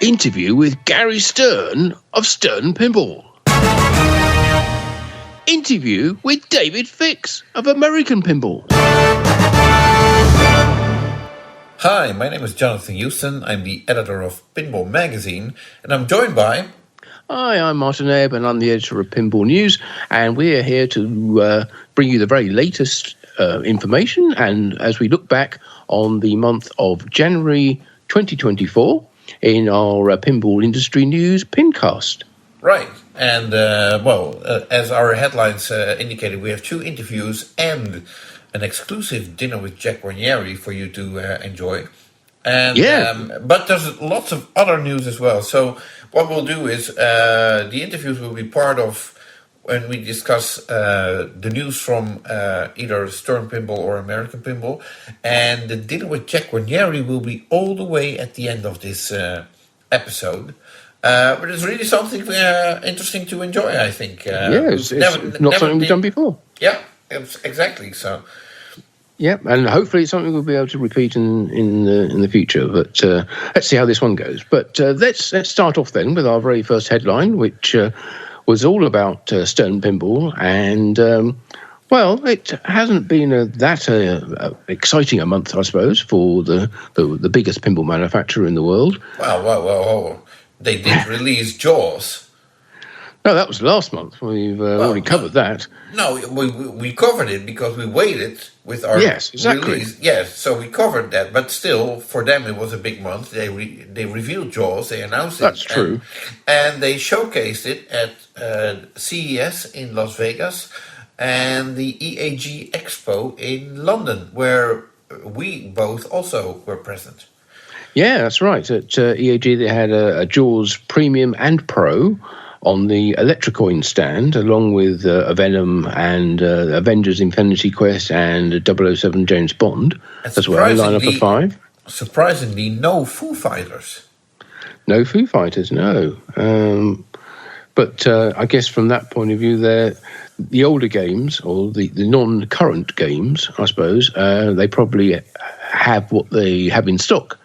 Interview with Gary Stern of Stern Pinball. Interview with David Fix of American Pinball. Hi, my name is Jonathan Houston. I'm the editor of Pinball Magazine, and I'm joined by... Hi, I'm Martin Ebb, and I'm the editor of Pinball News, and we're here to bring you the very latest information, and as we look back on the month of January 2024 in our Pinball Industry News PINcast. Right, and as our headlines indicated, we have 2 interviews and an exclusive dinner with Jack Ranieri for you to enjoy. And but there's lots of other news as well. So what we'll do is the interviews will be part of when we discuss the news from either Stern Pinball or American Pinball. And the dinner with Jack Ranieri will be all the way at the end of this episode. But it's really something interesting to enjoy, I think. It's not something we've done before. Yeah, exactly. So. Yeah, and hopefully it's something we'll be able to repeat in the future. But let's see how this one goes. But let's start off then with our very first headline, which was all about Stern Pinball. And, it hasn't been that exciting a month, I suppose, for the biggest pinball manufacturer in the world. Well. They did release Jaws. No, that was last month. We've already covered that. No, we covered it because we waited with our release. Yes, so we covered that. But still, for them, it was a big month. They revealed Jaws. They announced it. That's true. And they showcased it at CES in Las Vegas and the EAG Expo in London, where we both also were present. Yeah, that's right. At EAG, they had a Jaws Premium and Pro on the Electrocoin stand, along with a Venom and Avengers Infinity Quest and 007 James Bond as well, lineup of 5. Surprisingly, no Foo Fighters. No Foo Fighters, no. But I guess from that point of view, the older games, or the non-current games, I suppose, they probably have what they have in stock.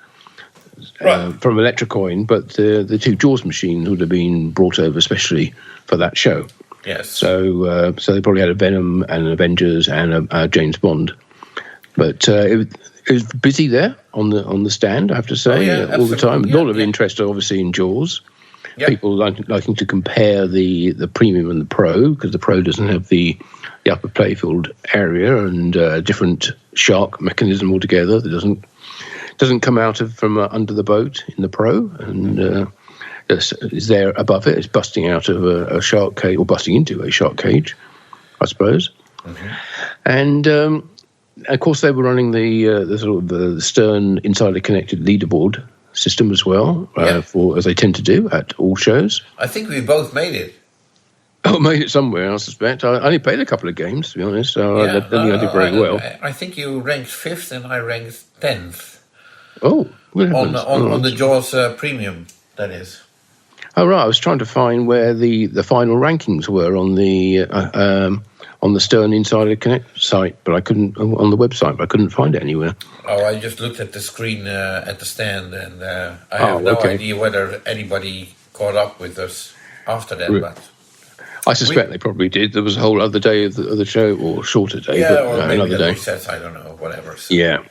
From Electrocoin, but the 2 Jaws machines would have been brought over especially for that show. Yes. So they probably had a Venom and an Avengers and a James Bond. But it was busy there on the stand, I have to say, all the time. A lot of interest, obviously, in Jaws. Yep. People liking to compare the Premium and the Pro, because the Pro doesn't have the upper playfield area and a different shark mechanism altogether that doesn't come out from under the boat in the Pro, and is there above it. It's busting out of a shark cage, or busting into a shark cage, I suppose. Mm-hmm. And of course, they were running the sort of the Stern Insider Connected leaderboard system as well, as they tend to do at all shows. I think we both made it. Oh, made it somewhere, I suspect. I only played a couple of games, to be honest, so I don't think I did very well. I think you ranked 5th and I ranked 10th. Oh, on the Jaws Premium, that is. Oh, right. I was trying to find where the final rankings were on the Stern Insider Connect site, but I couldn't on the website. But I couldn't find it anywhere. Oh, I just looked at the screen at the stand, and I have no idea whether anybody caught up with us after that. But I suspect they probably did. There was a whole other day of the show, or shorter day, or maybe another day. Resets, I don't know, whatever. So. Yeah.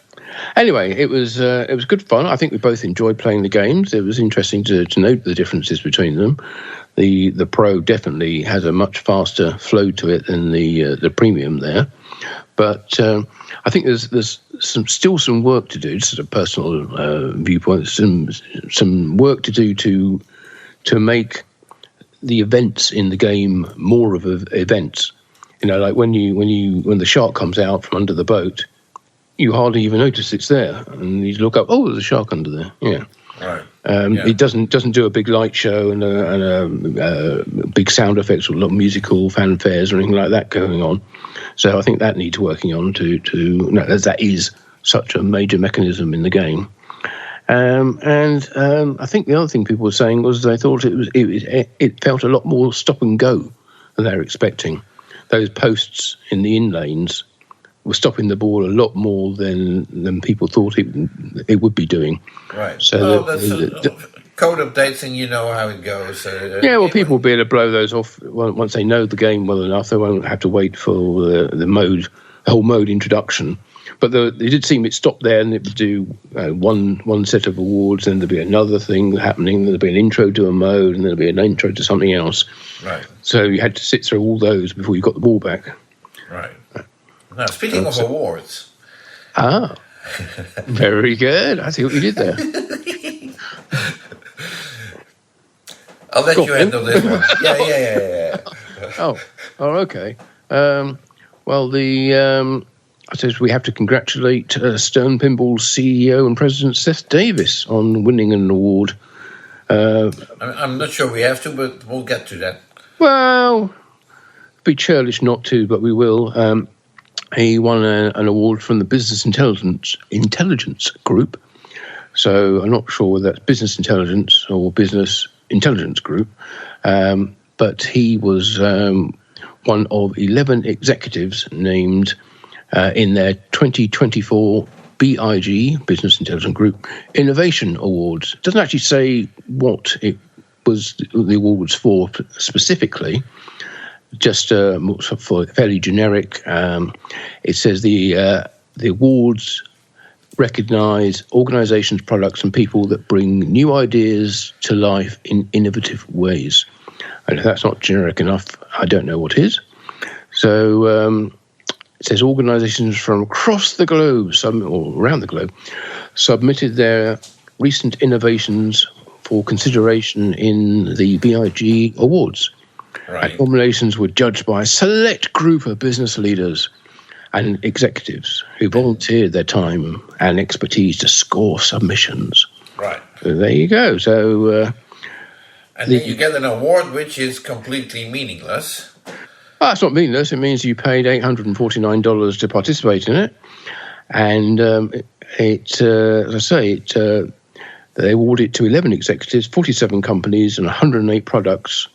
Anyway, it was good fun. I think we both enjoyed playing the games. It was interesting to note the differences between them. The Pro definitely has a much faster flow to it than the Premium there. But I think there's still some work to do, just a personal viewpoint. Some work to do to make the events in the game more of events. You know, like when the shark comes out from under the boat, you hardly even notice it's there, and you look up. Oh, there's a shark under there. Yeah, right. It doesn't do a big light show and a big sound effects or a lot of musical fanfares or anything like that going on. So I think that needs working on as that is such a major mechanism in the game. And I think the other thing people were saying was they thought it felt a lot more stop and go than they were expecting. Those posts in the in lanes were stopping the ball a lot more than people thought it would be doing. Right. So code updates, and you know how it goes. People will be able to blow those off once they know the game well enough. They won't have to wait for the whole mode introduction. But it did seem it stopped there, and it would do one set of awards, then there'd be another thing happening, then there'd be an intro to a mode, and then there'd be an intro to something else. Right. So you had to sit through all those before you got the ball back. Right. Now, speaking of awards. Ah, very good. I see what you did there. I'll let you handle this one. Yeah. Oh, okay. I suppose we have to congratulate Stern Pinball's CEO and President Seth Davis on winning an award. I'm not sure we have to, but we'll get to that. Well, it'd be churlish not to, but we will. He won an award from the Business Intelligence Group. So I'm not sure whether that's Business Intelligence or Business Intelligence Group, but he was one of 11 executives named in their 2024 BIG, Business Intelligence Group, Innovation Awards. It doesn't actually say what the award was for specifically, just for fairly generic. It says the awards recognise organisations, products and people that bring new ideas to life in innovative ways. And if that's not generic enough, I don't know what is. So it says organisations from across the globe, or around the globe, submitted their recent innovations for consideration in the BIG Awards. Right. And nominations were judged by a select group of business leaders and executives who volunteered their time and expertise to score submissions. Right. So there you go. So, and then you get an award which is completely meaningless. Well, it's not meaningless. It means you paid $849 to participate in it, and as I say, they award it to 11 executives, 47 companies, and 108 products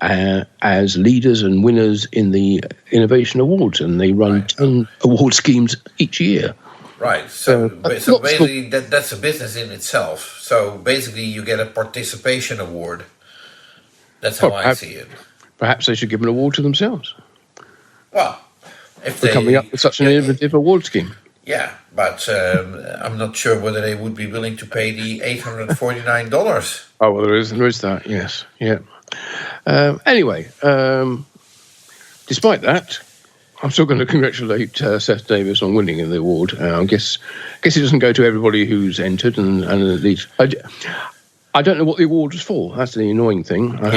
as leaders and winners in the Innovation Awards, and they run 10 award schemes each year. Right. So basically, that's a business in itself. So basically, you get a participation award. That's how I see it. Perhaps they should give an award to themselves. Well, if they're coming up with such an innovative award scheme. Yeah, but I'm not sure whether they would be willing to pay the $849. Oh, well, there is that, yes. Yeah. Anyway, despite that, I'm still going to congratulate Seth Davis on winning the award. I guess it doesn't go to everybody who's entered, and at least I don't know what the award was for. That's the annoying thing. I'm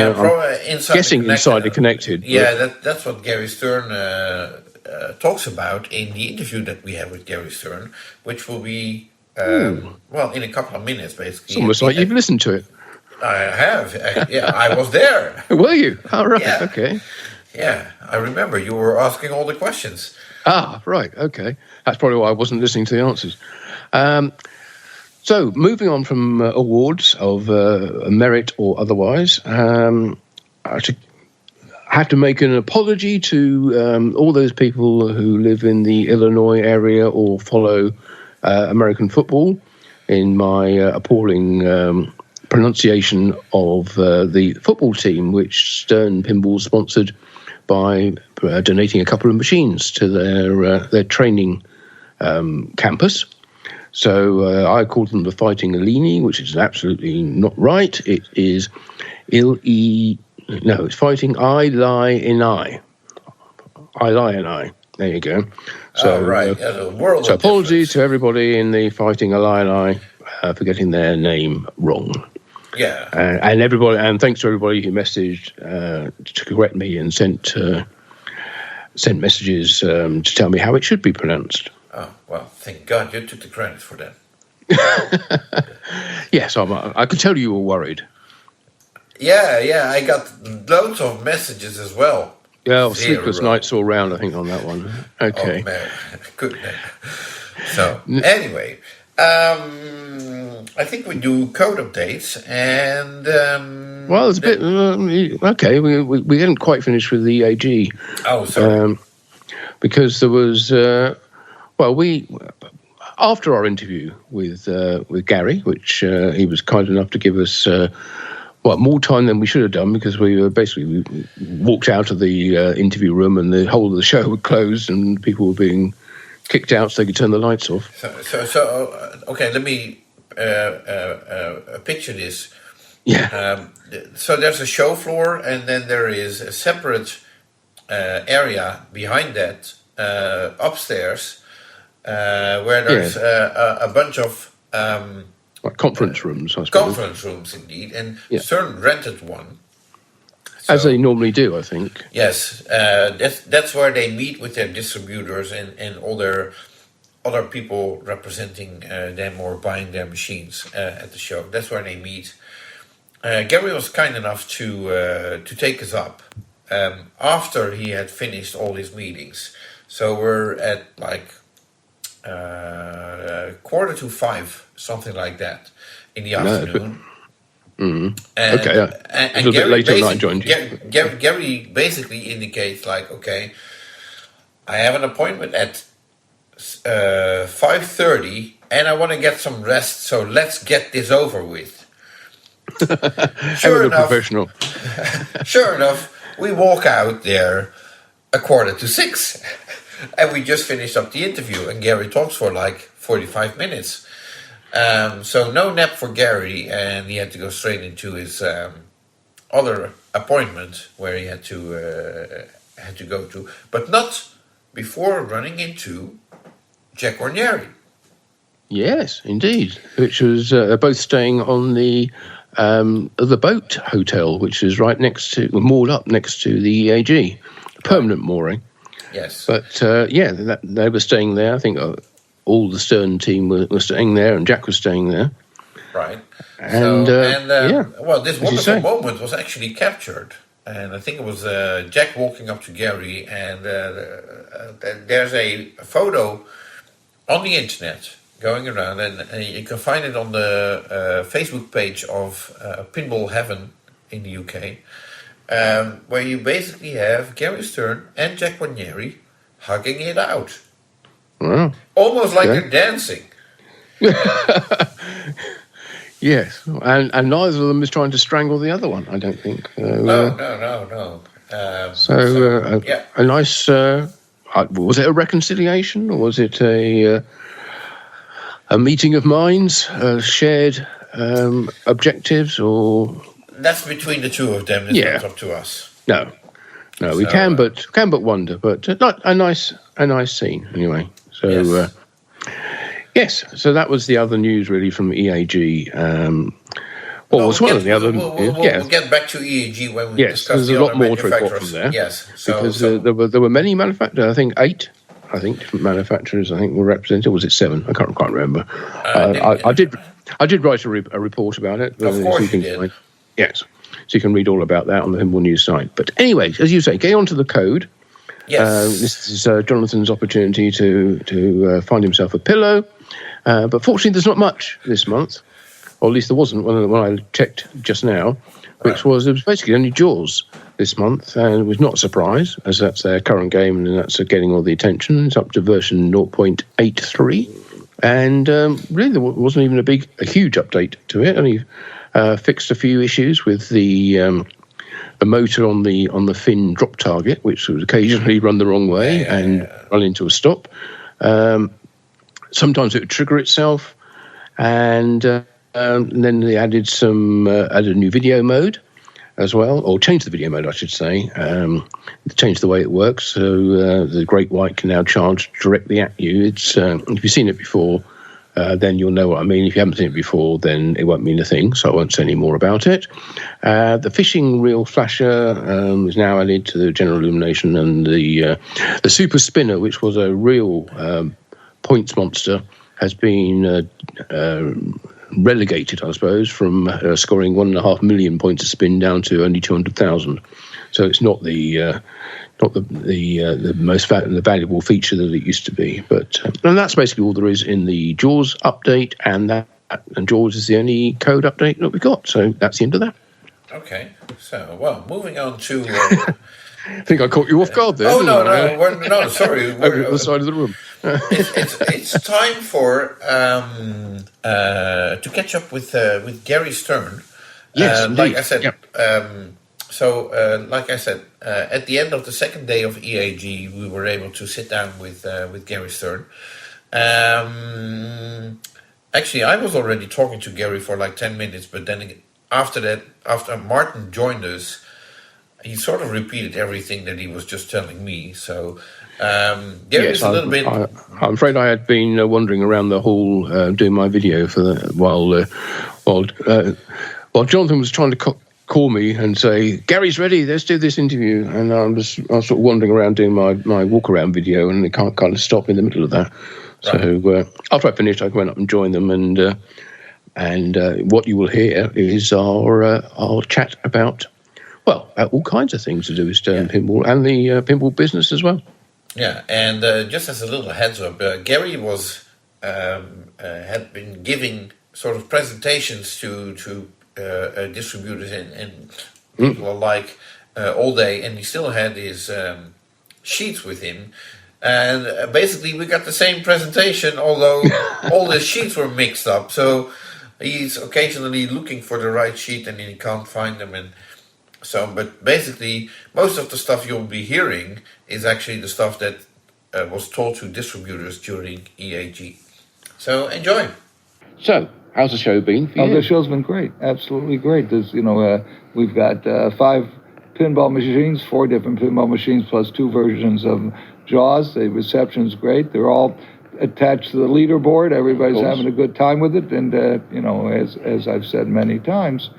guessing Insider Connected. Yeah, that's what Gary Stern talks about in the interview that we have with Gary Stern, which will be, in a couple of minutes, basically. It's almost like you've listened to it. I have. I was there. Were you? Oh, right, yeah. Okay. Yeah, I remember you were asking all the questions. Ah, right, okay. That's probably why I wasn't listening to the answers. So, moving on from awards of merit or otherwise, I have to make an apology to all those people who live in the Illinois area or follow American football in my appalling pronunciation of the football team, which Stern Pinball sponsored by donating a couple of machines to their training campus. So I called them the Fighting Illini, which is absolutely not right. It is it's Fighting Illini. Illini. There you go. So, right. So apologies to everybody in the Fighting Illini for getting their name wrong. Yeah. And everybody, and thanks to everybody who messaged to correct me and sent messages to tell me how it should be pronounced. Oh, well, thank God you took the credit for that. Yes, I could tell you were worried. Yeah, I got loads of messages as well. Yeah, sleepless nights all round, I think, on that one. Okay. Oh, man. Good, man. So, anyway, I think we do code updates, and... well, it's a bit... okay, we didn't quite finish with the EAG. Oh, sorry. Because there was... after our interview with Gary, which he was kind enough to give us more time than we should have done, because we walked out of the interview room and the whole of the show had closed and people were being kicked out so they could turn the lights off. Okay, let me picture this. Yeah. So there's a show floor, and then there is a separate area behind that, upstairs, where there's a bunch of like conference rooms, I suppose. Conference rooms, indeed, and Stern rented one. So, as they normally do, I think. Yes, that's where they meet with their distributors and all their other people representing them or buying their machines at the show. That's where they meet. Gary was kind enough to take us up after he had finished all his meetings. So we're at like 4:45, something like that, in the afternoon. And a little bit later than I joined you. Gary basically indicates like, okay, I have an appointment at 5:30 and I want to get some rest, so let's get this over with. Sure enough, professional. Sure enough, we walk out there 5:45, and we just finished up the interview, and Gary talks for like 45 minutes. So no nap for Gary, and he had to go straight into his other appointment where he had to go to, but not before running into Jack Ranieri. Yes, indeed. Which was both staying on the boat hotel, which is right moored up next to the EAG, permanent mooring. Yes. But they were staying there. I think all the Stern team were staying there, and Jack was staying there. Right. And well, this wonderful moment was actually captured, and I think it was Jack walking up to Gary, and there's a photo on the internet going around, and you can find it on the Facebook page of Pinball Heaven in the UK, where you basically have Gary Stern and Jack Ranieri hugging it out. Wow. Almost like they're dancing. Yes, and neither of them is trying to strangle the other one, I don't think. No. A nice... was it a reconciliation, or was it a meeting of minds, shared objectives, or... That's between the two of them. It's not up to us. No, we can but wonder. But a nice scene anyway. So yes. So that was the other news really from EAG. Was one of the other. We'll get back to EAG when we discuss there's the a lot other more to report from there. Yes, because there were many manufacturers. I think 8. Different manufacturers. I think were represented. Or was it 7? I can't remember. I did write a report about it. Of course you did. Yes. So you can read all about that on the Pinball News site. But anyway, as you say, getting on to the code. Yes. This is Jonathan's opportunity to find himself a pillow. But fortunately, there's not much this month. Or at least there wasn't when I checked just now, it was basically only Jaws this month. And it was not a surprise, as that's their current game and that's getting all the attention. It's up to version 0.83. And really, there wasn't even a huge update to it. Only fixed a few issues with the motor on the fin drop target, which would occasionally run the wrong way and run into a stop. Sometimes it would trigger itself, and then they added a new video mode as well, or changed the video mode, I should say. Changed the way it works, so the Great White can now charge directly at you. It's if you've seen it before, then you'll know what I mean. If you haven't seen it before, then it won't mean a thing, so I won't say any more about it. The fishing reel flasher is now added to the general illumination, and the super spinner, which was a real points monster, has been relegated, I suppose, from scoring 1.5 million points a spin down to only 200,000. So it's not the most valuable feature that it used to be. But and that's basically all there is in the Jaws update, and Jaws is the only code update that we got. So that's the end of that. Okay. So moving on to. I think I caught you off guard there. Oh no, sorry. Over the other side of the room. it's time for to catch up with Gary Stern. Yes, like I said. Yep. Like I said, at the end of the second day of EAG, we were able to sit down with Gary Stern. Actually, I was already talking to Gary for like 10 minutes, but then after that, after Martin joined us, he sort of repeated everything that he was just telling me. So Gary's a little bit. I'm afraid I had been wandering around the hall doing my video while Jonathan was trying to call me and say, Gary's ready, let's do this interview. And I was sort of wandering around doing my walk around video, and I can't kind of stop in the middle of that. Right. So after I finished, I went up and joined them, and what you will hear is our chat about all kinds of things to do with Stern Pinball and the pinball business as well. Yeah, and just as a little heads up, Gary had been giving sort of presentations to distributors and people alike all day, and he still had his sheets with him. And basically, we got the same presentation, although all the sheets were mixed up. So he's occasionally looking for the right sheet, and he can't find them. And so, but basically, most of the stuff you'll be hearing is actually the stuff that was told to distributors during EAG. So enjoy. So, how's the show been for you? The show's been great, absolutely great. There's, we've got 5 pinball machines, 4 different pinball machines, plus 2 versions of Jaws. The reception's great. They're all attached to the leaderboard. Everybody's having a good time with it. And, as I've said many times,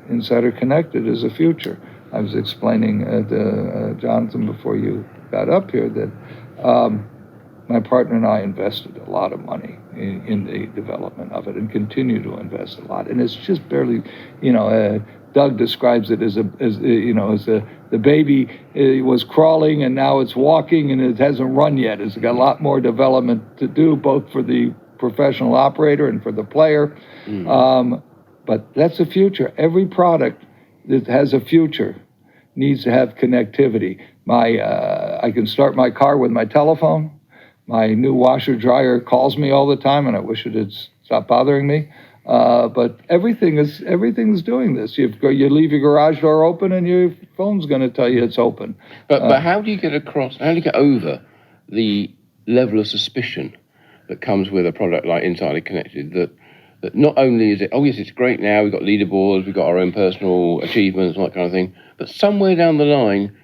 Insider Connected is the future. I was explaining to Jonathan before you got up here that my partner and I invested a lot of money in the development of it and continue to invest a lot. And it's just barely, Doug describes it as the baby was crawling and now it's walking and it hasn't run yet. It's got a lot more development to do, both for the professional operator and for the player. But that's the future. Every product that has a future needs to have connectivity. I can start my car with my telephone. My new washer dryer calls me all the time, and I wish it had stopped bothering me. But everything's doing this. You leave your garage door open, and your phone's going to tell you it's open. But how do you get over the level of suspicion that comes with a product like Insider Connected? That not only is it, yes, it's great now, we've got leaderboards, we've got our own personal achievements and that kind of thing, but somewhere down the line,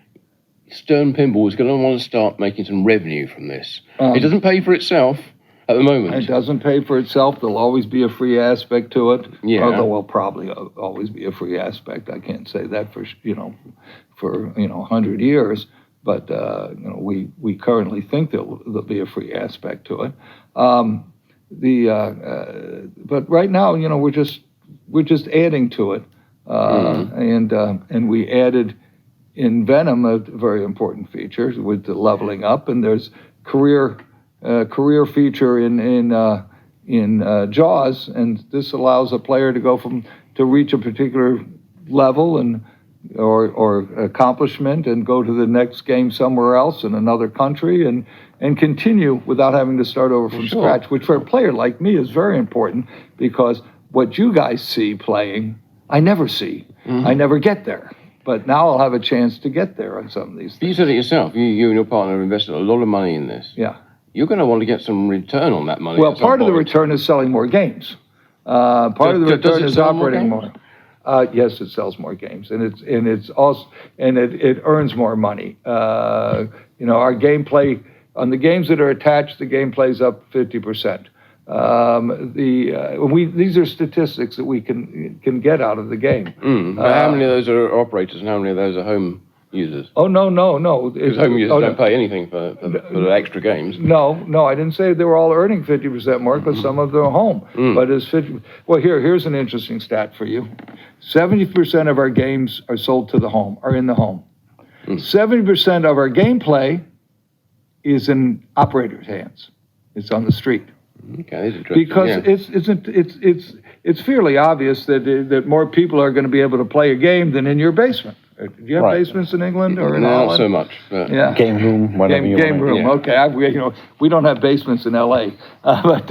Stern Pinball is going to want to start making some revenue from this. It doesn't pay for itself at the moment. It doesn't pay for itself. There'll always be a free aspect to it. Yeah. Although there'll probably always be a free aspect. I can't say that for 100 years, but we currently think there'll be a free aspect to it. But right now, we're just adding to it, and we added in Venom a very important feature with the leveling up, and there's career feature in Jaws, and this allows a player to reach a particular level or accomplishment and go to the next game somewhere else in another country and continue without having to start over from scratch, which for a player like me is very important, because what you guys see playing, I never see. I never get there. But now I'll have a chance to get there on some of these things. You said it yourself. You and your partner have invested a lot of money in this. Yeah. You're going to want to get some return on that money. Well, part of the return is selling more games. Part of the return is operating more. Yes, it sells more games, and it earns more money. Our gameplay on the games that are attached, the gameplay's up 50%. These are statistics that we can get out of the game. How many of those are operators and how many of those are home users? Oh, no. Because home users don't pay anything for the extra games. No, I didn't say they were all earning 50% more, because some of them are home. But it's 50. Well, here's an interesting stat for you. 70% of our games are sold to the home, are in the home. 70% of our gameplay is in operators' hands. It's on the street. Okay, that's interesting. Because it's fairly obvious that more people are going to be able to play a game than in your basement. Do you have basements in England or in Holland? Not so much. Yeah. Game room, whatever you want. Game room. Okay. We don't have basements in LA, but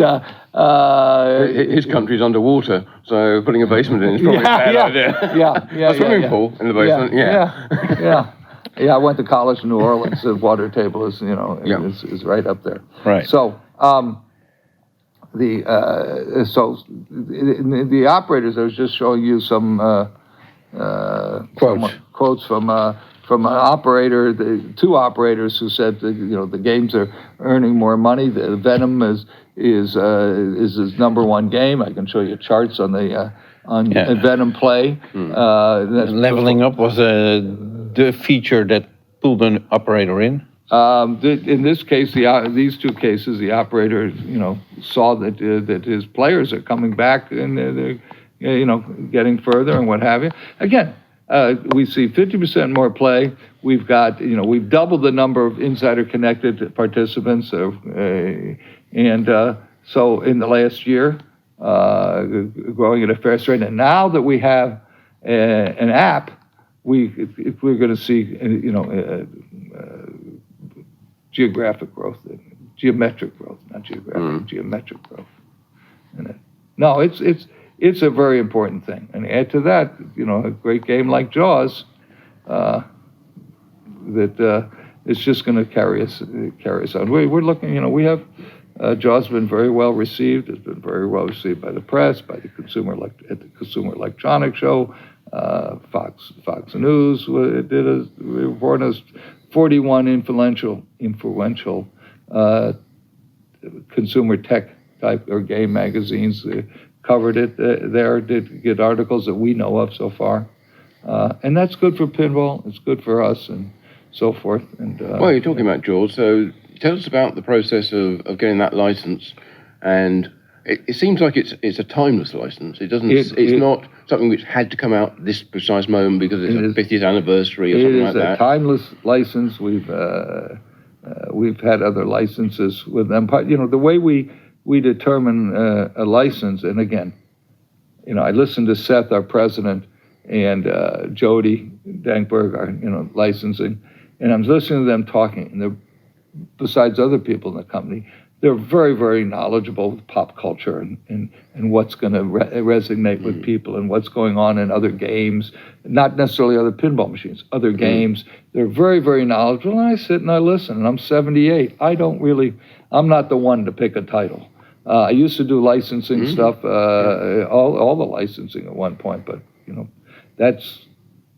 his country's underwater, so putting a basement in is probably a bad idea. Yeah. A swimming pool in the basement. Yeah. I went to college in New Orleans. The water table is is right up there. Right. So the operators, I was just showing you some quotes from an operator, two operators who said that, the games are earning more money. The Venom is his number one game. I can show you charts on the Venom Play. Leveling up was the feature that pulled an operator in. In this case, these two cases, the operator, saw that his players are coming back and they're getting further and what have you. Again, we see 50% more play. We've got, we've doubled the number of insider connected participants, and so in the last year, growing at a fast rate. And now that we have an app, we're going to see, geographic growth, geometric growth, not geographic, geometric growth. No, it's a very important thing. And add to that, a great game like Jaws, that it's just going to carry us on. We're looking, we have Jaws has been very well received. It's been very well received by the press, by the Consumer Electronics Show. Fox News reported us 41 influential consumer tech type or game magazines covered it there, did get articles that we know of so far. And that's good for pinball, it's good for us, and so forth. And well, you're talking about Jaws, so tell us about the process of getting that license. And it seems like it's a timeless license. It's not something which had to come out this precise moment because it's a 50th anniversary or something like that. It is a timeless license. We've had other licenses with them. But, the way we determine a license, and again, I listened to Seth, our president, and Jody Dankberg, our licensing, and I'm listening to them talking, and they're, besides other people in the company, they're very, very knowledgeable with pop culture and what's going to resonate with people and what's going on in other games, not necessarily other pinball machines, other games. They're very, very knowledgeable, and I sit and I listen, and I'm 78. I'm not the one to pick a title. I used to do licensing stuff, all the licensing at one point, but,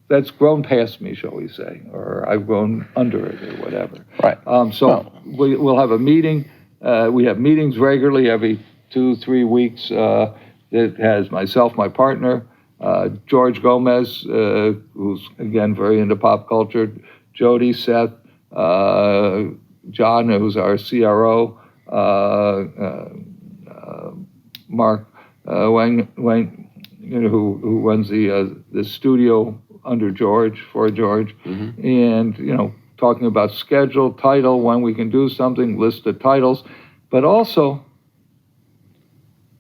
that's grown past me, shall we say, or I've grown under it or whatever. Right. We'll have a meeting. We have meetings regularly every 2-3 weeks. It has myself, my partner, George Gomez, who's, again, very into pop culture, Jody, Seth, John, who's our CRO, Mark Wang, who runs the studio under George, for George, and, talking about schedule, title, when we can do something, list of titles, but also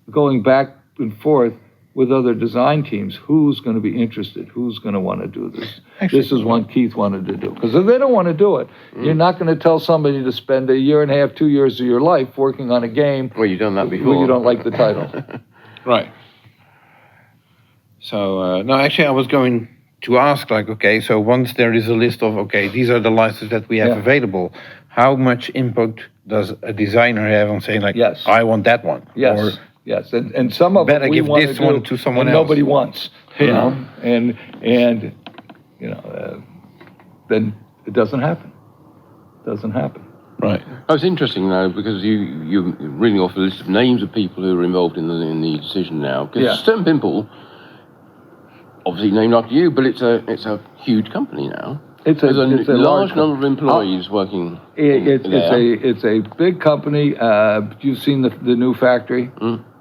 going back and forth with other design teams. Who's going to be interested? Who's going to want to do this? Actually, this is one Keith wanted to do. Because if they don't want to do it, you're not going to tell somebody to spend 1.5 years, 2 years of your life working on a game. Well, you've done that before. Where you don't like the title. Right. So, no, actually, I was going to ask, okay, so once there is a list of, these are the licenses that we have available, how much input does a designer have on saying, yes, I want that one? Yes, or, yes, and some of better it we give want this to one to someone and else. Nobody wants, and then it doesn't happen. Right. Oh, it's interesting though, because you're reading off a list of names of people who are involved in the decision now. Because Stern Pinball, obviously named after you, but it's a huge company now. There's a large number of employees working. It's a big company. You've seen the new factory.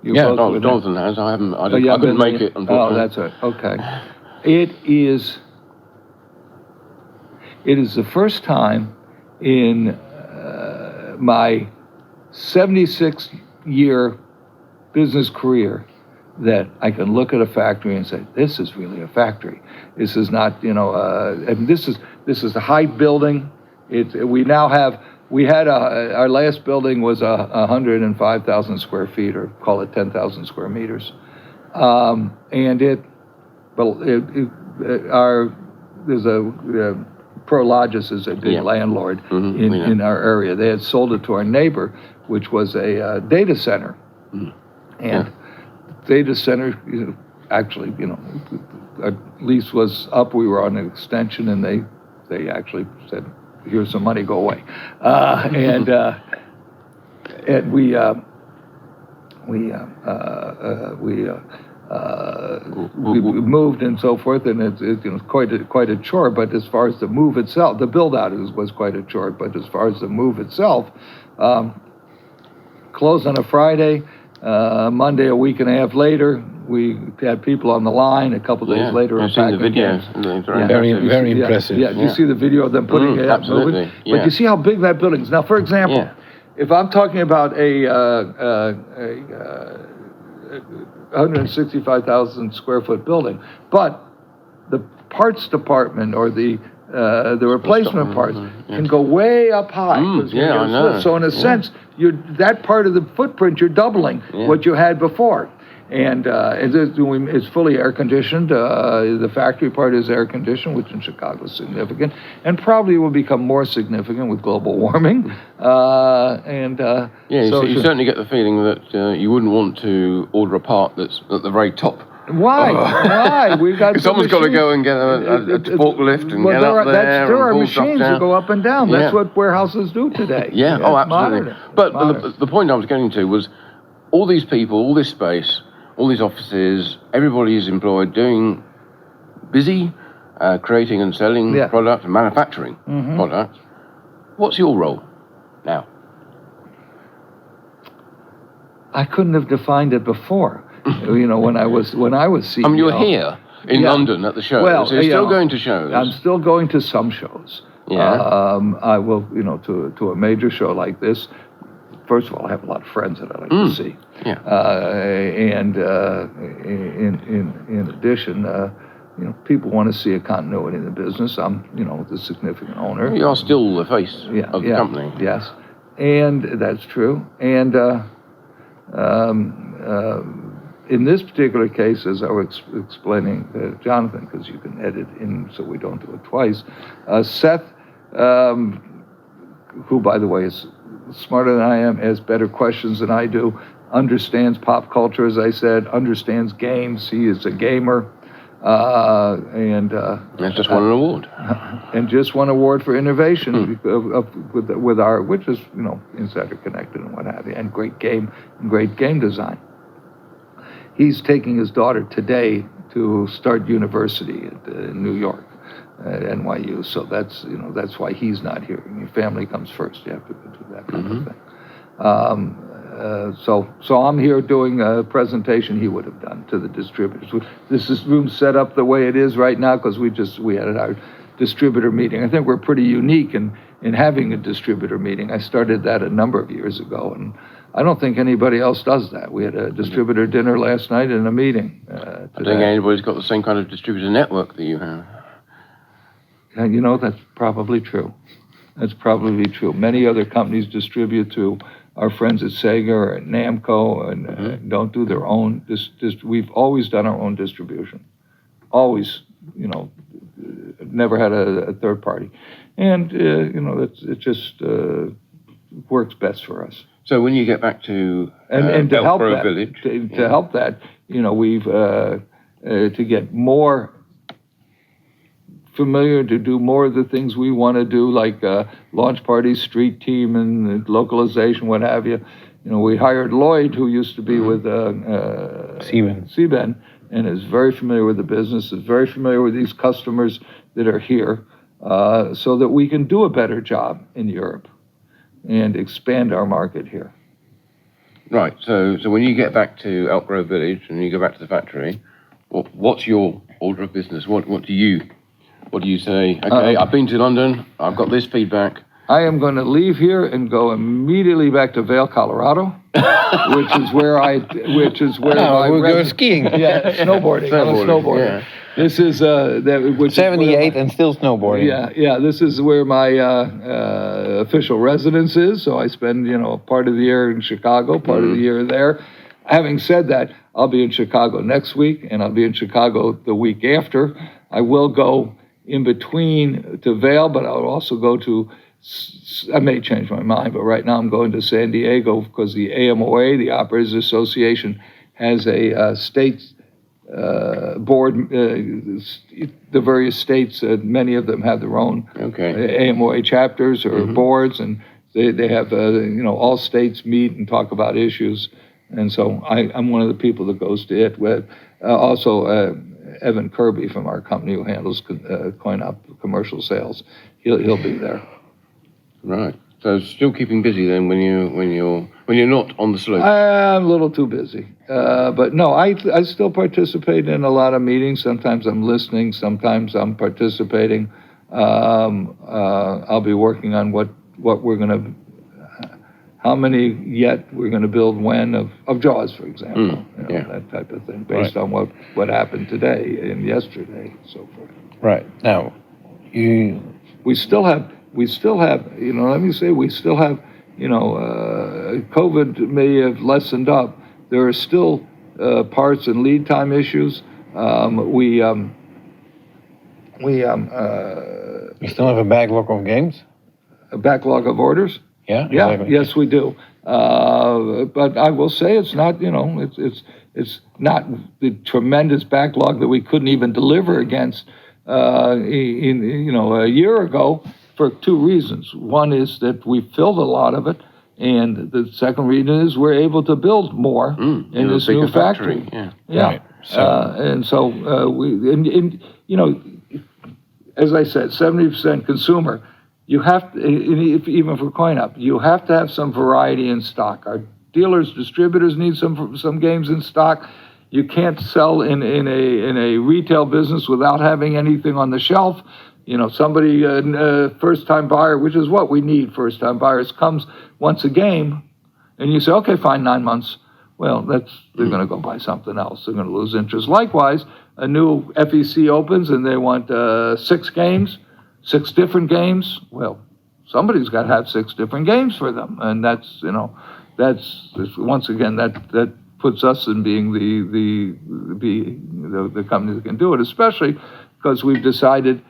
Jonathan has. I haven't. I couldn't make it. Unfortunately. Oh, that's right. Okay. It is the first time in my 76-year business career that I can look at a factory and say, this is really a factory. This is not, and this is a high building. Our last building was 105,000 square feet, or call it 10,000 square meters. Prologis is a big landlord in our area. They had sold it to our neighbor, which was a data center. And data center, actually, our lease was up. We were on an extension, and they actually said, "Here's some money, go away." And we moved and so forth, and it's quite a chore. But as far as the move itself, the build out was quite a chore. But as far as the move itself, closed on a Friday. Monday, a week and a half later, we had people on the line. A couple days later, I've seen the videos. Very impressive. Yeah, you see the video of them putting it up, moving. But you see how big that building is. Now, for example, if I'm talking about a 165,000 square foot building, but the parts department or the replacement parts can go way up high. I know. So in a sense, that part of the footprint you're doubling what you had before, and it's fully air conditioned. The factory part is air conditioned, which in Chicago is significant, and probably will become more significant with global warming. You certainly get the feeling that you wouldn't want to order a part that's at the very top. Why? Why? We've got. Someone's got to go and get a forklift and get up there. There are machines that go up and down. That's what warehouses do today. Yeah. Absolutely. But the point I was getting to was all these people, all this space, all these offices, everybody is employed, busy, creating and selling products and manufacturing products. What's your role now? I couldn't have defined it before. When I was CEO. I mean, you're here in London at the show. Well, so you're still going to shows. I'm still going to some shows. I will, to a major show like this. First of all, I have a lot of friends that I like to see. And in addition, people want to see a continuity in the business. I'm, the significant owner. You are still the face of the company. Yes, and that's true. And in this particular case, as I was explaining to Jonathan, because you can edit in so we don't do it twice, Seth, who, by the way, is smarter than I am, has better questions than I do, understands pop culture, as I said, understands games. He is a gamer. And just won an award. And just won an award for innovation with our, which is, Insider Connected and what have you, and great game design. He's taking his daughter today to start university in New York, at NYU. So that's why he's not here. Your family comes first. You have to do that kind of thing. So I'm here doing a presentation he would have done to the distributors. This room set up the way it is right now because we had our distributor meeting. I think we're pretty unique in having a distributor meeting. I started that a number of years ago, and I don't think anybody else does that. We had a distributor dinner last night and a meeting. I don't think anybody's got the same kind of distributor network that you have. And that's probably true. That's probably true. Many other companies distribute to our friends at Sega or at Namco and don't do their own. We've always done our own distribution. Always, never had a third party. And, it just works best for us. So when you get back to and to help that, Village, to help that, we've to get more familiar, to do more of the things we want to do, like launch parties, street team, and localization, what have you. We hired Lloyd, who used to be with Seaben, and is very familiar with the business, is very familiar with these customers that are here, so that we can do a better job in Europe and expand our market here. Right. So when you get back to Elk Grove Village and you go back to the factory, what's your order of business? What do you say? Okay, I've been to London. I've got this feedback. I am going to leave here and go immediately back to Vail, Colorado. which is where we'll go skiing. Yeah, snowboarding. I'm a snowboarder. Yeah. This is which 78 and still snowboarding. Yeah. This is where my official residence is. So I spend part of the year in Chicago, part of the year there. Having said that, I'll be in Chicago next week, and I'll be in Chicago the week after. I will go in between to Vail, but I'll also go to. I may change my mind, but right now I'm going to San Diego because the AMOA, the Operators Association, has a state board. The various states, many of them have their own AMOA chapters or boards, and they have all states meet and talk about issues. And so I'm one of the people that goes to it. With also Evan Kirby from our company who handles coin-op commercial sales. He'll be there. Right. So still keeping busy then when you're not on the slope. I'm a little too busy, but no, I still participate in a lot of meetings. Sometimes I'm listening. Sometimes I'm participating. I'll be working on what we're going to. How many yet we're going to build when of Jaws, for example, that type of thing, based on what happened today and yesterday, and so forth. Right. Now, we still have, let me say, we still have, COVID may have lessened up. There are still parts and lead time issues. We still have a backlog of games? A backlog of orders? Yeah, exactly. Yes, we do. But I will say it's not, it's not the tremendous backlog that we couldn't even deliver against, a year ago for two reasons. One is that we filled a lot of it, and the second reason is we're able to build more in this new factory. Yeah. Right. And so as I said, 70% consumer. You have to, even for coin-op, you have to have some variety in stock. Our dealers, distributors need some games in stock. You can't sell in a retail business without having anything on the shelf. Somebody, first-time buyer, which is what we need, first-time buyers, comes once a game, and you say, okay, fine, 9 months. Well, they're going to go buy something else. They're going to lose interest. Likewise, a new FEC opens and they want 6 games. 6 different games. Well, somebody's got to have 6 different games for them, and that's once again that puts us in being the company that can do it. Especially because we've decided,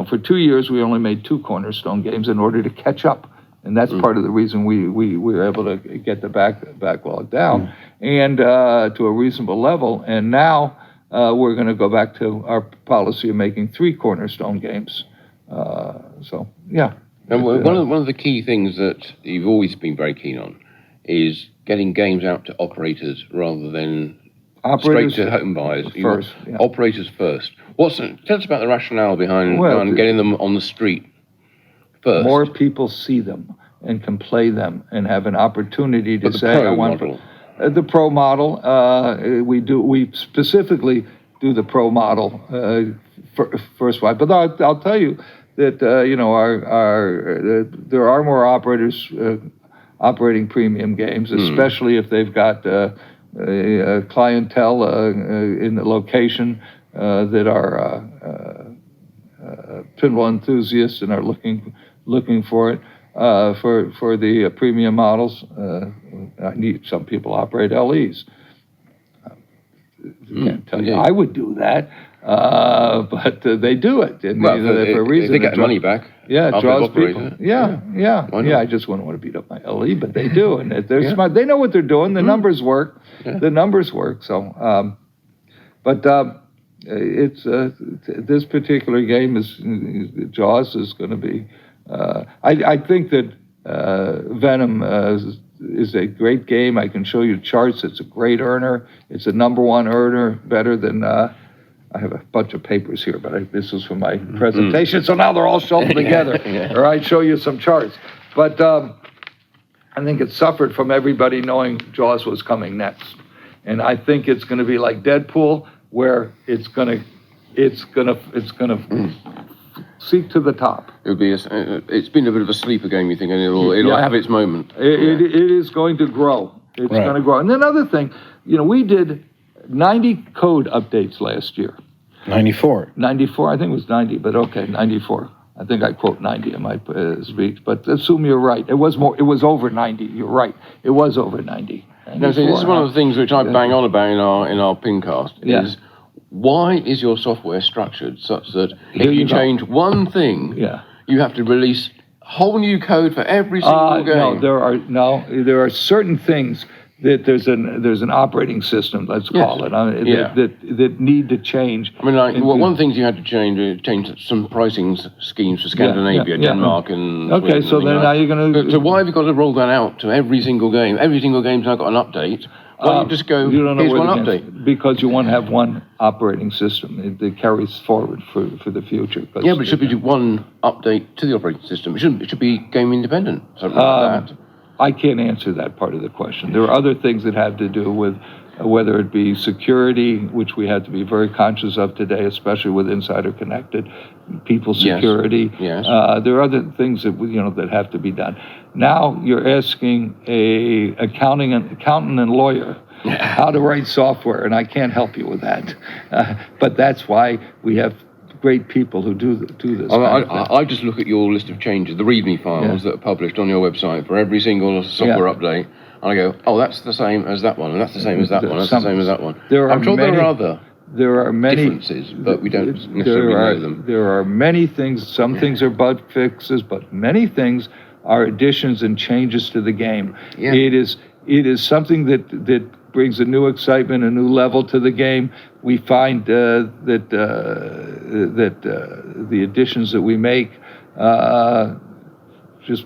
for 2 years we only made 2 cornerstone games in order to catch up, and that's part of the reason we were able to get the backlog down and to a reasonable level. And now we're going to go back to our policy of making 3 cornerstone games. And one of the key things that you've always been very keen on is getting games out to operators rather than straight to home buyers. First, Operators first. Tell us about the rationale behind getting them on the street first. More people see them and can play them and have an opportunity to say, "I want the pro model." We specifically do the pro model first wide, but I'll tell you that there are more operators operating premium games, especially if they've got a clientele in the location that are pinball enthusiasts and are looking for it. For the premium models, some people operate LEs. I can't tell you I would do that. But they do it, and for a reason. They get money back. Yeah, it draws people. Yeah. I just wouldn't want to beat up my LE, but they do, and they're smart. They know what they're doing. The numbers work. Yeah. The numbers work. So, it's this particular game is Jaws is going to be. I think that Venom is a great game. I can show you charts. It's a great earner. It's a #1 earner, better than. I have a bunch of papers here, but this is for my presentation, so now they're all shuffled together. Or I'd show you some charts. But I think it suffered from everybody knowing Jaws was coming next. And I think it's going to be like Deadpool, where it's going to seek to the top. It's been a bit of a sleeper game, you think, and it'll have its moment. It is going to grow. It's going to grow. And then another thing, we did 90 code updates last year. 94. 94, I think it was 90, but okay, 94. I think I quote 90 in my speech, but assume you're right. It was over 90. You're right. It was over 90. Now, see, this is one of the things which I bang on about in our PINcast is why is your software structured such that if you change one thing, you have to release whole new code for every single game? There are certain things that there's an operating system, let's call it, that need to change. I mean, one of the things you had to change some pricing schemes for Scandinavia, Denmark, and okay. Sweden, So then now you're going to. So why have you got to roll that out to every single game? Every single game's now got an update. Why don't you just go? You don't know here's where one update. Because you want to have one operating system that carries forward for the future. Yeah, but it should be one update to the operating system. It should be game independent, something like that. I can't answer that part of the question. There are other things that have to do with whether it be security, which we have to be very conscious of today, especially with Insider Connected, people security. Yes. There are other things that that have to be done. Now you're asking a accountant and lawyer how to write software, and I can't help you with that. But that's why we have great people who do this. I just look at your list of changes, the README files that are published on your website for every single software update, and I go, oh, that's the same as that one, and that's the same as that one, that's the same as that one. I'm sure there are other differences, but we don't necessarily know them. There are many things. Some things are bug fixes, but many things are additions and changes to the game. Yeah. It is something that brings a new excitement, a new level to the game. We find that the additions that we make just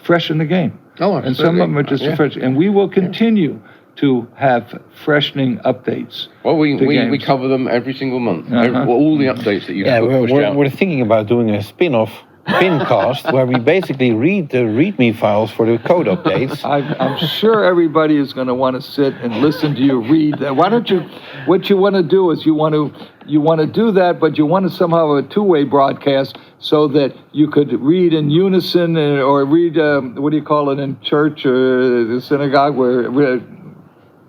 freshen the game. Oh, and some of them are just fresh. And we will continue to have freshening updates. Well, we cover them every single month. All the updates that you pushed out. We're thinking about doing a spin-off PINcast where we basically read the README files for the code updates. I'm sure everybody is going to want to sit and listen to you read that. Why don't you? What you want to do is you want to do that, but you want to somehow have a two-way broadcast so that you could read in unison or read what do you call it in church or the synagogue where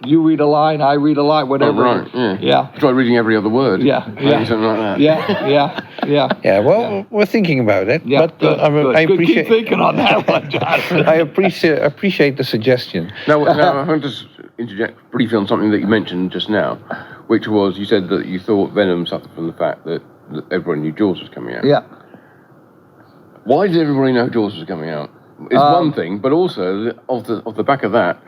you read a line, I read a line, whatever. Oh, right. Yeah. Try reading every other word. Something like that. Yeah. Well, we're thinking about it. Yeah. But I appreciate. Keep thinking on that one, John. I appreciate the suggestion. Now I want to just interject briefly on something that you mentioned just now, which was you said that you thought Venom suffered from the fact that everyone knew Jaws was coming out. Yeah. Why did everybody know Jaws was coming out? Is one thing, but also off the back of that.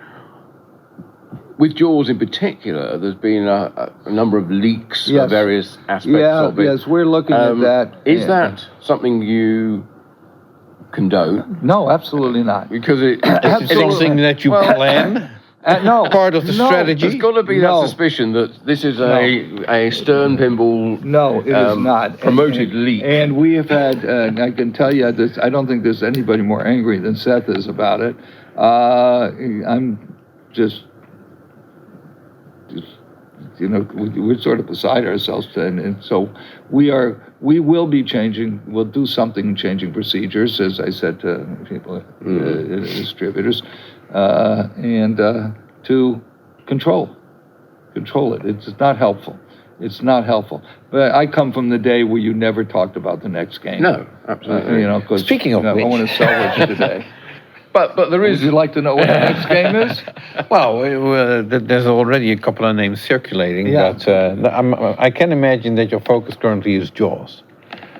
With Jaws in particular, there's been a number of leaks of various aspects of it. Yes, we're looking at that. Is that something you condone? No, absolutely not. Because it's something that you plan? No. Part of the strategy? There's got to be that suspicion that this is a Stern Pinball No, it is not. Promoted leak. And we have had, I can tell you, I don't think there's anybody more angry than Seth is about it. I'm just we're sort of beside ourselves, and so we will be changing. We'll do something changing procedures, as I said to people, distributors, and to control it. It's not helpful. It's not helpful. But I come from the day where you never talked about the next game. No, absolutely. Because speaking of which, I want to sell it today. But there is. Would you like to know what the next game is? Well, there's already a couple of names circulating, but I can imagine that your focus currently is Jaws.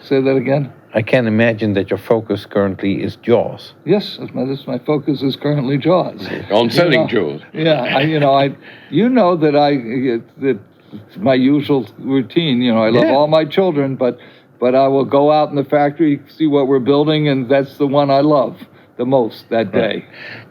Say that again? I can imagine that your focus currently is Jaws. Yes, my focus is currently Jaws. On selling Jaws. Yeah, that it's my usual routine. I love all my children, but I will go out in the factory, see what we're building, and that's the one I love the most that day.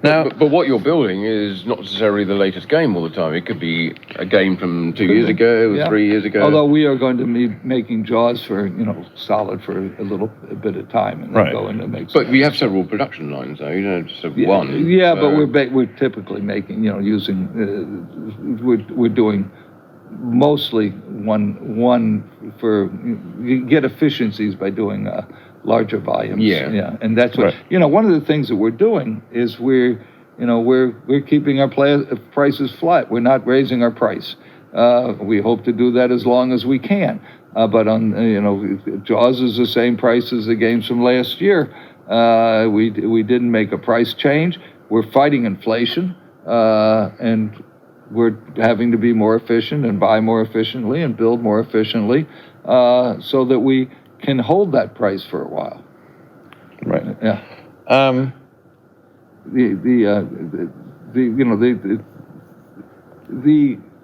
Now, but what you're building is not necessarily the latest game all the time. It could be a game from 2 years ago, 3 years ago. Although we are going to be making Jaws for solid for a bit of time, and then go into make. But we have several production lines, though. You don't just have one. Yeah, but we're typically making using we're doing mostly one for you get efficiencies by doing larger volumes. Yeah. And that's what one of the things that we're doing is we're we're keeping our prices flat. We're not raising our price. We hope to do that as long as we can. But on Jaws is the same price as the games from last year. We didn't make a price change. We're fighting inflation, and we're having to be more efficient and buy more efficiently and build more efficiently, so that we can hold that price for a while. Right. Yeah.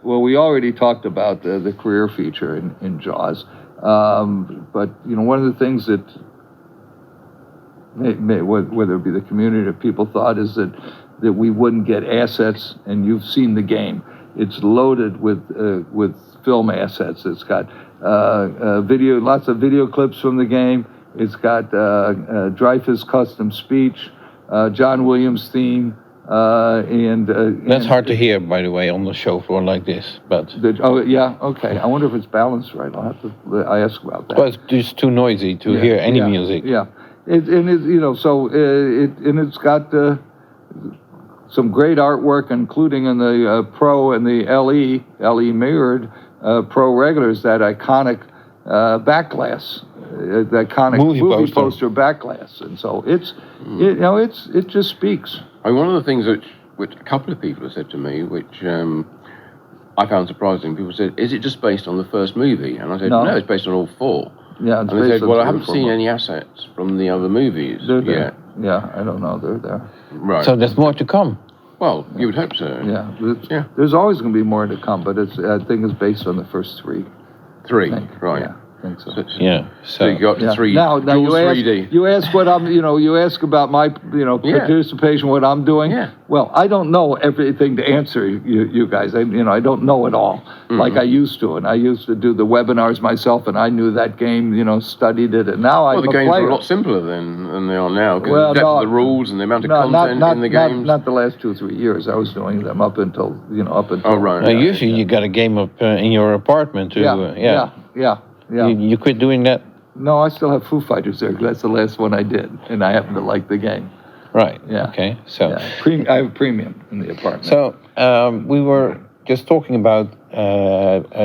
We already talked about the career feature in Jaws, but one of the things that whether it be the community or people thought is that we wouldn't get assets, and you've seen the game. It's loaded with film assets. It's got video, lots of video clips from the game. It's got Dreyfuss custom speech, John Williams theme, and that's hard to hear, by the way, on the show floor like this. But okay. I wonder if it's balanced right. I'll have to ask about that. Well, it's just too noisy to hear any music. Yeah, it's got some great artwork, including in the Pro and the LE mirrored Pro regulars, that iconic backglass, the iconic movie poster backglass, and so it just speaks. One of the things which a couple of people have said to me, which I found surprising, people said, "Is it just based on the first movie?" And I said, "No, it's based on all four." Yeah, and they said, "Well, I haven't seen any assets from the other movies yet." Yeah, I don't know. They're there. Right. So there's more to come. Well, you would hope so. Yeah. There's always going to be more to come, but I think it's based on the first three. Right. Yeah. I think so. So you got to three. Now you ask what I'm. You ask about my participation, what I'm doing. Yeah. Well, I don't know everything to answer you guys. I don't know it all like I used to, and I used to do the webinars myself, and I knew that game. Studied it, and now I'm a player. The games are a lot simpler than they are now. Because the rules and the amount of content in the games. Not the last 2 or 3 years. I was doing them up until. Oh right. Usually you got a game up in your apartment. Yeah. You quit doing that? No, I still have Foo Fighters there. That's the last one I did, and I happen to like the game. Right. Yeah. Okay. So I have premium in the apartment. So we were just talking about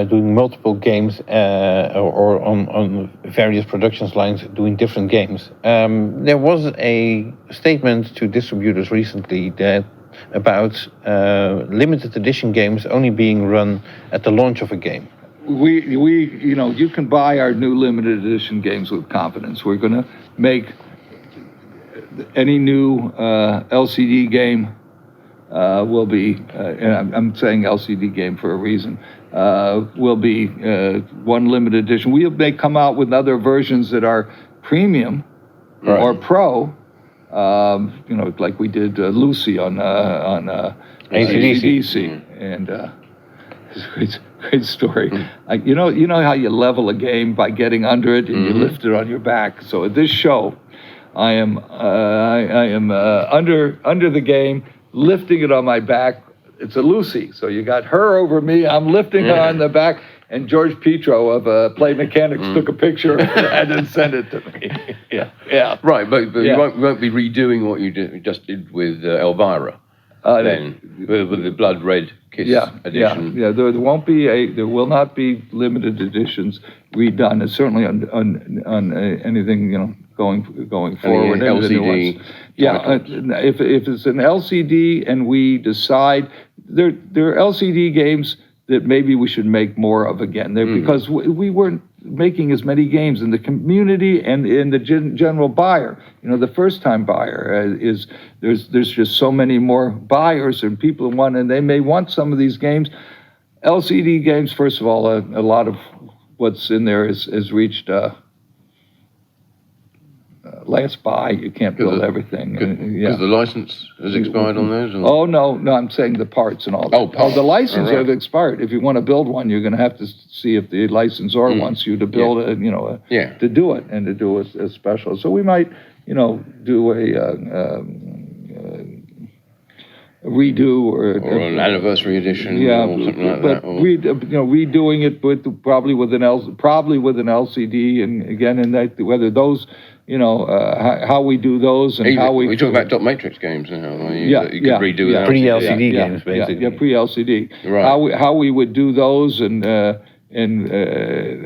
doing multiple games or on various productions lines, doing different games. There was a statement to distributors recently that about limited edition games only being run at the launch of a game. You can buy our new limited edition games with confidence. We're going to make any new LCD game will be, and I'm saying LCD game for a reason, will be one limited edition. We may come out with other versions that are premium or pro, like we did Lucy on AC/DC, and it's a great story. You know how you level a game by getting under it and you lift it on your back. So at this show, I am under the game, lifting it on my back. It's a Lucy, so you got her over me. I'm lifting her on the back, and George Petro of Play Mechanics took a picture of that and sent it to me. Yeah. Right, but you won't be redoing what you just did with Elvira. Then with the blood red kiss edition. Yeah. There will not be limited editions redone. It's certainly on anything going forward. LCD. If it's an LCD and we decide there are LCD games that maybe we should make more of again. Because we weren't making as many games in the community and in the general buyer. The first time buyer there's just so many more buyers and people want, and they may want some of these games. LCD games, first of all, a lot of what's in there has reached last buy. You can't build everything. Because the license has expired on those? Oh, no, I'm saying the parts and all that. Parts. The license have expired. If you want to build one, you're going to have to see if the licensor wants you to build to do it and to do a special. So we might, do a redo or an anniversary edition or something like that. Redoing it probably with an LCD, and again, whether those how we do those and how we talk about dot matrix games now. You could redo that. Pre-LCD games, basically. Yeah, pre-LCD. Right. How we would do those and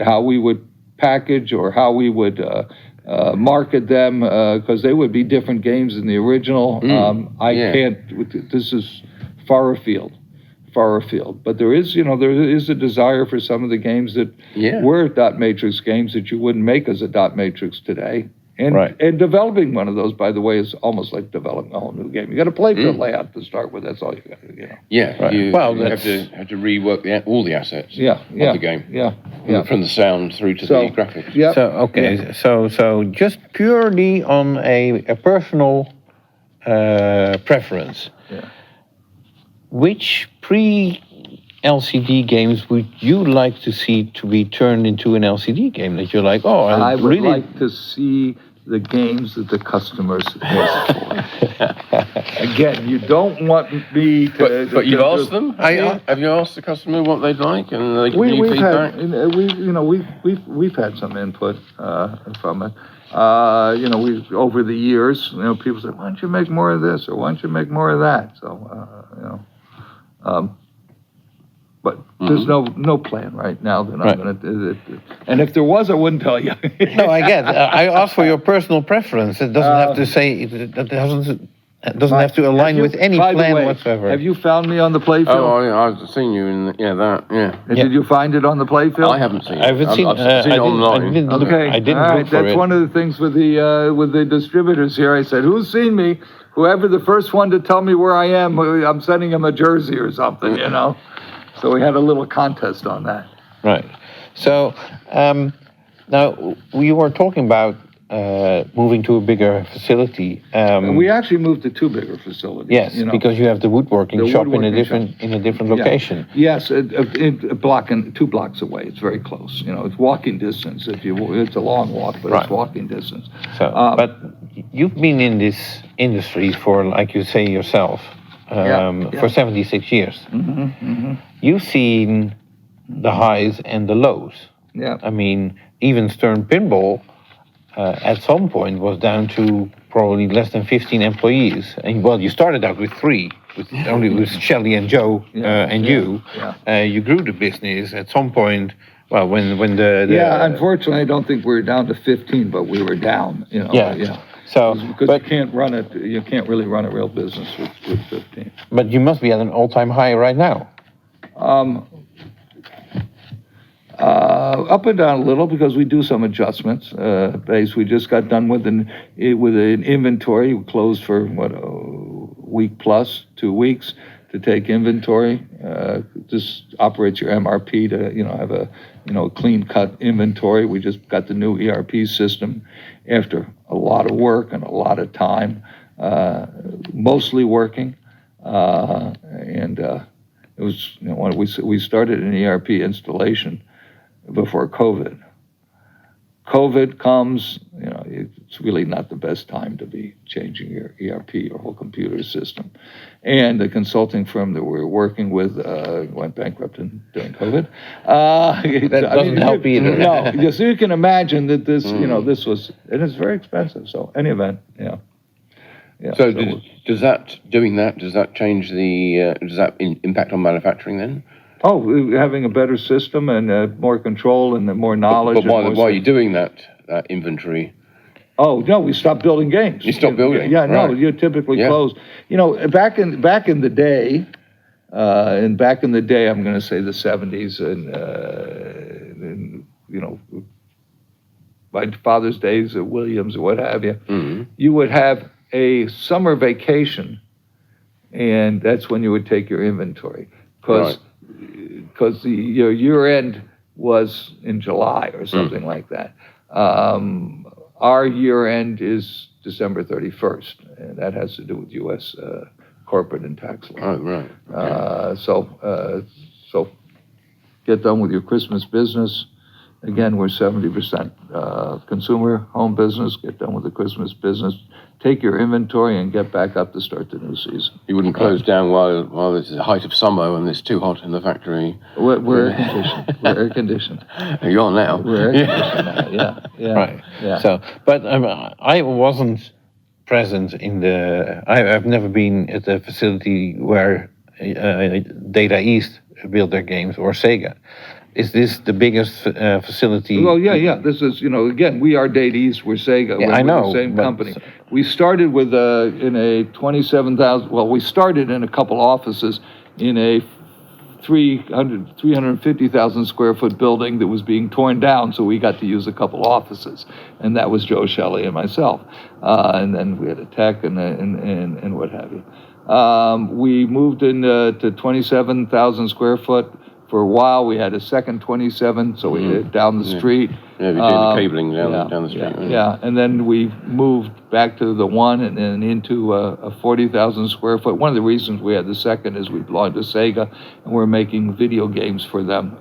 how we would package or how we would market them, because they would be different games than the original. Can't. This is far afield. But there is a desire for some of the games that were dot matrix games that you wouldn't make as a dot matrix today. And developing one of those, by the way, is almost like developing a whole new game. You got to play for layout to start with. That's all you got to do. Yeah. Right. You have to rework all the assets. Of the game. Yeah. From the sound through to the graphics. Yeah. So just purely on a personal preference. Yeah. Which pre-LCD games would you like to see to be turned into an LCD game that you're like, I would like to see the games that the customers ask for. Again, you don't want me to... But you've asked them? Have you asked the customer what they'd like, and they give you feedback? We've had some input from it. Over the years, people say, why don't you make more of this, or why don't you make more of that? So, but there's no plan right now that I'm going to do it. And if there was, I wouldn't tell you. No, I get. I asked for your personal preference. It doesn't have to say. That doesn't have to align with any plan whatsoever. Have you found me on the playfield? Oh, I've seen you in that. And did you find it on the playfield? I haven't seen it. I've seen it online. I didn't all right. look for That's it. one of the things with the distributors here. I said, who's seen me? Whoever the first one to tell me where I am, I'm sending him a jersey or something, So we had a little contest on that. Right. So now we were talking about moving to a bigger facility. We actually moved to two bigger facilities. Yes, because you have the woodworking shop in a different location. Yes, a block and 2 blocks away. It's very close. It's walking distance. It's a long walk, but it's walking distance. So, but you've been in this industry for, like you say yourself, for 76 years. Mm-hmm, mm-hmm. You've seen the highs and the lows. Yeah. I mean, even Stern Pinball at some point was down to probably less than 15 employees. And you started out with 3, only with Shelley and Joe and you. Yeah. You grew the business at some point. Well, when the unfortunately, I don't think we were down to 15, but we were down. So, because you can't run it. You can't really run a real business with 15. But you must be at an all-time high right now. Up and down a little because we do some adjustments. We just got done with an inventory. We closed for a week plus 2 weeks to take inventory. This operates your MRP to have a clean cut inventory. We just got the new ERP system after a lot of work and a lot of time, mostly working, and it was when we started an ERP installation before COVID. COVID comes, it's really not the best time to be changing your ERP, your whole computer system. And the consulting firm that we were working with went bankrupt during COVID. That doesn't help either. No, so you can imagine that this, this was, and it's very expensive. So any event, yeah. So does that change does that impact on manufacturing then? Oh, having a better system and more control and more knowledge. But why are you doing that inventory? Oh no, we stopped building games. You stopped building? Yeah, no, you typically close. Back in the day, I'm going to say the 70s, and my father's days at Williams or what have you, you would have a summer vacation, and that's when you would take your inventory because your year end was in July or something like that. Our year end is December 31st, and that has to do with U.S. corporate and tax law. Oh, right. Okay. So get done with your Christmas business, Again, we're 70% consumer home business. Get done with the Christmas business. Take your inventory and get back up to start the new season. You wouldn't close down while it's the height of summer and it's too hot in the factory. We're air conditioned. We're air conditioned. You are now. We're air conditioned now. Yeah. Right. Yeah. So, but I wasn't present in the. I've never been at the facility where Data East built their games, or Sega. Is this the biggest facility? Well, yeah. This is, again, we are Data East, we're Sega. Yeah, we're I know. The same company. We started with in a 27,000. Well, we started in a couple offices in a 350,000 square foot building that was being torn down, so we got to use a couple offices, and that was Joe Shelley and myself, and then we had a tech and what have you. We moved into to 27,000 square foot. For a while, we had a second 27, so we did down the street. Yeah, we did the cabling down the street. Yeah, and then we moved back to the one and then into a 40,000 square foot. One of the reasons we had the second is we belonged to Sega, and we're making video games for them,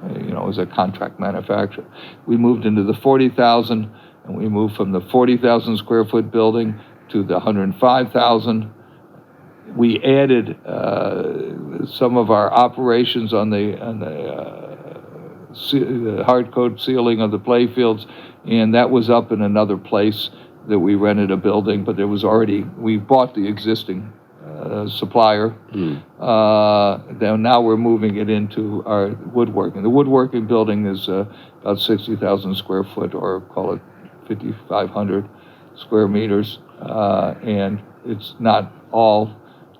as a contract manufacturer. We moved into the 40,000, and we moved from the 40,000 square foot building to the 105,000. We added some of our operations on the hard coat ceiling of the playfields, and that was up in another place that we rented a building, but we bought the existing supplier. Now we're moving it into our woodworking. The woodworking building is about 60,000 square foot, or call it 5,500 square meters, and it's not all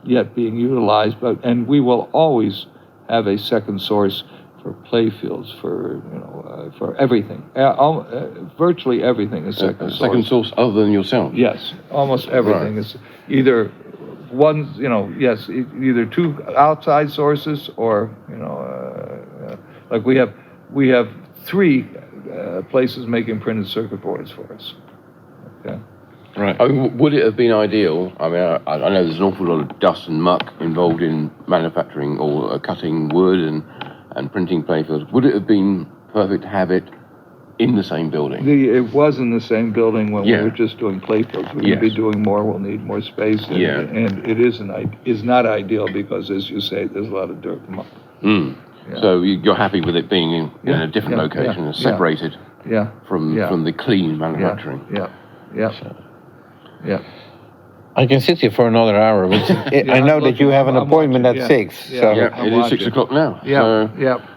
yet being utilized, and we will always have a second source for playfields, for everything. Virtually everything is second source. Second source other than yourself? Yes, almost everything is either one. Either two outside sources, or like we have three places making printed circuit boards for us. Okay. Right. I mean, would it have been ideal? I mean, I know there's an awful lot of dust and muck involved in manufacturing or cutting wood and printing playfields. Would it have been perfect to have it in the same building? It was in the same building when we were just doing playfields. We're going to be doing more. We'll need more space. And it is not ideal because, as you say, there's a lot of dirt and muck. Yeah. So you're happy with it being in a different location, and separated from the clean manufacturing? Yeah. I can sit here for another hour, but I know that you have an appointment at 6. It is 6 o'clock now.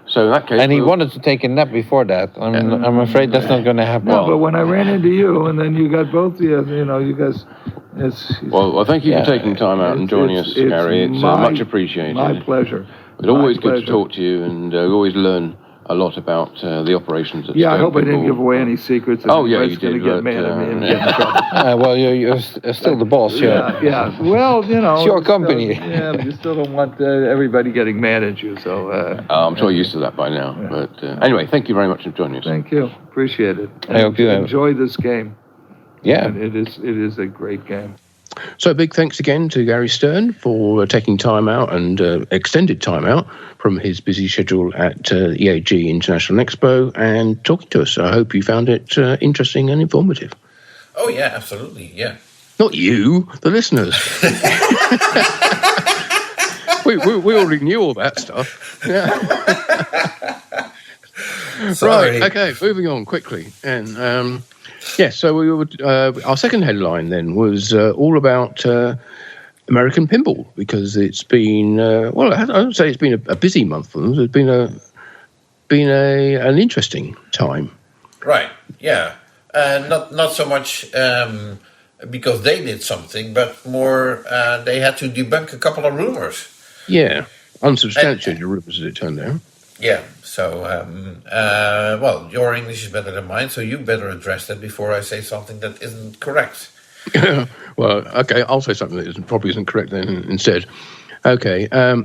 So in that case, and he wanted to take a nap before that. I'm afraid that's not going to happen. No, but when I ran into you, and then you got both you guys. Well, thank you for taking time out and joining us, Gary. It's much appreciated. My pleasure. It's always good to talk to you, and we always learn a lot about the operations of Stern I hope Pinball. I didn't give away any secrets. You did. Going to get mad at me and get in trouble. Well, you're still the boss. Yeah. Well, it's your company. But you still don't want everybody getting mad at you. So I'm sure you're used to that by now. Yeah. But anyway, thank you very much for joining us. Thank you. Appreciate it. I hope you enjoy this game. Yeah, and it is a great game. So big thanks again to Gary Stern for taking time out and extended time out from his busy schedule at EAG International Expo and talking to us. I hope you found it interesting and informative. Oh, yeah, absolutely, yeah. Not you, the listeners. we already knew all that stuff. Yeah. Sorry. Right, okay, moving on quickly. And so we would. Our second headline then was all about American pinball, because it's been I don't say it's been a busy month for them. It's been an interesting time. Right. Yeah. Not so much because they did something, but more they had to debunk a couple of rumors. Yeah, unsubstantiated rumors, as it turned out. Yeah. So, your English is better than mine, so you better address that before I say something that isn't correct. Well, okay, I'll say something that probably isn't correct then instead. Okay. There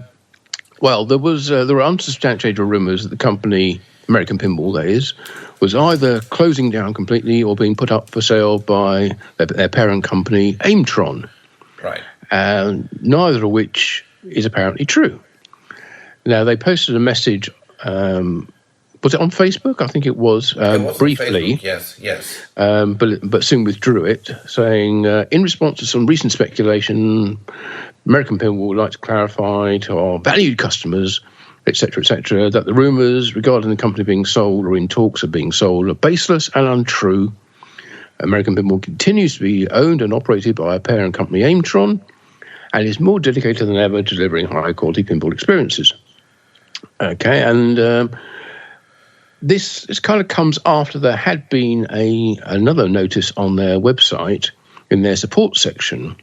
were unsubstantiated rumors that the company, American Pinball, that is, was either closing down completely or being put up for sale by their parent company, Aimtron. Right. Neither of which is apparently true. Now, they posted a message was it on Facebook? I think it was, briefly. On Facebook, yes. But soon withdrew it, saying, in response to some recent speculation, American Pinball would like to clarify to our valued customers, etc., that the rumours regarding the company being sold or in talks of being sold are baseless and untrue. American Pinball continues to be owned and operated by our parent company Aimtron and is more dedicated than ever to delivering high-quality pinball experiences. Okay, and this kind of comes after there had been another notice on their website in their support section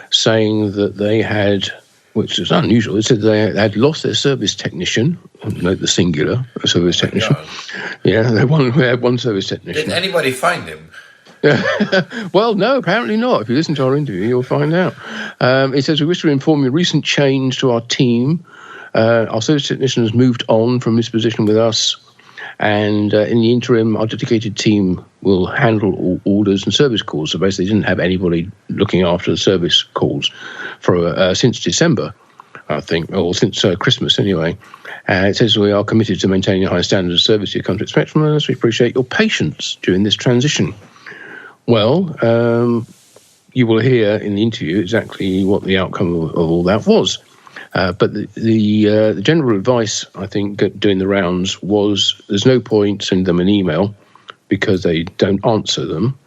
saying that they had, which is unusual, it said they had lost their service technician, note the singular, service technician. Yeah, we had one service technician. Did anybody find him? Well, no, apparently not. If you listen to our interview, you'll find out. It says, we wish to inform you of recent change to our team. Our service technician has moved on from his position with us, and in the interim, our dedicated team will handle all orders and service calls. So basically, didn't have anybody looking after the service calls for since December, I think, or since Christmas anyway. It says we are committed to maintaining a high standard of service you come to expect from us. We appreciate your patience during this transition. Well, you will hear in the interview exactly what the outcome of all that was. But the general advice, I think, doing the rounds was there's no point sending them an email because they don't answer them,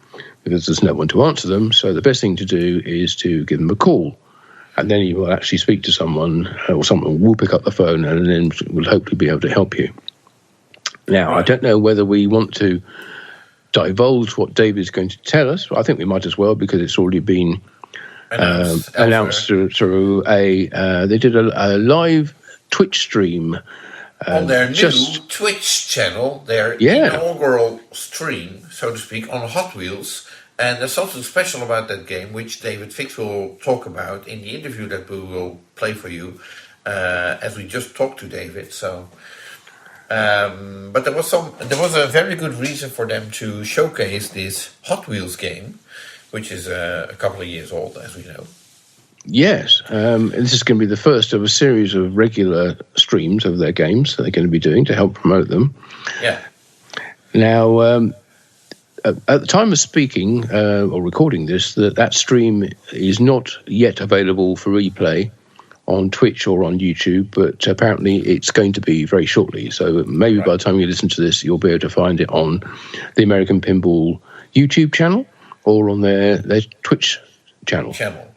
because there's no one to answer them. So the best thing to do is to give them a call. And then you will actually speak to someone, or someone will pick up the phone and then will hopefully be able to help you. Now, I don't know whether we want to divulge what David's going to tell us, but I think we might as well because it's already been announced through they did a live Twitch stream on their new Twitch channel, their inaugural stream, so to speak, on Hot Wheels. And there's something special about that game, which David Fix will talk about in the interview that we will play for you, as we just talked to David. So, but there was a very good reason for them to showcase this Hot Wheels game, which is a couple of years old, as we know. Yes, this is going to be the first of a series of regular streams of their games that they're going to be doing to help promote them. Yeah. Now, at the time of speaking or recording this, that stream is not yet available for replay on Twitch or on YouTube, but apparently it's going to be very shortly. So maybe by the time you listen to this, you'll be able to find it on the American Pinball YouTube channel or on their Twitch channel.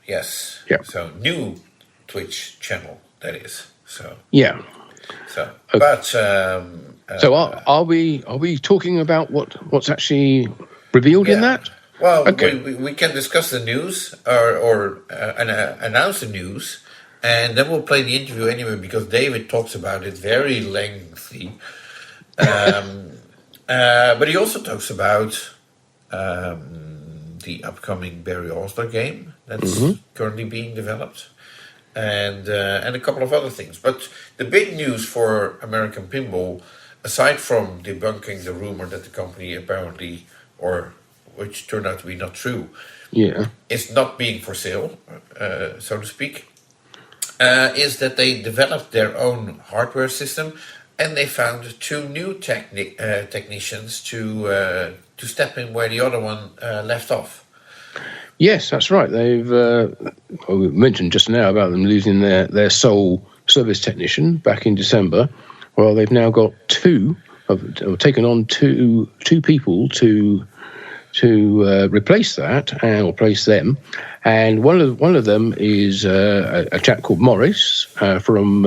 Yes. Yeah. So new Twitch channel, that is. So. Yeah. So, okay. But. So are we talking about what's actually revealed in that? Well, okay. we can discuss the news or announce the news, and then we'll play the interview anyway because David talks about it very lengthy. But he also talks about the upcoming Barry Osler game that's currently being developed. And a couple of other things. But the big news for American Pinball, aside from debunking the rumor that the company apparently, or which turned out to be not true, is not being for sale, so to speak, is that they developed their own hardware system, and they found two new technicians to step in where the other one left off. Yes, that's right. They've we mentioned just now about them losing their sole service technician back in December. Well, they've now got taken on two people to replace that and replace them. And one of them is a chap called Morris from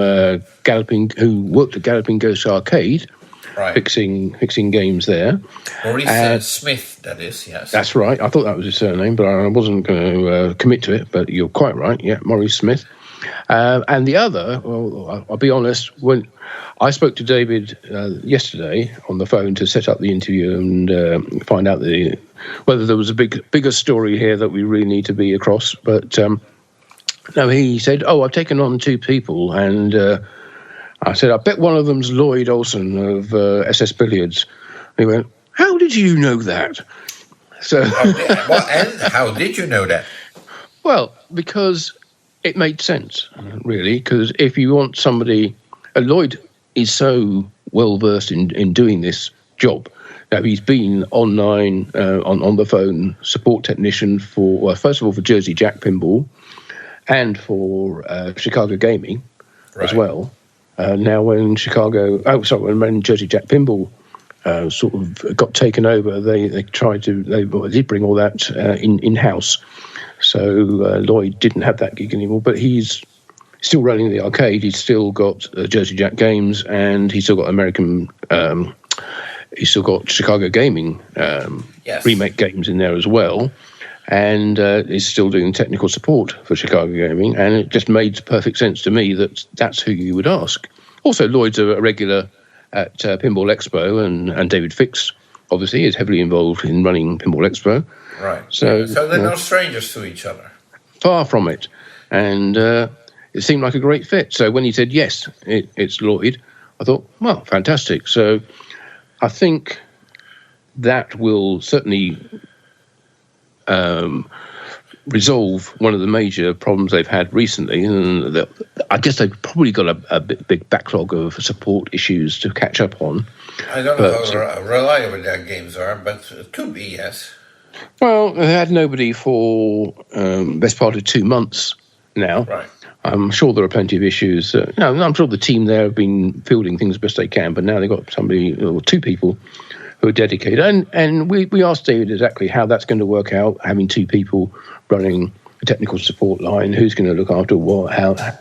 Galloping, who worked at Galloping Ghost Arcade. Right. Fixing games there. Maurice Smith, that is, yes. That's right. I thought that was his surname, but I wasn't going to commit to it, but you're quite right. Yeah, Maurice Smith. And the other, well, I'll be honest, when I spoke to David yesterday on the phone to set up the interview and find out whether there was a bigger story here that we really need to be across, but no, he said, I've taken on two people, and I said, I bet one of them's Lloyd Olsen of SS Billiards. And he went, how did you know that? So, and how did you know that? Well, because it made sense, really, because if you want somebody, Lloyd is so well versed in doing this job. Now, he's been online on the phone support technician for first of all for Jersey Jack Pinball and for Chicago Gaming as well. Now, when Jersey Jack Pinball sort of got taken over, they did bring all that in house. So Lloyd didn't have that gig anymore, but he's still running the arcade. He's still got Jersey Jack games, and he's still got he's still got Chicago Gaming remake games in there as well. And is still doing technical support for Chicago Gaming, and it just made perfect sense to me that that's who you would ask. Also, Lloyd's a regular at Pinball Expo, and David Fix, obviously, is heavily involved in running Pinball Expo. Right. So they're no strangers to each other. Far from it. And it seemed like a great fit. So when he said, yes, it's Lloyd, I thought, well, fantastic. So I think that will certainly resolve one of the major problems they've had recently, and I guess they've probably got a big backlog of support issues to catch up on. I don't know how reliable their games are, but it could be, yes. Well, they had nobody for best part of 2 months now. Right. I'm sure there are plenty of issues. I'm sure the team there have been fielding things as best they can, but now they've got somebody or two people who are dedicated. And we asked David exactly how that's going to work out, having two people running a technical support line, who's going to look after what,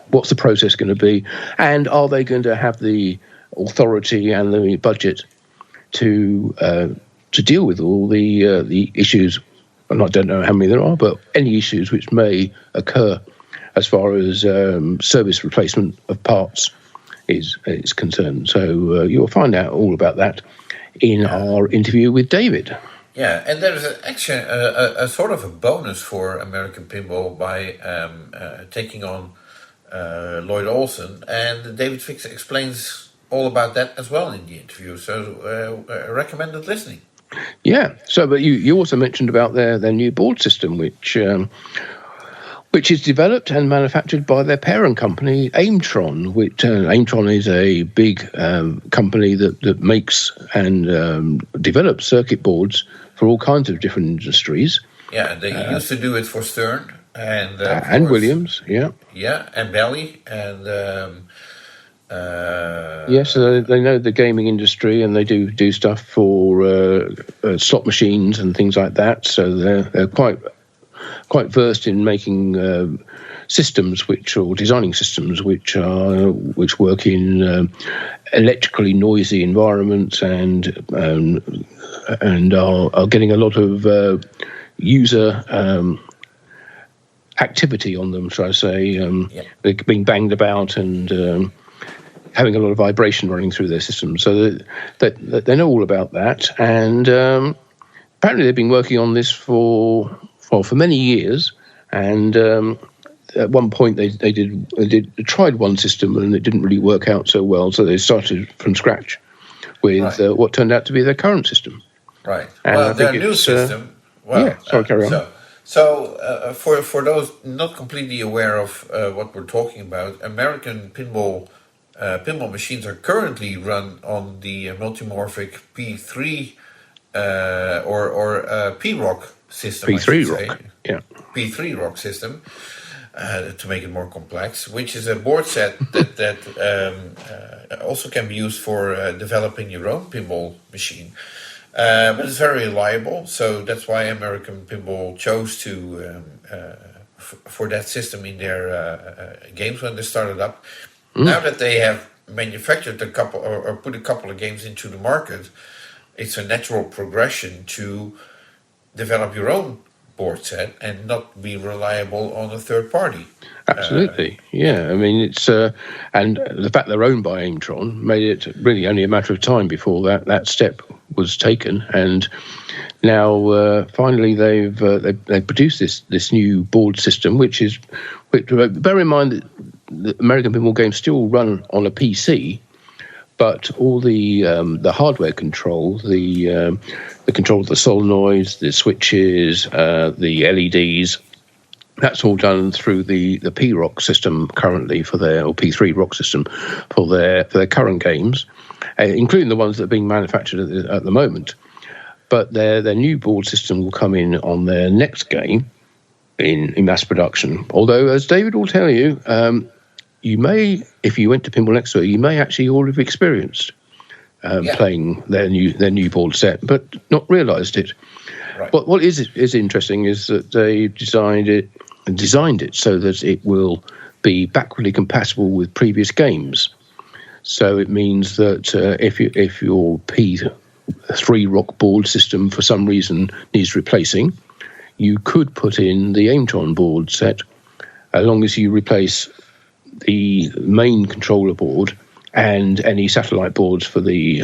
what's the process going to be, and are they going to have the authority and the budget to deal with all the issues, and I don't know how many there are, but any issues which may occur as far as service replacement of parts is concerned. So you'll find out all about that in our interview with David. Yeah, and there's actually a sort of a bonus for American Pinball by taking on Lloyd Olsen, and David Fix explains all about that as well in the interview, so recommended listening. Yeah, so but you also mentioned about their new board system, which is developed and manufactured by their parent company, Aimtron, which Aimtron is a big company that makes and develops circuit boards for all kinds of different industries. Yeah, they used to do it for Stern and Williams, yeah. Yeah, and Bally, and yes, they know the gaming industry, and they do stuff for slot machines and things like that. So they're quite versed in making systems designing systems which work in electrically noisy environments and are getting a lot of user activity on them, shall I say? They're being banged about and having a lot of vibration running through their system. So that they know all about that, and apparently they've been working on this for many years, and at one point they tried one system and it didn't really work out so well, so they started from scratch with what turned out to be their current system. Right. And well, their new system. Carry on. So for those not completely aware of what we're talking about, American pinball machines are currently run on the multimorphic P3 or P-Rock system. P3 Rock, yeah. P3 Rock system, to make it more complex, which is a board set that also can be used for developing your own pinball machine. But it's very reliable, so that's why American Pinball chose to for that system in their games when they started up. Now that they have manufactured a couple or put a couple of games into the market, it's a natural progression to develop your own board set and not be reliable on a third party. Absolutely, yeah. I mean, it's and the fact they're owned by Aimtron made it really only a matter of time before that step was taken, and now finally they've produced this new board system, which bear in mind that the American Pinball games still run on a PC. But all the hardware control, the control of the solenoids, the switches, the LEDs, that's all done through the P-Rock system currently or P3 Rock system for their current games. including the ones that are being manufactured at the moment. But their new board system will come in on their next game in mass production. Although, as David will tell you, you may, if you went to Pinball Expo, you may actually already have experienced playing their new board set, but not realised it. Right. But what is interesting is that they designed it so that it will be backwardly compatible with previous games. So it means that if your P3 rock board system for some reason needs replacing, you could put in the Aimtron board set, as long as you replace the main controller board and any satellite boards for the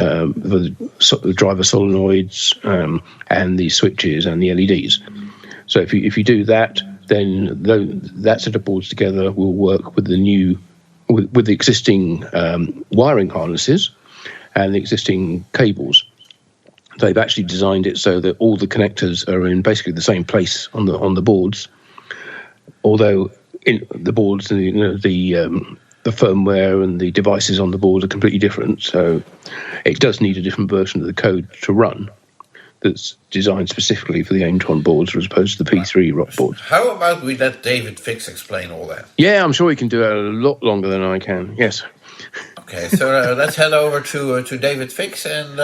driver solenoids and the switches and the LEDs. So if you do that, then that set of boards together will work with with the existing wiring harnesses and the existing cables. They've actually designed it so that all the connectors are in basically the same place on the boards, although in the boards, the firmware and the devices on the board are completely different. So it does need a different version of the code to run that's designed specifically for the Aimtron boards as opposed to the P3 rock boards. How about we let David Fix explain all that? Yeah, I'm sure he can do it a lot longer than I can. Yes. Okay, so let's head over to David Fix, and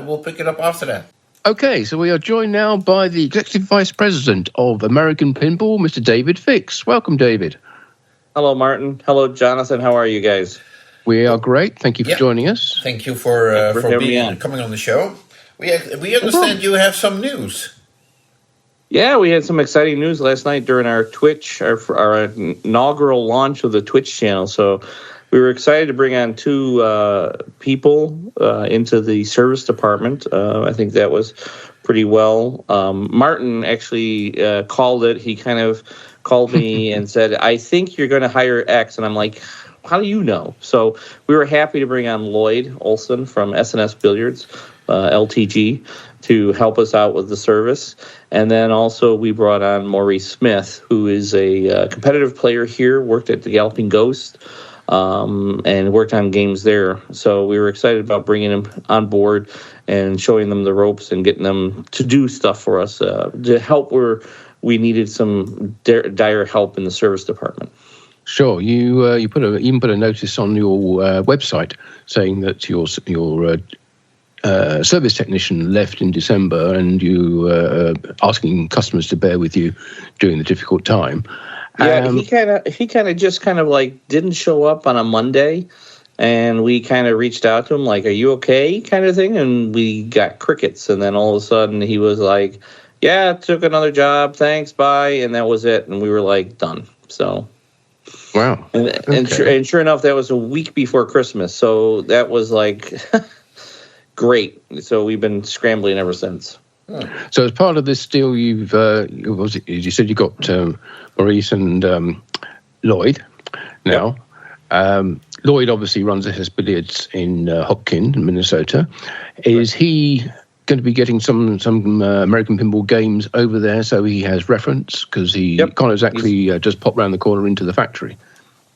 we'll pick it up after that. Okay, so we are joined now by the Executive Vice President of American Pinball, Mr. David Fix. Welcome, David. Hello, Martin. Hello, Jonathan. How are you guys? We are great. Thank you for joining us. Thank you for coming on the show. We understand you have some news. Yeah, we had some exciting news last night during our Twitch, our inaugural launch of the Twitch channel. So we were excited to bring on two people into the service department. I think that was pretty well. Martin actually called it. He kind of called me and said, I think you're going to hire X. And I'm like, how do you know? So we were happy to bring on Lloyd Olson from SNS Billiards, LTG, to help us out with the service. And then also we brought on Maurice Smith, who is a competitive player here, worked at the Galloping Ghost, and worked on games there. So we were excited about bringing him on board and showing them the ropes and getting them to do stuff for us, to help where we needed some dire help in the service department. Sure, you even put a notice on your website saying that your service technician left in December, and you asking customers to bear with you during the difficult time. Yeah, he kind of just like didn't show up on a Monday, and we kind of reached out to him like, "Are you okay?" kind of thing, and we got crickets. And then all of a sudden he was like, "Yeah, took another job, thanks, bye," and that was it. And we were like, done. So. Wow. And sure enough, that was a week before Christmas. So that was like great. So we've been scrambling ever since. So as part of this deal, you said you got Maurice and Lloyd now. Yep. Lloyd obviously runs SS Billiards in Hopkins, Minnesota. Is he going to be getting some American Pinball games over there, so he has reference, because he can't exactly just pop round the corner into the factory?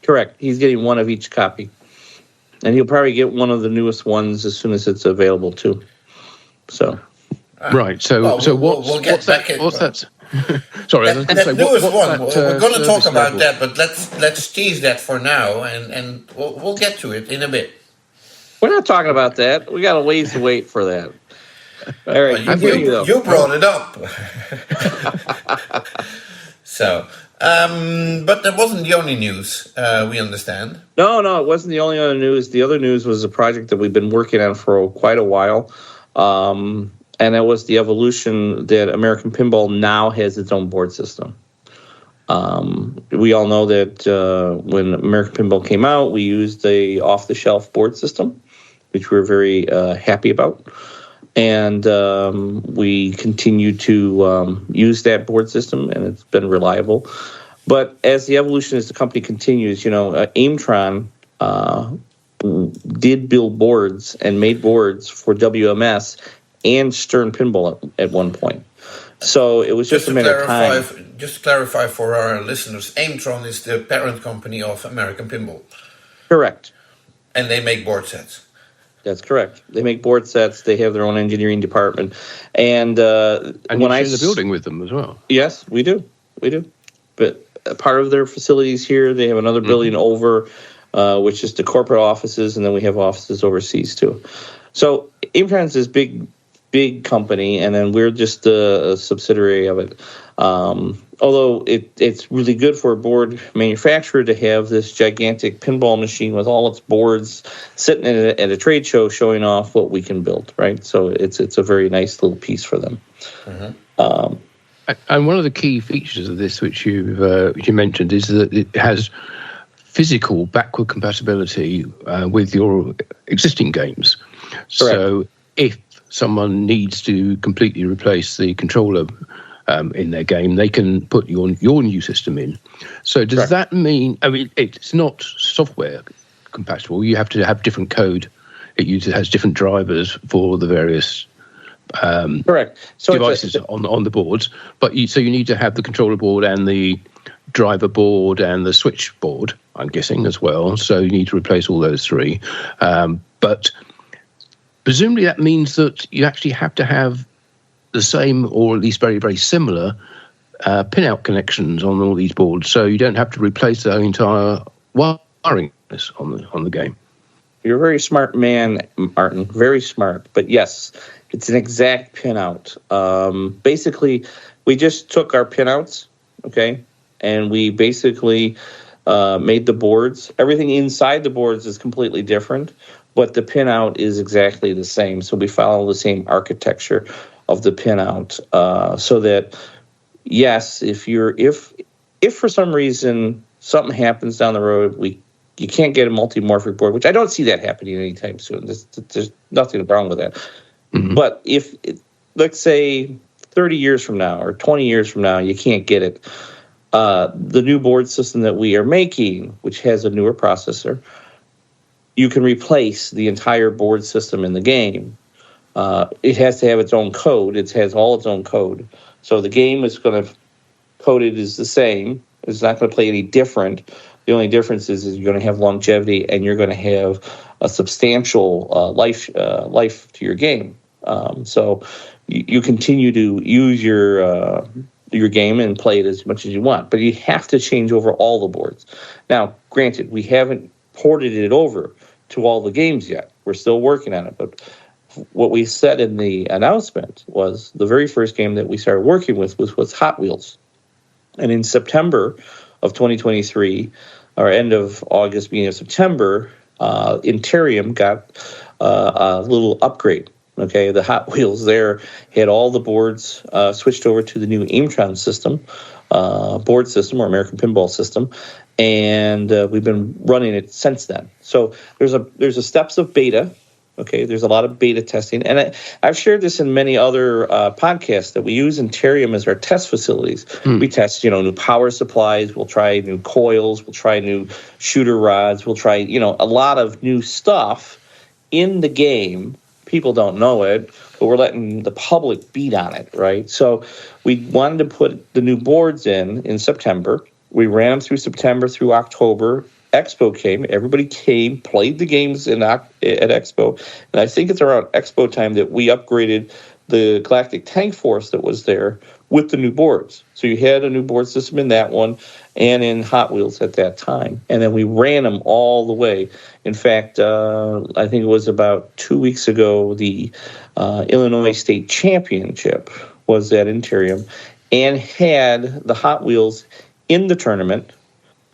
Correct. He's getting one of each copy, and he'll probably get one of the newest ones as soon as it's available too. So, right. So we'll get back in. What's that? Sorry, that newest one. We're going to talk about that, but let's tease that for now, and we'll get to it in a bit. We're not talking about that. We got a ways to wait for that. All right, you brought it up. So, but that wasn't the only news, we understand. No, it wasn't the only other news. The other news was a project that we've been working on for quite a while, and it was the evolution that American Pinball now has its own board system. We all know that when American Pinball came out, we used a off-the-shelf board system, which we're very happy about. And we continue to use that board system, and it's been reliable. But as the evolution as the company continues, Aimtron did build boards and made boards for WMS and Stern Pinball at one point. So it was just a matter of time. Just to clarify for our listeners, Aimtron is the parent company of American Pinball. Correct. And they make board sets. That's correct. They make board sets. They have their own engineering department, and when you share the building with them as well. Yes, we do. But part of their facilities here, they have another building over, which is the corporate offices, and then we have offices overseas too. So Aimtron's this big company, and then we're just a subsidiary of it. Although it's really good for a board manufacturer to have this gigantic pinball machine with all its boards sitting at a trade show showing off what we can build, right? So it's a very nice little piece for them. And one of the key features of this, which you mentioned, is that it has physical backward compatibility with your existing games. Correct. So if someone needs to completely replace the controller in their game, they can put your new system in. So does that mean, I mean, it's not software compatible. You have to have different code. It has different drivers for the various devices on the boards. But you need to have the controller board and the driver board and the switch board, I'm guessing, as well. So you need to replace all those three. But presumably that means that you actually have to have the same, or at least very, very similar, pin-out connections on all these boards, so you don't have to replace the entire wiring on the game. You're a very smart man, Martin. Very smart. But yes, it's an exact pin-out. Basically, we just took our pin-outs, okay, and we basically made the boards. Everything inside the boards is completely different, but the pin-out is exactly the same. So we follow the same architecture of the pin-out, so that yes, if for some reason something happens down the road, you can't get a multi-morphic board, which I don't see that happening anytime soon. There's nothing wrong with that. Mm-hmm. But if let's say 30 years from now or 20 years from now, you can't get it, the new board system that we are making, which has a newer processor, you can replace the entire board system in the game. It has to have its own code. It has all its own code. So the game is going to coded is the same. It's not going to play any different. The only difference is you're going to have longevity and you're going to have a substantial life to your game. So you continue to use your game and play it as much as you want, but you have to change over all the boards. Now, granted, we haven't ported it over to all the games yet. We're still working on it, but what we said in the announcement was the very first game that we started working with was Hot Wheels. And in September of 2023, or end of August, beginning of September, Interium got a little upgrade. Okay, the Hot Wheels there had all the boards switched over to the new Aimtron system, board system, or American Pinball system, and we've been running it since then. So there's a steps of beta. Okay, there's a lot of beta testing, and I've shared this in many other podcasts that we use Interium as our test facilities. We test, new power supplies. We'll try new coils. We'll try new shooter rods. We'll try, a lot of new stuff in the game. People don't know it, but we're letting the public beat on it, right? So we wanted to put the new boards in September. We ran them through September through October. Expo came. Everybody came, played the games at Expo. And I think it's around Expo time that we upgraded the Galactic Tank Force that was there with the new boards. So you had a new board system in that one and in Hot Wheels at that time. And then we ran them all the way. In fact, I think it was about 2 weeks ago, the Illinois State Championship was at Interium and had the Hot Wheels in the tournament.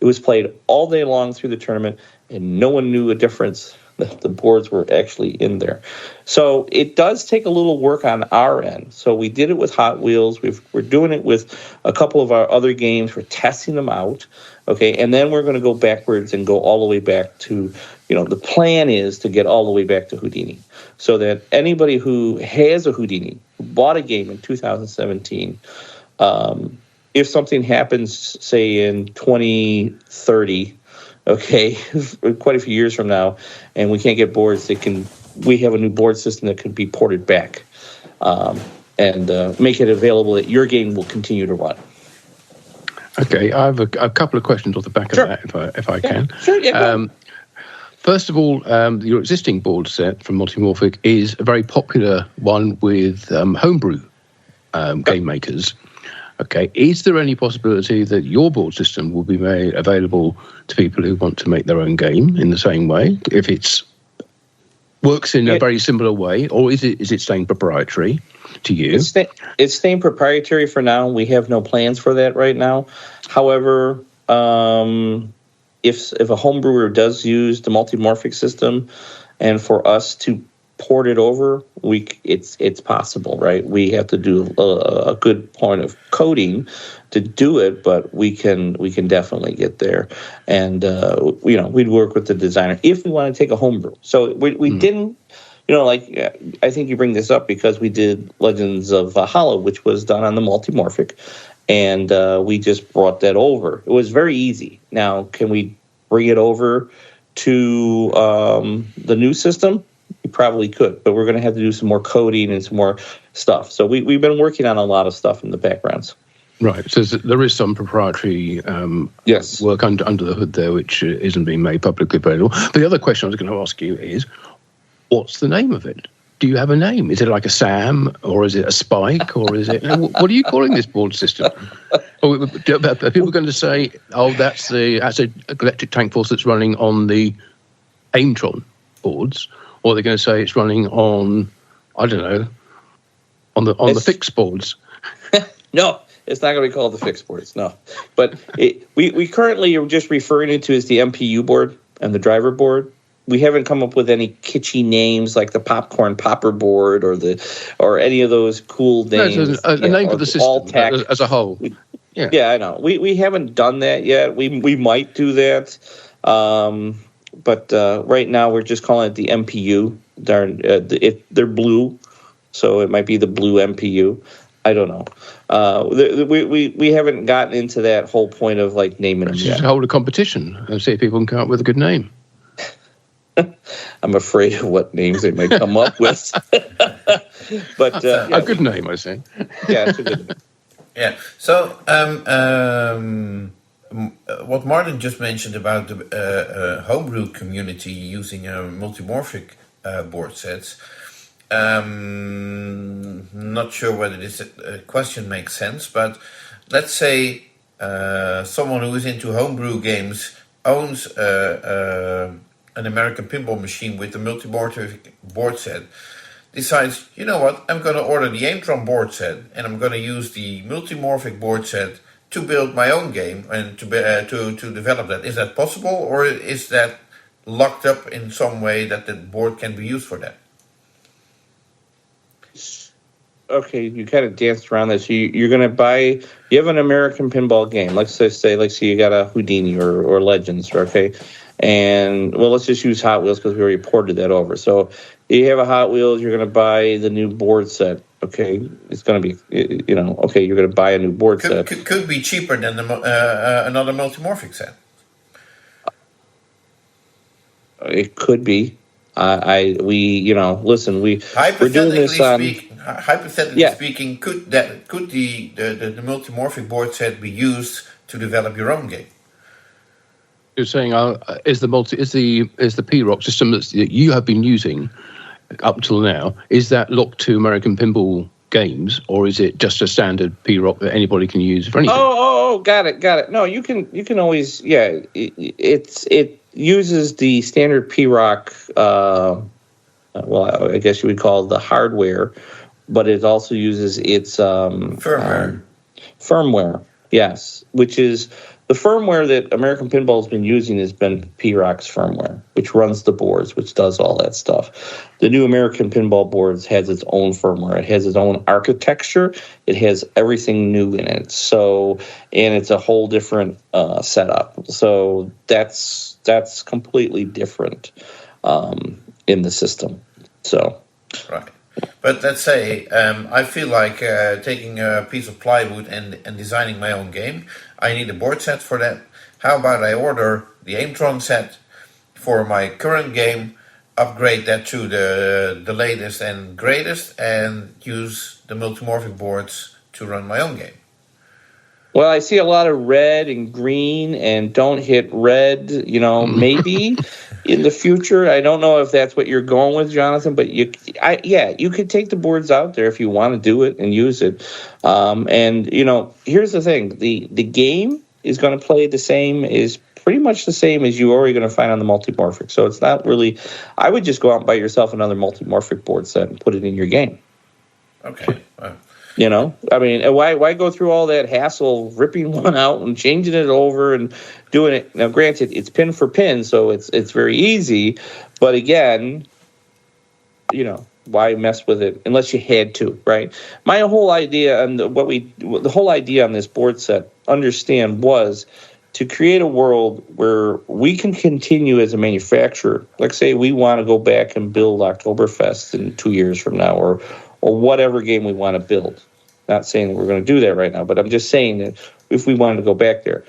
It was played all day long through the tournament, and no one knew a difference that the boards were actually in there. So it does take a little work on our end. So we did it with Hot Wheels. We're doing it with a couple of our other games. We're testing them out, okay? And then we're going to go backwards and go all the way back to, the plan is to get all the way back to Houdini, so that anybody who has a Houdini, who bought a game in 2017, if something happens, say in 2030, okay, quite a few years from now, and we can't get boards, we have a new board system that can be ported back and make it available that your game will continue to run. Okay, I have a couple of questions off the back of that, if I can. Sure, yeah. First of all, your existing board set from Multimorphic is a very popular one with homebrew game makers. Okay, is there any possibility that your board system will be made available to people who want to make their own game in the same way, if it's works in a very similar way, or is it staying proprietary to you? It's staying proprietary for now. We have no plans for that right now. However, if a home brewer does use the Multimorphic system, and for us to port it over, it's possible, right? We have to do a good point of coding to do it, but we can definitely get there. And we'd work with the designer if we want to take a homebrew. So we didn't, I think you bring this up because we did Legends of Hollow, which was done on the Multimorphic, and we just brought that over. It was very easy. Now, can we bring it over to the new system? We probably could, but we're going to have to do some more coding and some more stuff. So we've been working on a lot of stuff in the backgrounds. Right. So there is some proprietary work under the hood there, which isn't being made publicly available. But the other question I was going to ask you is, what's the name of it? Do you have a name? Is it like a Sam, or is it a Spike, or is it? What are you calling this board system? Are people going to say, "Oh, that's an electric tank force that's running on the Aimtron boards," or are they going to say it's running on, I don't know, on the fixed boards? No, it's not going to be called the fixed boards. No, but we currently are just referring it to as the MPU board and the driver board. We haven't come up with any kitschy names like the popcorn popper board or any of those cool names. No, a name for the system as a whole. Yeah, I know. We haven't done that yet. We might do that, but right now we're just calling it the MPU. They're blue, so it might be the blue MPU. I don't know. We haven't gotten into that whole point of like naming them yet. Just hold a competition and see if people can come up with a good name. I'm afraid of what names they might come up with. But a good name, I say. Yeah, it's a good name. Yeah. So what Martin just mentioned about the homebrew community using multimorphic board sets, not sure whether this question makes sense, but let's say someone who is into homebrew games owns an American pinball machine with the multimorphic board set, decides, you know what, I'm going to order the Aimtron board set, and I'm going to use the multimorphic board set to build my own game and to develop that. Is that possible, or is that locked up in some way that the board can be used for that? Okay, you kind of danced around this. You're going to you have an American pinball game. Let's say you got a Houdini or Legends, okay? And, well, let's just use Hot Wheels because we already ported that over. So you have a Hot Wheels, you're going to buy the new board set, okay? It's going to be, okay, you're going to buy a new board set. Could be cheaper than another multimorphic set. It could be. We're doing this on... Hypothetically speaking, could the multimorphic board set be used to develop your own game? You're saying, is the P-Rock system that you have been using up till now, is that locked to American Pinball games, or is it just a standard P-Rock that anybody can use for anything? Oh, got it. No, you can always, it uses the standard P-Rock. I guess you would call it the hardware, but it also uses its firmware. Firmware, yes, which is. The firmware that American Pinball has been using has been P-Rock's firmware, which runs the boards, which does all that stuff. The new American Pinball boards has its own firmware. It has its own architecture. It has everything new in it. So, and it's a whole different setup. So that's completely different in the system. So, right. But let's say I feel like taking a piece of plywood and designing my own game. I need a board set for that. How about I order the Aimtron set for my current game, upgrade that to the latest and greatest, and use the multimorphic boards to run my own game? Well, I see a lot of red and green, and don't hit red, maybe. in the future. I don't know if that's what you're going with, Jonathan, but you could take the boards out there if you want to do it and use it. And here's the thing: the game is going to play is pretty much the same as you're already going to find on the multimorphic. So it's not really. I would just go out and buy yourself another multimorphic board set and put it in your game. Okay. I mean, why go through all that hassle, ripping one out and changing it over and doing it? Now, granted, it's pin for pin, so it's very easy. But again, why mess with it unless you had to, right? My whole idea and the whole idea on this board set, understand, was to create a world where we can continue as a manufacturer. Like, say, we want to go back and build Oktoberfest in 2 years from now, or whatever game we want to build. Not saying that we're going to do that right now, but I'm just saying that if we wanted to go back there,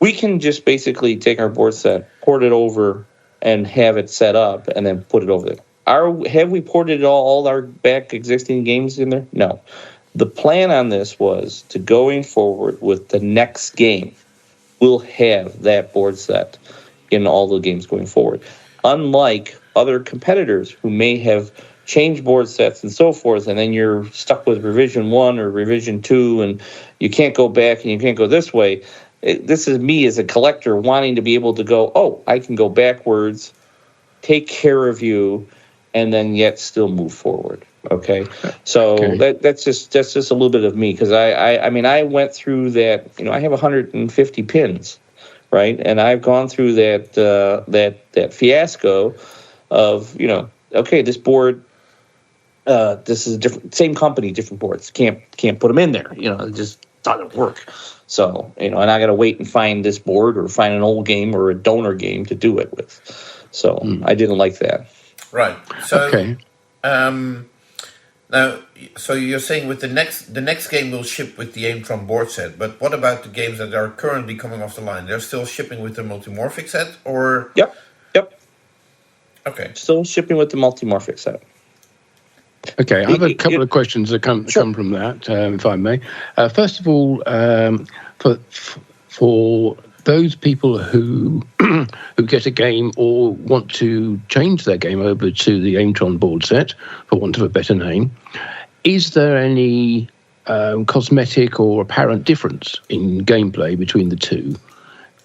we can just basically take our board set, port it over, and have it set up, and then put it over there. Have we ported all our back existing games in there? No. The plan on this was to going forward with the next game, we'll have that board set in all the games going forward. Unlike other competitors who may have change board sets and so forth, and then you're stuck with revision 1 or revision 2, and you can't go back and you can't go this way. This is me as a collector wanting to be able to go, I can go backwards, take care of you, and then yet still move forward. Okay, so that's just a little bit of me, because I went through that. I have 150 pins, right, and I've gone through that fiasco of this board. This is same company, different boards. Can't put them in there. It just doesn't work. So and I got to wait and find this board or find an old game or a donor game to do it with. So I didn't like that. Right. So now, so you're saying with the next game will ship with the Aimtron board set, but what about the games that are currently coming off the line? They're still shipping with the multimorphic set, or? Yep. Okay. Still shipping with the multimorphic set. Okay, I have a couple of questions that come from that, if I may. First of all, for those people who get a game or want to change their game over to the Aimtron board set, for want of a better name, is there any cosmetic or apparent difference in gameplay between the two?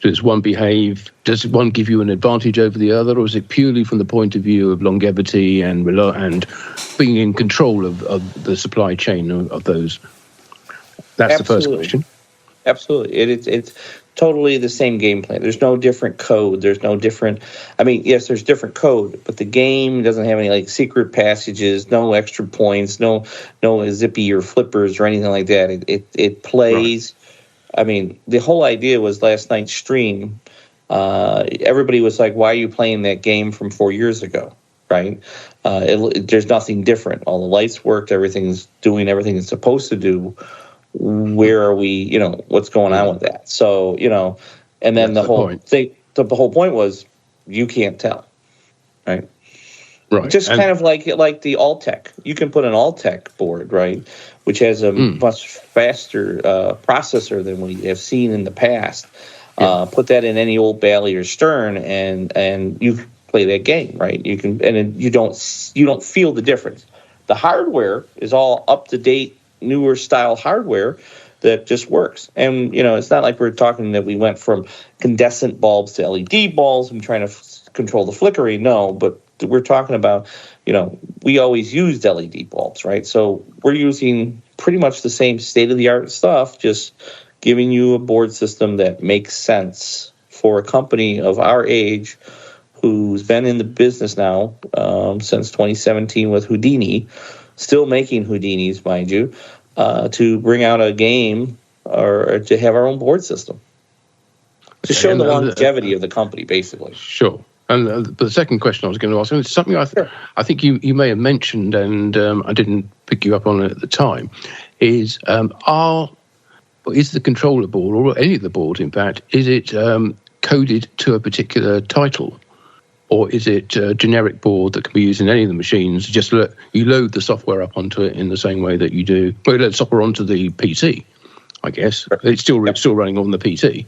Does one give you an advantage over the other, or is it purely from the point of view of longevity and being in control of the supply chain of those? That's Absolutely. The first question. Absolutely. It's totally the same gameplay. There's no different code. There's no different... yes, there's different code, but the game doesn't have any secret passages, no extra points, no zippy or flippers or anything like that. It plays... Right. The whole idea was last night's stream. Everybody was like, why are you playing that game from 4 years ago, right? There's nothing different. All the lights worked. Everything's doing everything it's supposed to do. Where are we, what's going on with that? So, and then the whole point was you can't tell, right? Right. Just kind of like the Alltech. You can put an Alltech board, right, which has a much faster processor than we have seen in the past. Yeah. Put that in any old Bally or Stern, and you play that game, right? You can, and you don't feel the difference. The hardware is all up to date, newer style hardware that just works. And it's not like we're talking that we went from incandescent bulbs to LED bulbs and trying to control the flickering. No, but we're talking about, we always used LED bulbs, right? So we're using pretty much the same state-of-the-art stuff, just giving you a board system that makes sense for a company of our age who's been in the business now since 2017 with Houdini, still making Houdinis, mind you, to bring out a game or to have our own board system. To show the longevity of the company, basically. Sure. And the second question I was going to ask, and it's something I think you may have mentioned, and I didn't pick you up on it at the time, is the controller board, or any of the boards, in fact, is it coded to a particular title? Or is it a generic board that can be used in any of the machines? Just you load the software up onto it in the same way that you do. Well, you load the software onto the PC, I guess. Sure. It's still running on the PC.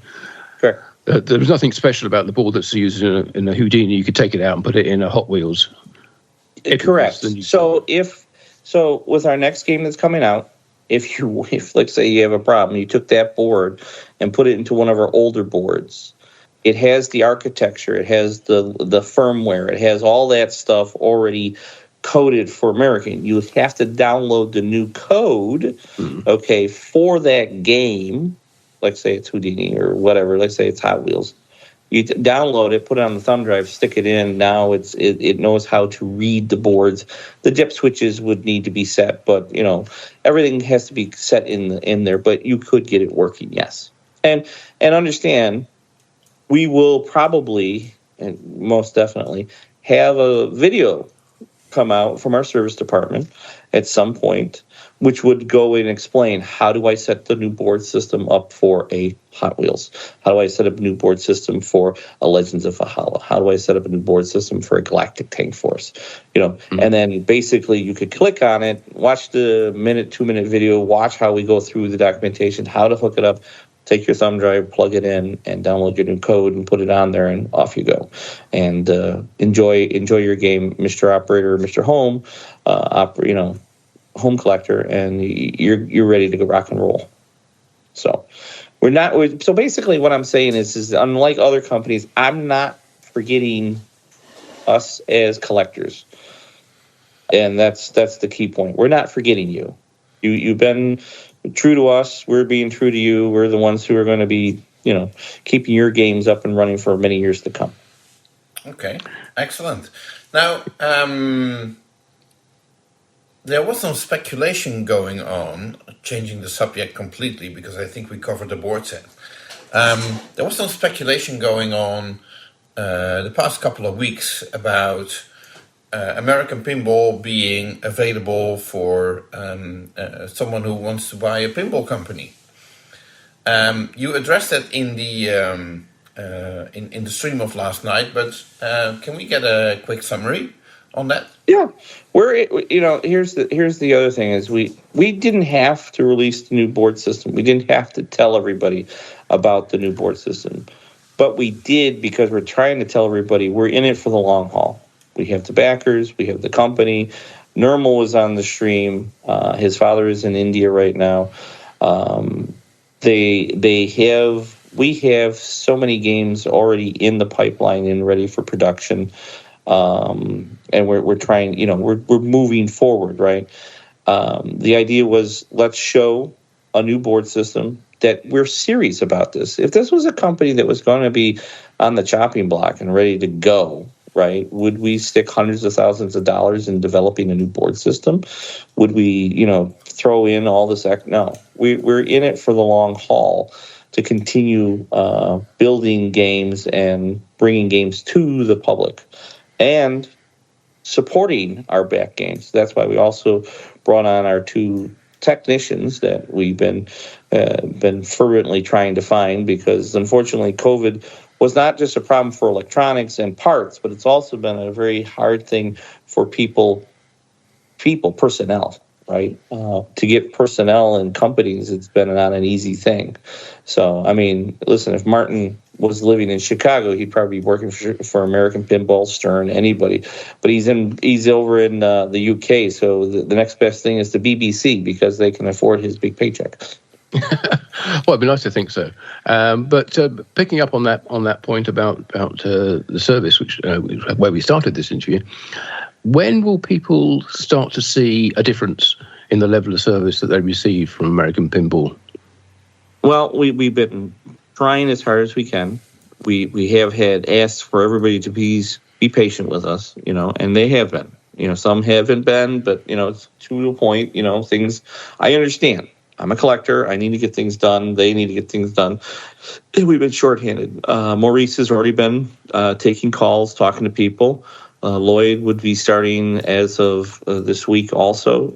Sure. There was nothing special about the board that's used in a Houdini. You could take it out and put it in a Hot Wheels. Correct. So with our next game that's coming out, if let's say you have a problem, you took that board and put it into one of our older boards. It has the architecture, it has the firmware, it has all that stuff already coded for American. You have to download the new code, for that game. Let's say it's Houdini or whatever. Let's say it's Hot Wheels. You download it, put it on the thumb drive, stick it in. Now it knows how to read the boards. The dip switches would need to be set, but everything has to be set in there. But you could get it working, yes. And understand, we will probably and most definitely have a video come out from our service department at some point, which would go and explain, how do I set the new board system up for a Hot Wheels? How do I set up a new board system for a Legends of Valhalla? How do I set up a new board system for a Galactic Tank Force? And then basically you could click on it, watch the 2-minute video, watch how we go through the documentation, how to hook it up, take your thumb drive, plug it in, and download your new code and put it on there, and off you go. And enjoy your game, Mr. Operator, Mr. Home, home collector, and you're ready to go rock and roll. So so basically what I'm saying is unlike other companies, I'm not forgetting us as collectors. And that's the key point. We're not forgetting you. You've been true to us. We're being true to you. We're the ones who are going to be, keeping your games up and running for many years to come. Okay, excellent. Now, there was some speculation going on, changing the subject completely because I think we covered the board set. There was some speculation going on the past couple of weeks about American Pinball being available for someone who wants to buy a pinball company. You addressed that in the in the stream of last night, but can we get a quick summary on that? Yeah, here's the other thing is we didn't have to release the new board system. We didn't have to tell everybody about the new board system, but we did because we're trying to tell everybody we're in it for the long haul. We have the backers, we have the company. Nirmal was on the stream. His father is in India right now. We have so many games already in the pipeline and ready for production. And we're trying, we're moving forward, right? The idea was, let's show a new board system that we're serious about this. If this was a company that was going to be on the chopping block and ready to go, right, would we stick hundreds of thousands of dollars in developing a new board system? Would we, throw in all this? No, we're in it for the long haul to continue building games and bringing games to the public and supporting our back games. That's why we also brought on our 2 technicians that we've been fervently trying to find, because unfortunately COVID was not just a problem for electronics and parts, but it's also been a very hard thing for personnel, right? To get personnel in companies, it's been not an easy thing. So, I mean, listen, if Martin was living in Chicago, he'd probably be working for American Pinball, Stern, anybody. But he's over in the UK, so the next best thing is the BBC, because they can afford his big paycheck. Well, it'd be nice to think so. But picking up on that point about the service, which where we started this interview, when will people start to see a difference in the level of service that they receive from American Pinball? Well, we've been trying as hard as we can. We have had asked for everybody to please be patient with us, and they have been. Some haven't been, but it's to a point. Things. I understand. I'm a collector. I need to get things done. They need to get things done. And we've been shorthanded. Maurice has already been taking calls, talking to people. Lloyd would be starting as of this week also.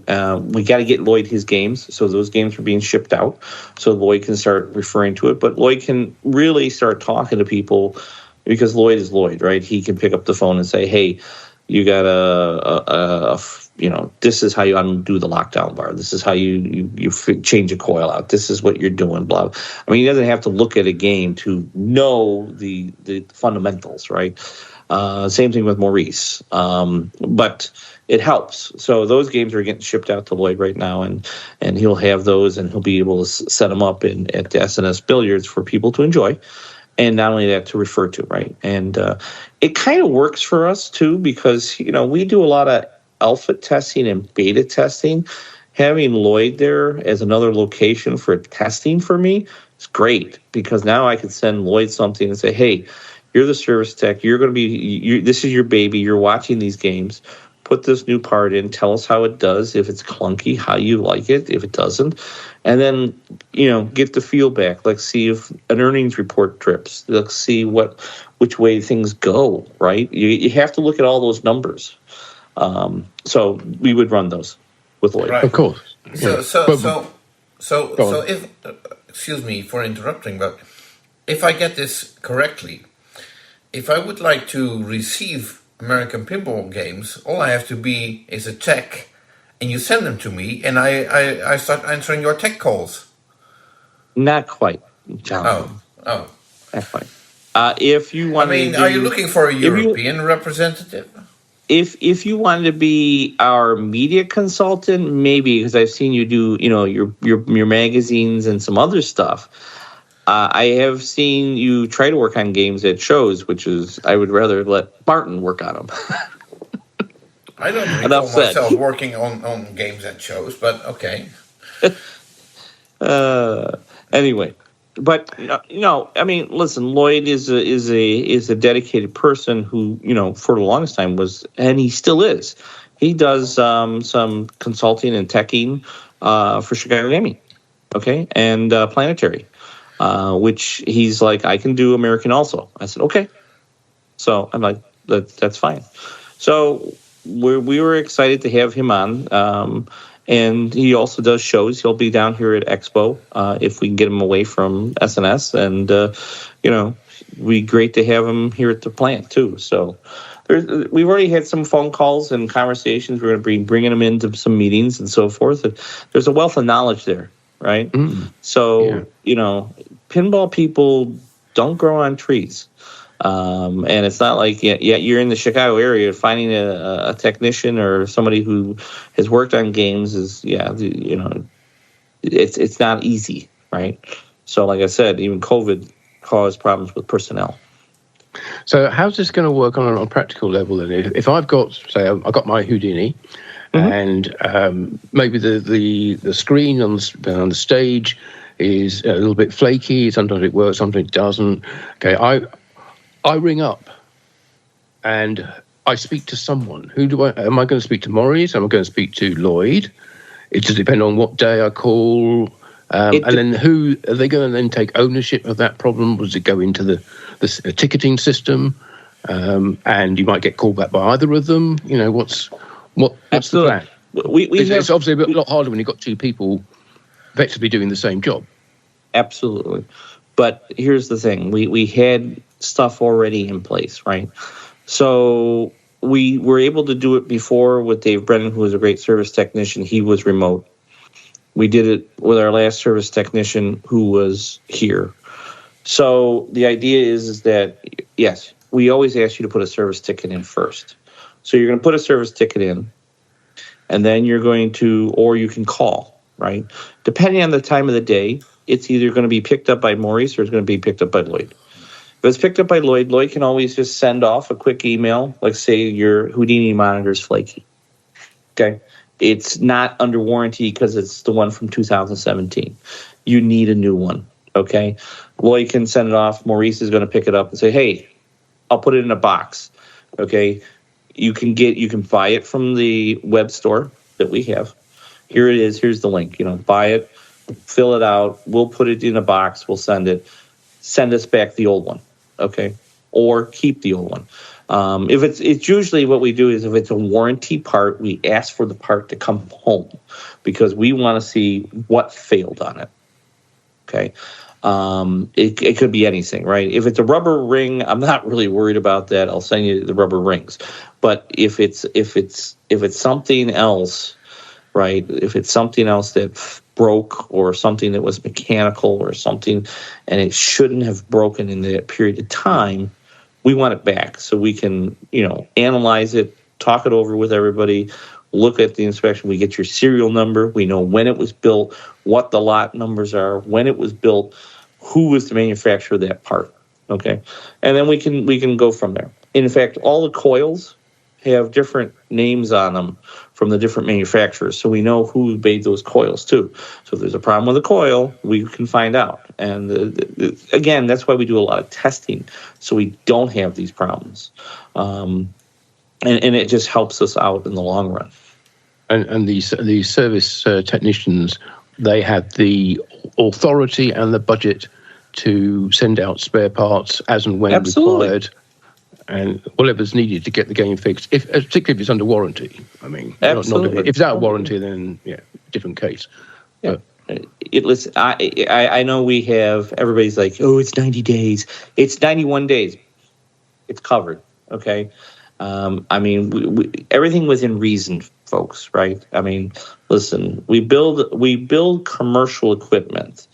We got to get Lloyd his games. So those games are being shipped out so Lloyd can start referring to it. But Lloyd can really start talking to people because Lloyd is Lloyd, right? He can pick up the phone and say, hey, you got a this is how you undo the lockdown bar. This is how you change a coil out. This is what you're doing, blah. I mean, he doesn't have to look at a game to know the fundamentals, right? Same thing with Maurice. But it helps. So those games are getting shipped out to Lloyd right now, and he'll have those, and he'll be able to set them up at the SNS Billiards for people to enjoy. And not only that, to refer to, right? And it kind of works for us, too, because, we do a lot of alpha testing and beta testing. Having Lloyd there as another location for testing for me is great, because now I can send Lloyd something and say, hey, you're the service tech. You're going to be, this is your baby. You're watching these games. Put this new part in. Tell us how it does. If it's clunky, how you like it. If it doesn't. And then, get the feel back. Let's see if an earnings report trips. Let's see which way things go, right? You have to look at all those numbers. So we would run those with Lloyd. Right. Of course. So if, excuse me for interrupting, but if I get this correctly, if I would like to receive American pinball games, all I have to be is a tech, and you send them to me, and I start answering your tech calls. Not quite, John. Oh. Not quite. If you want, are you looking for a European representative? If you wanted to be our media consultant, maybe, because I've seen you do, your magazines and some other stuff. I have seen you try to work on games at shows, which is, I would rather let Martin work on them. I don't recall myself working on games at shows, but okay. Anyway, but listen, Lloyd is a dedicated person who, for the longest time was, and he still is. He does some consulting and teching for Chicago Gaming, okay, and Planetary. Which he's like, I can do American also. I said, okay. So I'm like, that's fine. So we were excited to have him on. And he also does shows. He'll be down here at Expo if we can get him away from SNS. And, it'd be great to have him here at the plant, too. So we've already had some phone calls and conversations. We're going to be bringing him into some meetings and so forth. There's a wealth of knowledge there. Right? So, pinball people don't grow on trees. And it's not like, you're in the Chicago area, finding a technician or somebody who has worked on games is, it's not easy, right? So, like I said, even COVID caused problems with personnel. So how's this going to work on a practical level then? If I've got, say, I've got my Houdini, and maybe the screen on the stage is a little bit flaky. Sometimes it works, sometimes it doesn't. Okay, I ring up and I speak to someone. Am I going to speak to Maurice? Am I going to speak to Lloyd? It just depends on what day I call. And then who are they going to then take ownership of that problem? Does it go into the ticketing system? And you might get called back by either of them. What's the plan? It's obviously a lot harder when you've got two people effectively doing the same job. Absolutely. But here's the thing. We had stuff already in place, right? So we were able to do it before with Dave Brennan, who was a great service technician. He was remote. We did it with our last service technician who was here. So the idea is that, yes, we always ask you to put a service ticket in first. So you're going to put a service ticket in, and then you're going to, or you can call, right? Depending on the time of the day, it's either going to be picked up by Maurice or it's going to be picked up by Lloyd. If it's picked up by Lloyd, Lloyd can always just send off a quick email, like say your Houdini monitor is flaky. Okay? It's not under warranty because it's the one from 2017. You need a new one, okay? Lloyd can send it off. Maurice is going to pick it up and say, hey, I'll put it in a box, okay? You can buy it from the web store that we have. Here it is. Here's the link. Buy it, fill it out. We'll put it in a box. We'll send it. Send us back the old one, okay? Or keep the old one. If it's usually what we do is if it's a warranty part, we ask for the part to come home because we want to see what failed on it. Okay. It could be anything, right? If it's a rubber ring, I'm not really worried about that. I'll send you the rubber rings. But if it's something else, right? If it's something else that broke or something that was mechanical or something, and it shouldn't have broken in that period of time, we want it back so we can, analyze it, talk it over with everybody, look at the inspection. We get your serial number. We know when it was built, what the lot numbers are, when it was built, who was the manufacturer of that part. Okay, and then we can go from there. In fact, all the coils have different names on them from the different manufacturers, so we know who made those coils too. So if there's a problem with a coil, we can find out. And again, that's why we do a lot of testing, so we don't have these problems. And it just helps us out in the long run. And these service technicians, they have the authority and the budget to send out spare parts as and when required, and whatever's needed to get the game fixed. Particularly if it's under warranty. I mean, not if it's out of warranty, then different case. Yeah. Listen, I know we have, everybody's like, oh, it's 90 days. It's 91 days. It's covered. Okay. I mean, everything within reason, folks, right? I mean, listen, we build commercial equipment.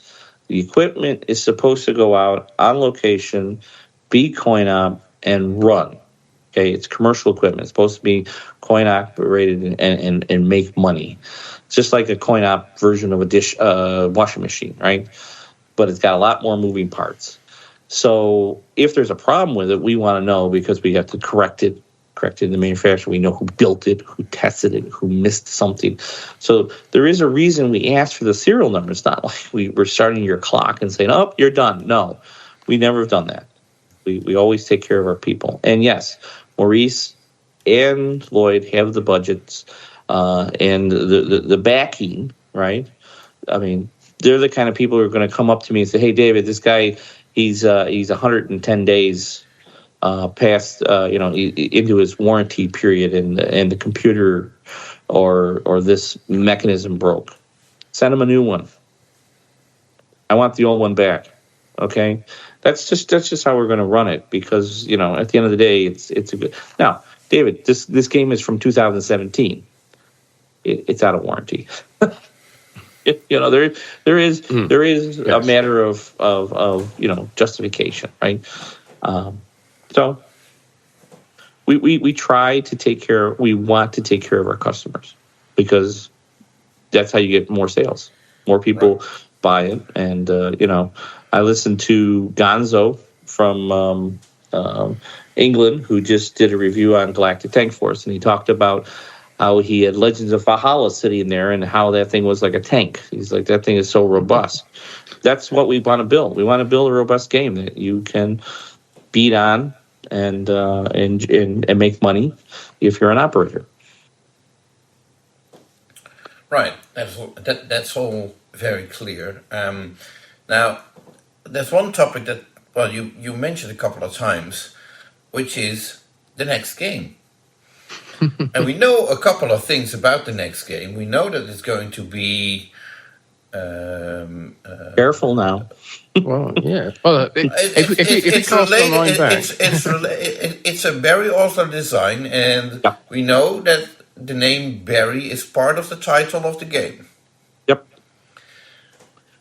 The equipment is supposed to go out on location, be coin-op, and run. Okay, it's commercial equipment. It's supposed to be coin-operated and make money. It's just like a coin-op version of a washing machine, right? But it's got a lot more moving parts. So if there's a problem with it, we want to know because we have to correct it in the manufacturer. We know who built it, who tested it, who missed something. So there is a reason we asked for the serial number. It's not like we're starting your clock and saying, oh, you're done. No, we never have done that. We always take care of our people. And yes, Maurice and Lloyd have the budgets and the backing, right? I mean, they're the kind of people who are going to come up to me and say, hey, David, this guy, he's 110 days past, into his warranty period, and the computer or this mechanism broke. Send him a new one. I want the old one back. Okay, that's just how we're going to run it because at the end of the day, it's a good. Now, David, this game is from 2017. It's out of warranty. There is a matter of justification, right? So we try to take care. We want to take care of our customers because that's how you get more sales. More people buy it, and I listened to Gonzo from England, who just did a review on Galactic Tank Force, and he talked about how he had Legends of Valhalla sitting there and how that thing was like a tank. He's like, that thing is so robust. That's what we want to build. We want to build a robust game that you can beat on and make money if you're an operator. Right. That's all very clear. Now, there's one topic that, you mentioned a couple of times, which is the next game. And we know a couple of things about the next game. We know that it's going to be... Careful now. Well, yeah. Well, it's a Barry Osler design, and we know that the name Barry is part of the title of the game. Yep.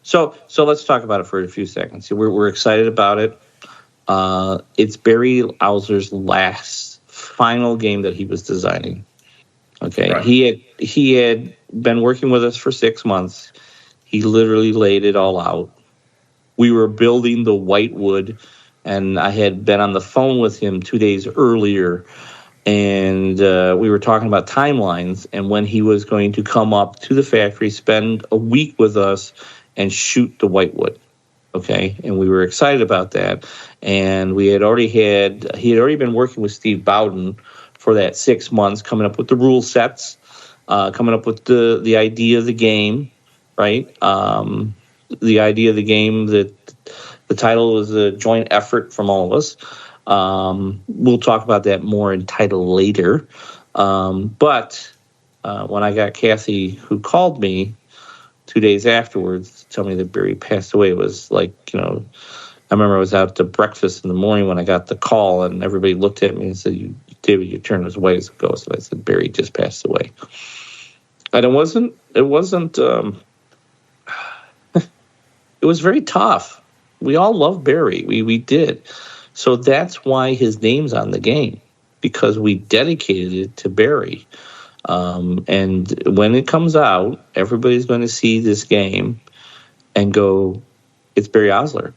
So let's talk about it for a few seconds. We're excited about it. It's Barry Osler's final game that he was designing. Okay, right. He had been working with us for 6 months. He literally laid it all out. We were building the whitewood, and I had been on the phone with him 2 days earlier, and we were talking about timelines and when he was going to come up to the factory, spend a week with us, and shoot the whitewood. Okay, and we were excited about that. And he had already been working with Steve Bowden for that 6 months, coming up with the rule sets, coming up with the idea of the game, right? The idea of the game, that the title was a joint effort from all of us. We'll talk about that more in title later. But when I got Kathy, who called me, 2 days afterwards to tell me that Barry passed away. It was like, I remember I was out to breakfast in the morning when I got the call, and everybody looked at me and said, David, you turned as white as a ghost. And I said, Barry just passed away. And it wasn't, it was very tough. We all loved Barry. We did. So that's why his name's on the game, because we dedicated it to Barry. And when it comes out, everybody's going to see this game and go, it's Barry Osler.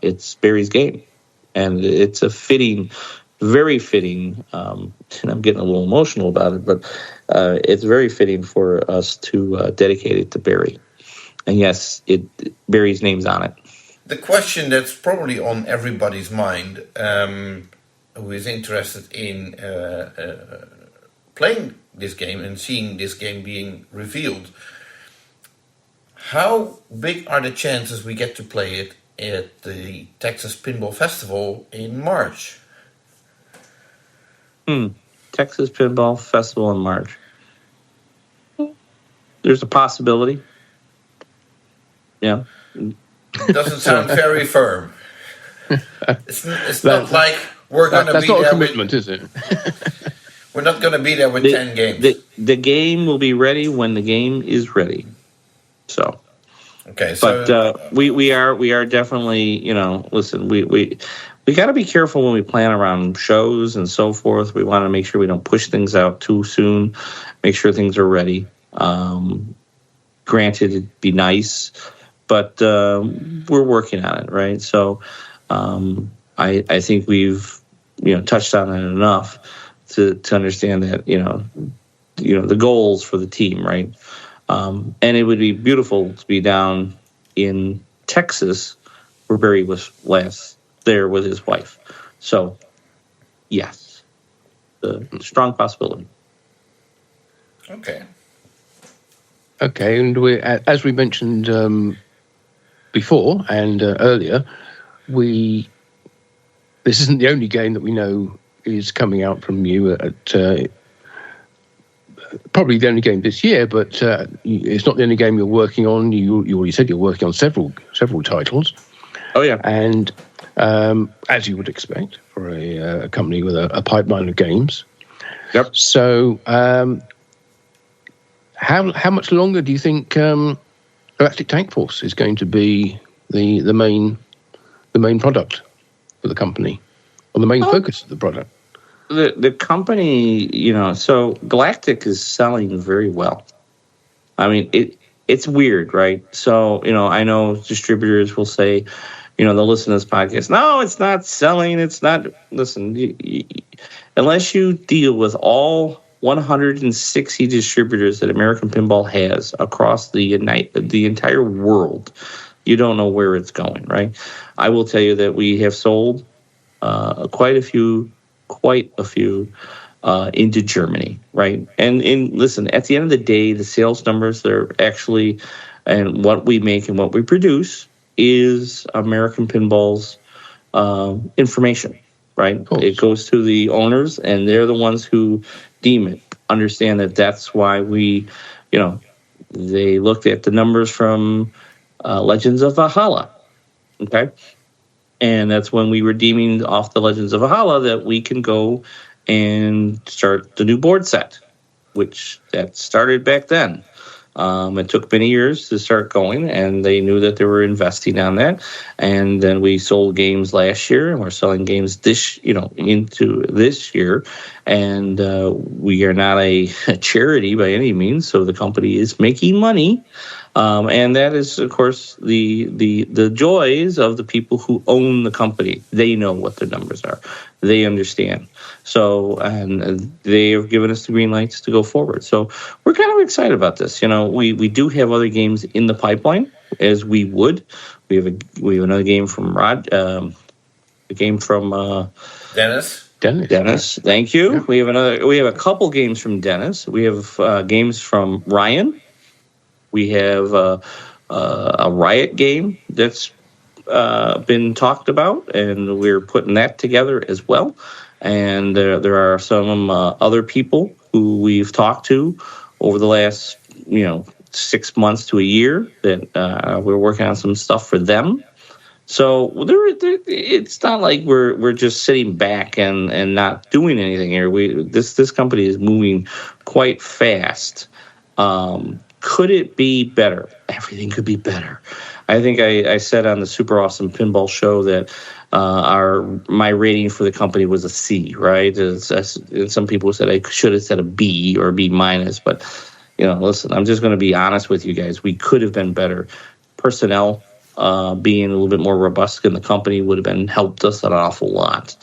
It's Barry's game. And it's a very fitting, and I'm getting a little emotional about it, but it's very fitting for us to dedicate it to Barry. And yes, Barry's name's on it. The question that's probably on everybody's mind, who is interested in playing this game and seeing this game being revealed, how big are the chances we get to play it at the Texas Pinball Festival in March? Texas Pinball Festival in March. There's a possibility. Yeah. Doesn't sound very firm. It's not like we're going to be there. That's not a commitment, is it? We're not going to be there with 10 games. The game will be ready when the game is ready. So. Okay. So, but we are definitely, listen, we got to be careful when we plan around shows and so forth. We want to make sure we don't push things out too soon. Make sure things are ready. Granted, it'd be nice, but we're working on it, right? So I think we've touched on it enough to understand that the goals for the team, right? And it would be beautiful to be down in Texas, where Barry was last there with his wife. So, yes, a strong possibility. Okay. Okay, and as we mentioned before and earlier, this isn't the only game that we know is coming out from you at probably the only game this year, but it's not the only game you're working on. You already said you're working on several titles. Oh yeah, and as you would expect for a company with a pipeline of games. Yep. So. How much longer do you think Galactic Tank Force is going to be the main product for the company, or the main focus of the product? The company, so Galactic is selling very well. I mean, it's weird, right? So, I know distributors will say, they'll listen to this podcast. No, it's not selling. It's not. Listen, unless you deal with all 160 distributors that American Pinball has across the entire world, you don't know where it's going, right? I will tell you that we have sold quite a few into Germany, right? And listen, at the end of the day, the sales numbers, they're actually, and what we make and what we produce is American Pinball's information, right? It goes to the owners, and they're the ones who deem it. Understand that that's why we, they looked at the numbers from Legends of Valhalla, okay? And that's when we were deeming off the Legends of Valhalla that we can go and start the new board set, which that started back then. It took many years to start going, and they knew that they were investing on that. And then we sold games last year, and we're selling games into this year. And we are not a charity by any means, so the company is making money. And that is, of course, the joys of the people who own the company. They know what the numbers are. They understand. So, and they have given us the green lights to go forward. So we're kind of excited about this. We do have other games in the pipeline, as we would. We have another game from Dennis. Dennis, thank you. Yeah. We have a couple games from Dennis. We have games from Ryan. We have a Riot game that's been talked about, and we're putting that together as well. And there are some other people who we've talked to over the last, 6 months to a year that we're working on some stuff for them. So it's not like we're just sitting back and not doing anything here. This company is moving quite fast. Could it be better? Everything could be better. I think I said on the Super Awesome Pinball Show that my rating for the company was a C, right? Some people said I should have said a B or a B minus, but listen, I'm just going to be honest with you guys. We could have been better. Personnel being a little bit more robust in the company would have helped us an awful lot.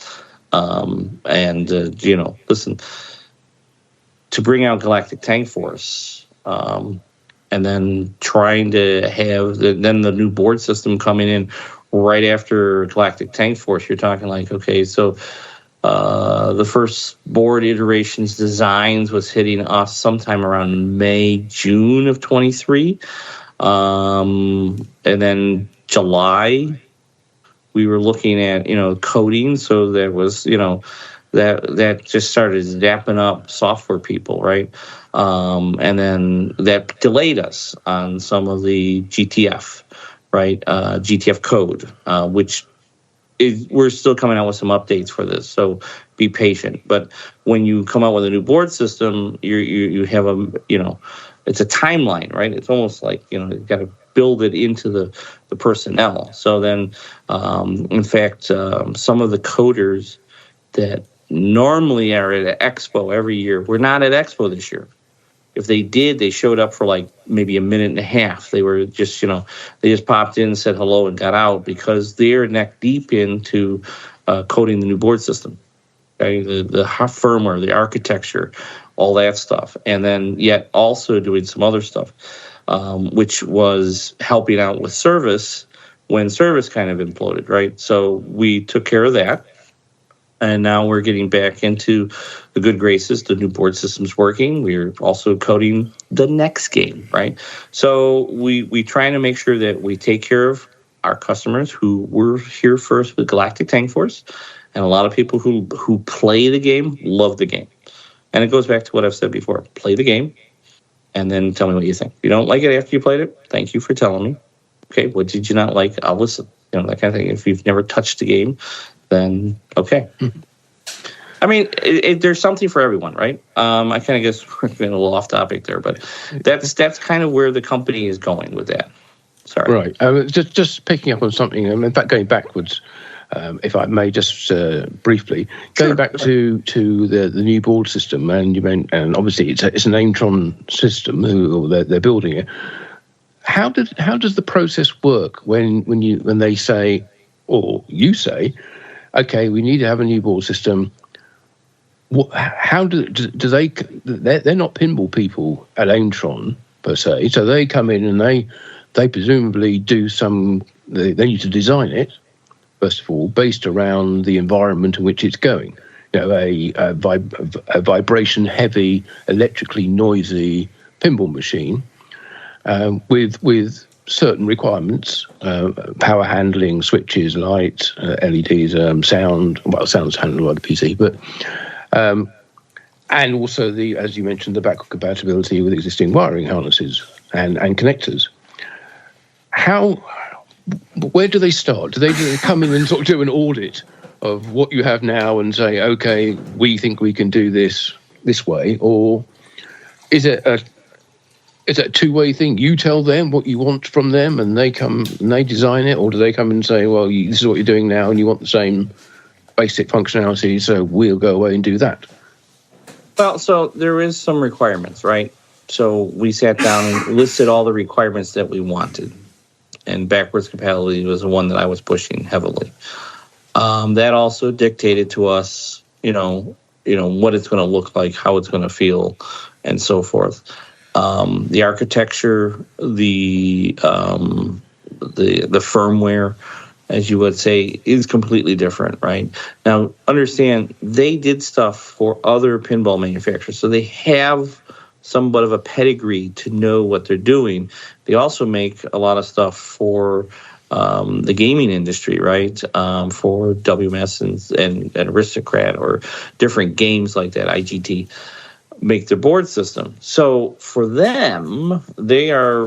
Listen, to bring out Galactic Tank Force, and then trying to have the new board system coming in right after Galactic Tank Force, you're talking like, okay, so the first board iterations designs was hitting us sometime around May, June of 23. And then July, we were looking at, coding. So there was, that just started zapping up software people, right? And then that delayed us on some of the GTF, right? GTF code, which we're still coming out with some updates for this. So be patient. But when you come out with a new board system, you have it's a timeline, right? It's almost like, you've got to build it into the personnel. So then, in fact, some of the coders that normally are at Expo every year were not at Expo this year. If they did, they showed up for like maybe a minute and a half. They were just, they just popped in, said hello, and got out because they're neck deep into coding the new board system. Okay? The firmware, the architecture, all that stuff. And then yet also doing some other stuff, which was helping out with service when service kind of imploded, right? So we took care of that. And now we're getting back into the good graces. The new board system's working. We're also coding the next game, right? So we trying to make sure that we take care of our customers who were here first with Galactic Tank Force. And a lot of people who play the game love the game. And it goes back to what I've said before. Play the game and then tell me what you think. If you don't like it after you played it, thank you for telling me. Okay, what did you not like? I'll listen. That kind of thing. If you've never touched the game, then okay. I mean, there's something for everyone, right? I kind of guess we're getting a little off topic there, but that's kind of where the company is going with that. Sorry. Right. Just picking up on something. In fact, going backwards, if I may, just briefly going back to the new board system, and you meant, and obviously it's an Aimtron system. They're building it. How does the process work when they say, or you say, okay, we need to have a new board system? How do they? They're not pinball people at Aimtron per se, so they come in and they presumably do some. They need to design it first of all, based around the environment in which it's going. A vibration heavy, electrically noisy pinball machine with certain requirements, power handling, switches, lights, LEDs, sound. Well, sound's handled by the PC, but and also as you mentioned, the backward compatibility with existing wiring harnesses and connectors. Where do they start? Do they come in and sort of do an audit of what you have now and say, okay, we think we can do this way, or is it a two-way thing? You tell them what you want from them and they come and they design it, or do they come and say, well, this is what you're doing now and you want the same basic functionality, so we'll go away and do that? Well, so there is some requirements, right? So we sat down and listed all the requirements that we wanted, and backwards compatibility was the one that I was pushing heavily. That also dictated to us, what it's going to look like, how it's going to feel, and so forth. The architecture, the firmware, as you would say, is completely different, right? Now, understand, they did stuff for other pinball manufacturers, so they have somewhat of a pedigree to know what they're doing. They also make a lot of stuff for the gaming industry, right? For WMS and Aristocrat or different games like that, IGT. make their board system. So for them, they are,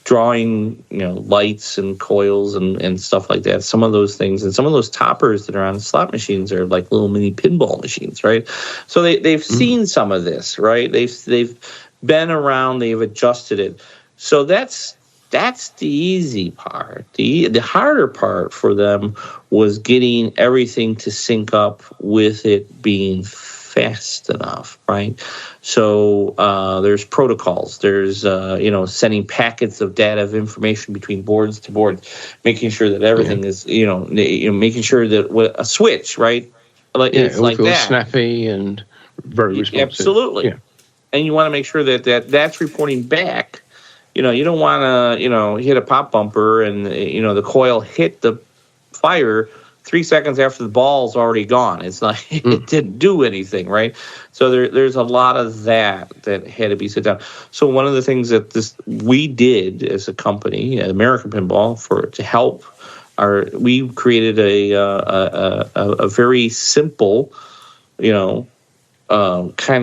drawing, lights and coils and stuff like that. Some of those things, and some of those toppers that are on slot machines are like little mini pinball machines, right? So they've seen some of this, right? They've been around, they've adjusted it. So that's the easy part. The harder part for them was getting everything to sync up with it being fast enough, right? So there's protocols. There's sending packets of data of information between boards to boards, making sure that everything is making sure that a switch, right? It's like that. Snappy and very responsive. Absolutely. Yeah. And you want to make sure that's reporting back. You don't want to hit a pop bumper and the coil hit the fire 3 seconds after the ball's already gone. It's like it didn't do anything, right? So there's a lot of that had to be set down. So one of the things that we did as a company, American Pinball, to help we created a very simple, kind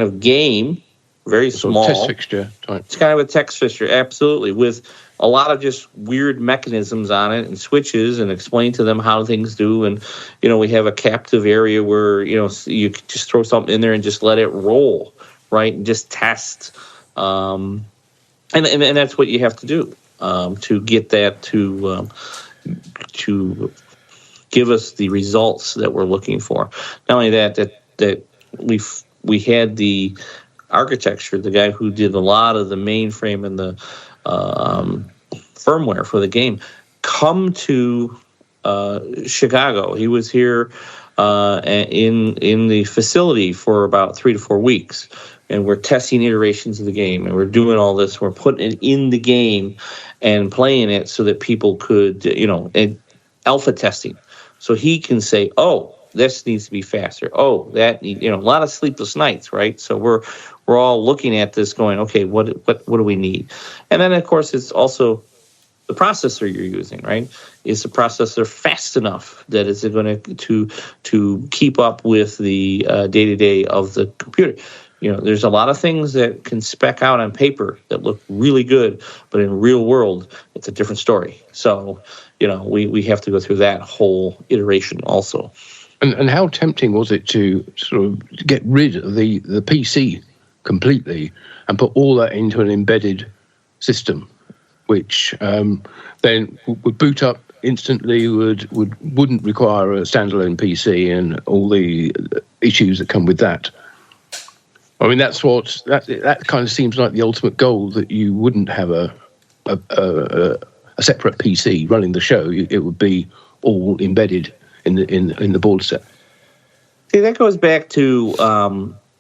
of game, very small test fixture type. It's kind of a text fixture, absolutely, with a lot of just weird mechanisms on it and switches, and explain to them how things do. And we have a captive area where you can just throw something in there and just let it roll, right, and just test. And that's what you have to do to get that to give us the results that we're looking for. Not only that we had the architecture, the guy who did a lot of the mainframe and the firmware for the game, come to Chicago. He was here in the facility for about 3 to 4 weeks, and we're testing iterations of the game, and we're doing all this. We're putting it in the game and playing it so that people could, and alpha testing, so he can say, "Oh, this needs to be faster. Oh, that need, a lot of sleepless nights, right?" So we're all looking at this, going, "Okay, what do we need?" And then, of course, it's also the processor you're using, right? Is the processor fast enough that is it going to keep up with the day-to-day of the computer? There's a lot of things that can spec out on paper that look really good, but in real world, it's a different story. So, we have to go through that whole iteration also. And how tempting was it to sort of get rid of the PC completely and put all that into an embedded system, which then would boot up instantly, wouldn't require a standalone PC and all the issues that come with that? I mean, that kind of seems like the ultimate goal, that you wouldn't have a separate PC running the show. It would be all embedded in the board set. See, that goes back to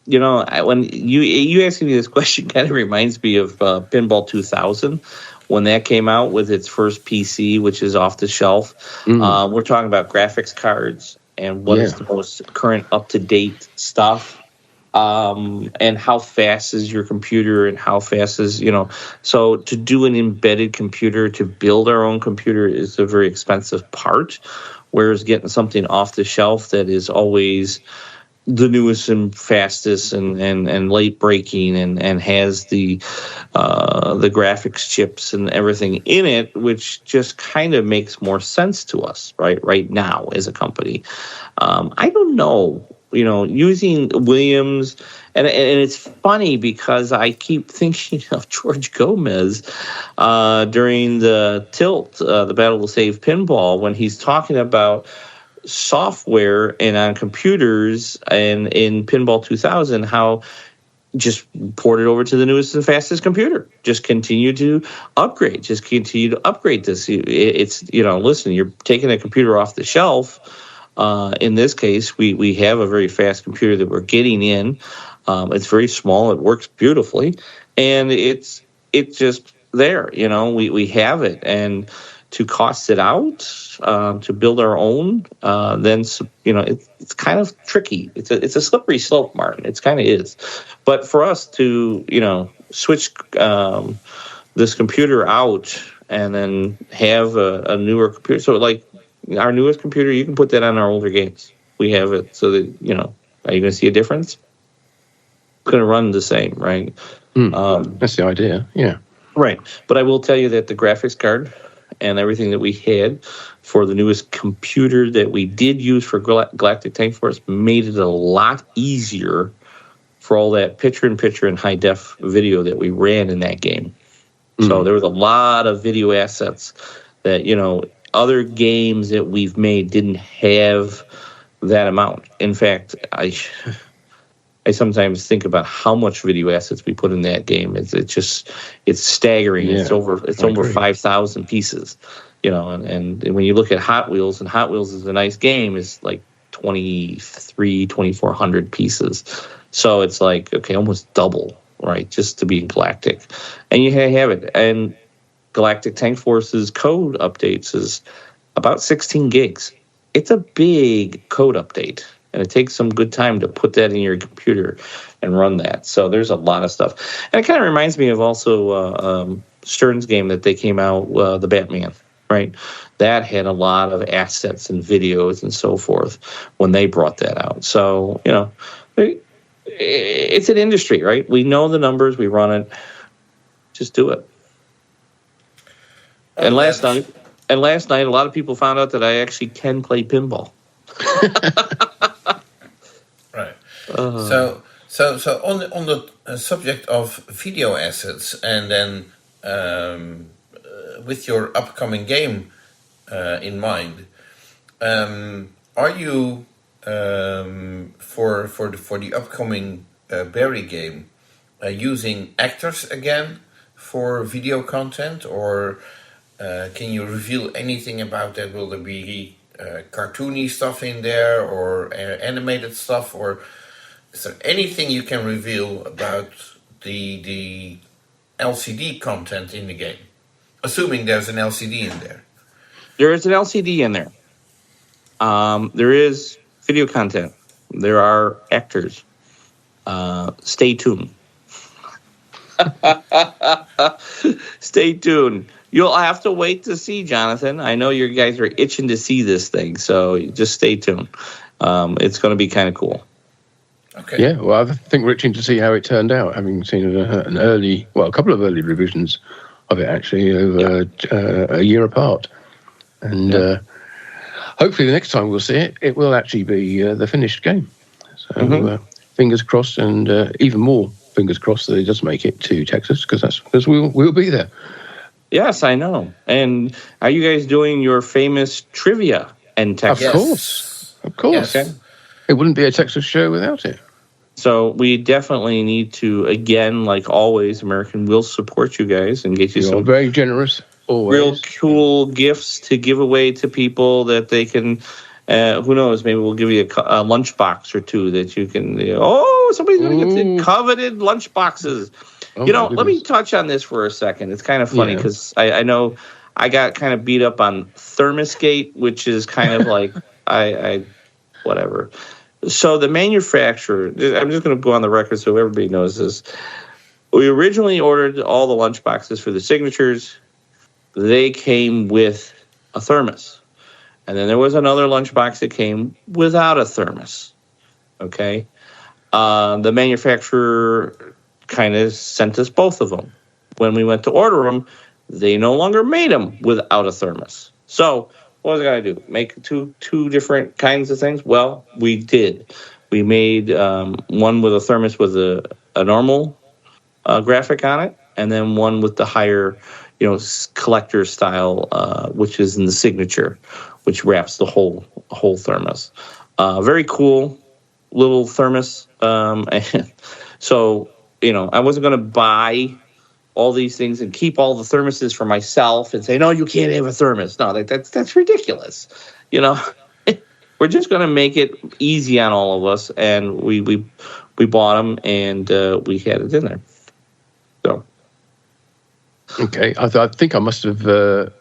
when you asking me this question kind of reminds me of Pinball 2000, when that came out with its first PC, which is off the shelf. We're talking about graphics cards and what is the most current, up to date stuff. And how fast is your computer, and how fast is, so to do an embedded computer, to build our own computer, is a very expensive part, whereas getting something off the shelf that is always the newest and fastest and late breaking and has the graphics chips and everything in it, which just kind of makes more sense to us right now as a company. I don't know. Using Williams, and it's funny because I keep thinking of George Gomez during the Tilt, the Battle to Save Pinball, when he's talking about software and on computers and in Pinball 2000, how just port it over to the newest and fastest computer. Just continue to upgrade. Just continue to upgrade this. It's, listen, you're taking a computer off the shelf. In this case, we have a very fast computer that we're getting in. It's very small. It works beautifully, and it's just there. We have it, and to cost it out, to build our own, then it's kind of tricky. It's a slippery slope, Martin. It's kind of is. But for us to switch this computer out and then have a newer computer, so like. Our newest computer, you can put that on our older games. We have it so that, are you going to see a difference? going to run the same, right? That's the idea, yeah. Right. But I will tell you that the graphics card and everything that we had for the newest computer that we did use for Galactic Tank Force made it a lot easier for all that picture-in-picture and high-def video that we ran in that game. So there was a lot of video assets that, other games that we've made didn't have that amount. In fact, I sometimes think about how much video assets we put in that game. It's staggering. Yeah, it's over 5,000 pieces, and when you look at Hot Wheels, and Hot Wheels is a nice game, is like 2,400 pieces. So it's like, okay, almost double, right, just to be in Galactic. And you have it. And Galactic Tank Force's code updates is about 16 gigs. It's a big code update, and it takes some good time to put that in your computer and run that. So there's a lot of stuff. And it kind of reminds me of also Stern's game that they came out, the Batman, right? That had a lot of assets and videos and so forth when they brought that out. So, it's an industry, right? We know the numbers, we run it. Just do it. And last night, a lot of people found out that I actually can play pinball. Right. So on the subject of video assets, and then with your upcoming game in mind, are you for the upcoming Barry game using actors again for video content, or can you reveal anything about that? Will there be cartoony stuff in there, or animated stuff, or is there anything you can reveal about the LCD content in the game? Assuming there's an LCD in there. There is an LCD in there. There is video content. There are actors. Stay tuned. Stay tuned. You'll have to wait to see, Jonathan. I know you guys are itching to see this thing, so just stay tuned. It's going to be kind of cool. Okay. Yeah, well, I think we're itching to see how it turned out, having seen a couple of early revisions of it, actually, over a year apart. And hopefully the next time we'll see it, it will actually be the finished game. So fingers crossed, and even more fingers crossed that it does make it to Texas, because we'll be there. Yes, I know. And are you guys doing your famous trivia in Texas? Of course. Okay. It wouldn't be a Texas show without it. So we definitely need to, again, like always, American will support you guys and get you some very generous, always. Real cool gifts to give away to people that they can. Who knows? Maybe we'll give you a lunchbox or two that you can. Somebody's going to get the coveted lunchboxes. Let me touch on this for a second. It's kind of funny because I know I got kind of beat up on Thermosgate, which is kind of like I whatever. So the manufacturer, I'm just going to go on the record so everybody knows this. We originally ordered all the lunchboxes for the signatures. They came with a thermos. And then there was another lunchbox that came without a thermos. Okay? The manufacturer kind of sent us both of them. When we went to order them, they no longer made them without a thermos. So what was I going to do? Make two different kinds of things? Well, we did. We made one with a thermos with a normal graphic on it, and then one with the higher, collector style, which is in the signature, which wraps the whole thermos. Very cool little thermos. So, I wasn't going to buy all these things and keep all the thermoses for myself and say, no, you can't have a thermos. No, that's ridiculous. We're just going to make it easy on all of us, and we bought them, and we had it in there. So. Okay, I think I must have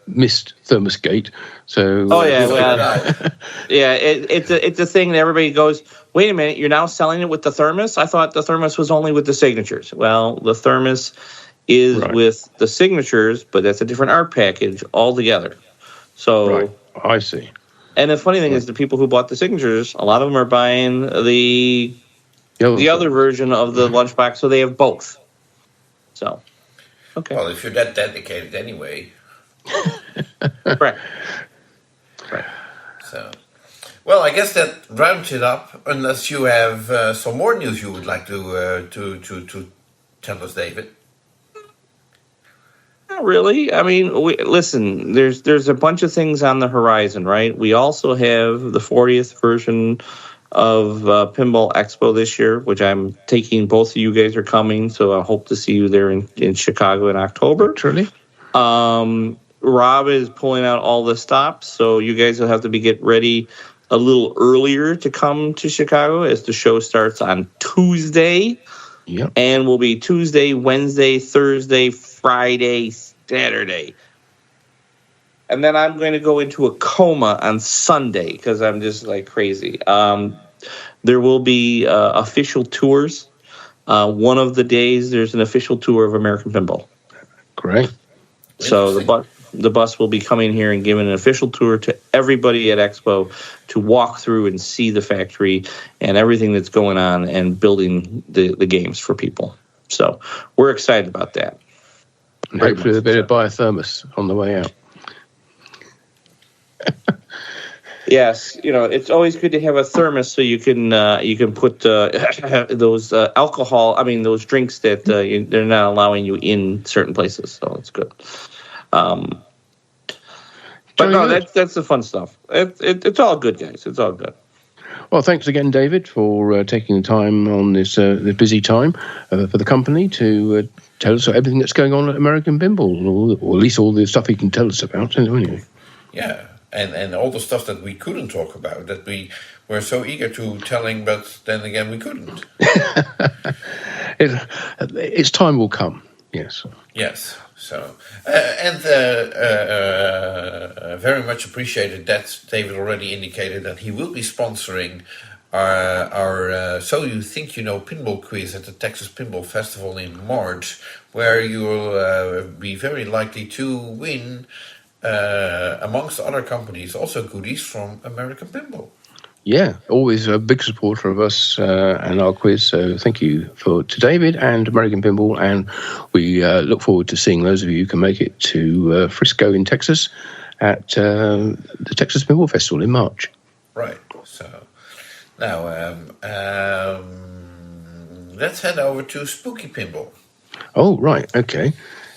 missed Thermosgate. So. Oh yeah, it's a thing that everybody goes, wait a minute, you're now selling it with the thermos? I thought the thermos was only with the signatures. Well, the thermos is with the signatures, but that's a different art package altogether. So I see. And the funny thing is, the people who bought the signatures, a lot of them are buying the the other version of the lunchbox, so they have both. So, okay. Well, if you're that dedicated anyway. Right. So, well, I guess that rounds it up. Unless you have some more news you would like to tell us, David. Not really. I mean, listen. There's a bunch of things on the horizon, right? We also have the 40th version of Pinball Expo this year, which I'm taking. Both of you guys are coming, so I hope to see you there in Chicago in October. Truly. Rob is pulling out all the stops, so you guys will have to get ready a little earlier to come to Chicago, as the show starts on Tuesday. Yep. And will be Tuesday, Wednesday, Thursday, Friday, Saturday. And then I'm going to go into a coma on Sunday because I'm just like crazy. There will be official tours. One of the days there's an official tour of American Pinball. Great. So the bus will be coming here and giving an official tour to everybody at Expo to walk through and see the factory and everything that's going on and building the games for people. So we're excited about that. And hopefully they'll be able to buy a thermos on the way out. Yes, it's always good to have a thermos so you can put those those drinks that they're not allowing you in certain places. So it's good. But no, that's the fun stuff. It's all good, guys. It's all good. Well, thanks again, David, for taking the time on this busy time for the company to tell us everything that's going on at American Pinball, or at least all the stuff you can tell us about. Anyway. Yeah, and all the stuff that we couldn't talk about, that we were so eager to telling, but then again we couldn't. Its time will come. Yes. Yes. So, very much appreciated that David already indicated that he will be sponsoring our So You Think You Know Pinball quiz at the Texas Pinball Festival in March, where you will be very likely to win, amongst other companies, also goodies from American Pinball. Yeah, always a big supporter of us and our quiz. So thank you to David and American Pinball. And we look forward to seeing those of you who can make it to Frisco in Texas at the Texas Pinball Festival in March. Right. So now let's head over to Spooky Pinball. Oh, right. Okay.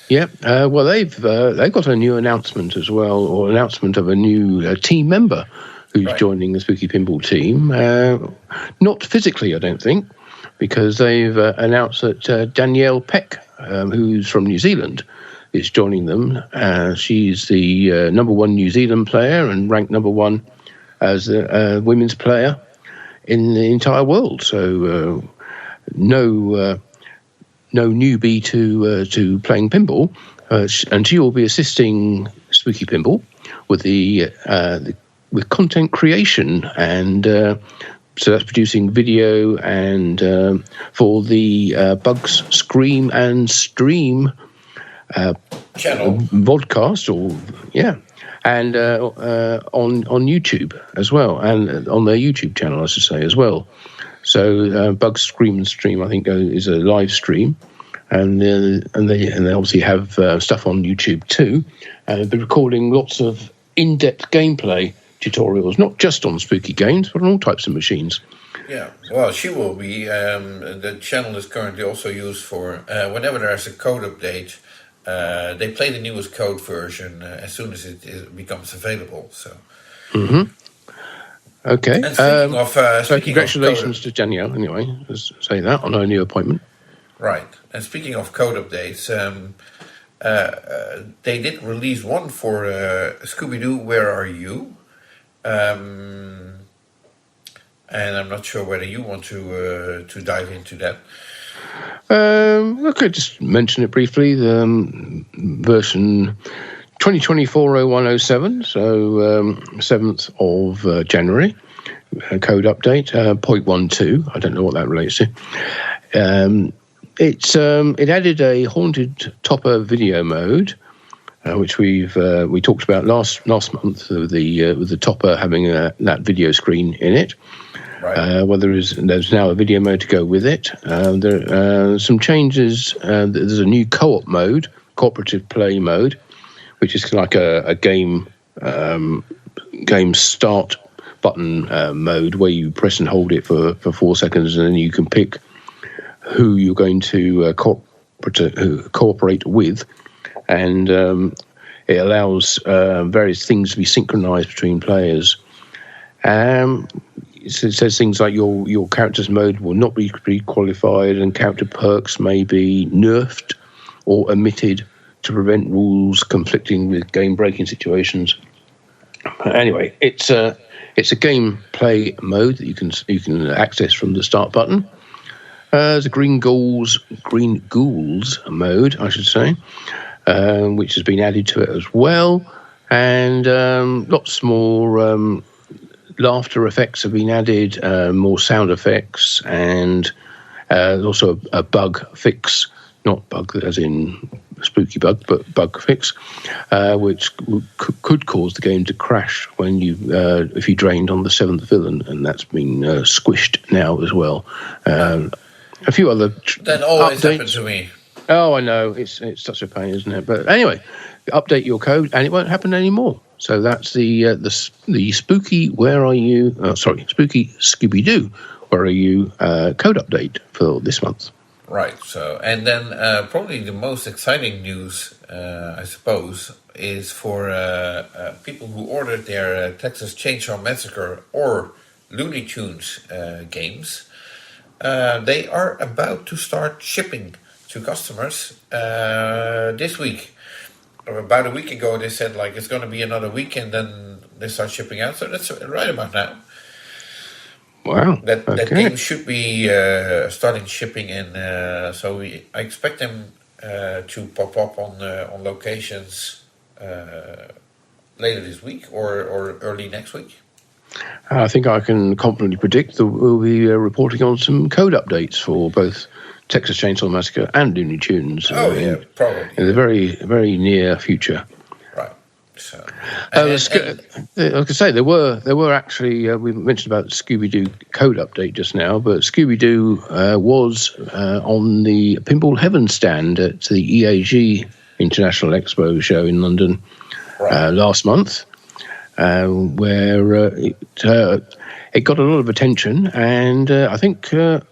Yeah. Well, they've got a new announcement as well, or announcement of a new team member who's joining the Spooky Pinball team. Not physically, I don't think, because they've announced that Danielle Peck, who's from New Zealand, is joining them. She's the number one New Zealand player and ranked number one as a women's player in the entire world. So no newbie to playing pinball. And she will be assisting Spooky Pinball with with content creation, and so that's producing video and for the Bugs Scream and Stream channel vodcast, and on YouTube as well, and on their YouTube channel, I should say, as well. So Bugs Scream and Stream, I think, is a live stream, and they obviously have stuff on YouTube too. They're recording lots of in-depth gameplay tutorials, not just on spooky games, but on all types of machines. Yeah, well, she will be. The channel is currently also used for whenever there's a code update. They play the newest code version as soon as it becomes available. So. Mm-hmm. Okay. And speaking of, so congratulations to Danielle. Anyway, let's say that on her new appointment. Right, and speaking of code updates. They did release one for Scooby-Doo, Where Are You? And I'm not sure whether you want to dive into that. I could just mention it briefly. The version 2024-0107, so 7th of January, code update, 0.12. I don't know what that relates to. It added a haunted topper video mode, which we talked about last month, with the topper having that video screen in it. Right. Well, there's now a video mode to go with it. There are some changes. There's a new co-op mode, cooperative play mode, which is like a game start button mode where you press and hold it for 4 seconds, and then you can pick who you're going to cooperate with, and it allows various things to be synchronized between players. It says things like your character's mode will not be pre-qualified, and character perks may be nerfed or omitted to prevent rules conflicting with game-breaking situations. Anyway, it's a gameplay mode that you can access from the start button. There's a green ghouls mode, I should say, which has been added to it as well, and lots more laughter effects have been added, more sound effects, and also a bug fix, not bug as in spooky bug, but bug fix, which could cause the game to crash when if you drained on the 7th villain, and that's been squished now as well. A few other that always updates. happens to me. Oh, I know, it's such a pain, isn't it? But anyway, update your code, and it won't happen anymore. So that's the spooky spooky Scooby-Doo Where Are You code update for this month. Right. So, and then probably the most exciting news, I suppose, is for people who ordered their Texas Chainsaw Massacre or Looney Tunes games. They are about to start shipping to customers this week. About a week ago, they said it's going to be another week, and then they start shipping out. So that's right about now. Wow. That game should be starting shipping, and so I expect them to pop up on locations later this week or early next week. I think I can confidently predict that we'll be reporting on some code updates for both Texas Chainsaw Massacre and Looney Tunes. Probably in the very, very near future. Right. So, like I say, there were actually we mentioned about the Scooby-Doo code update just now, but Scooby-Doo was on the Pinball Heaven stand at the EAG International Expo show in London last month. Where it got a lot of attention, and I think a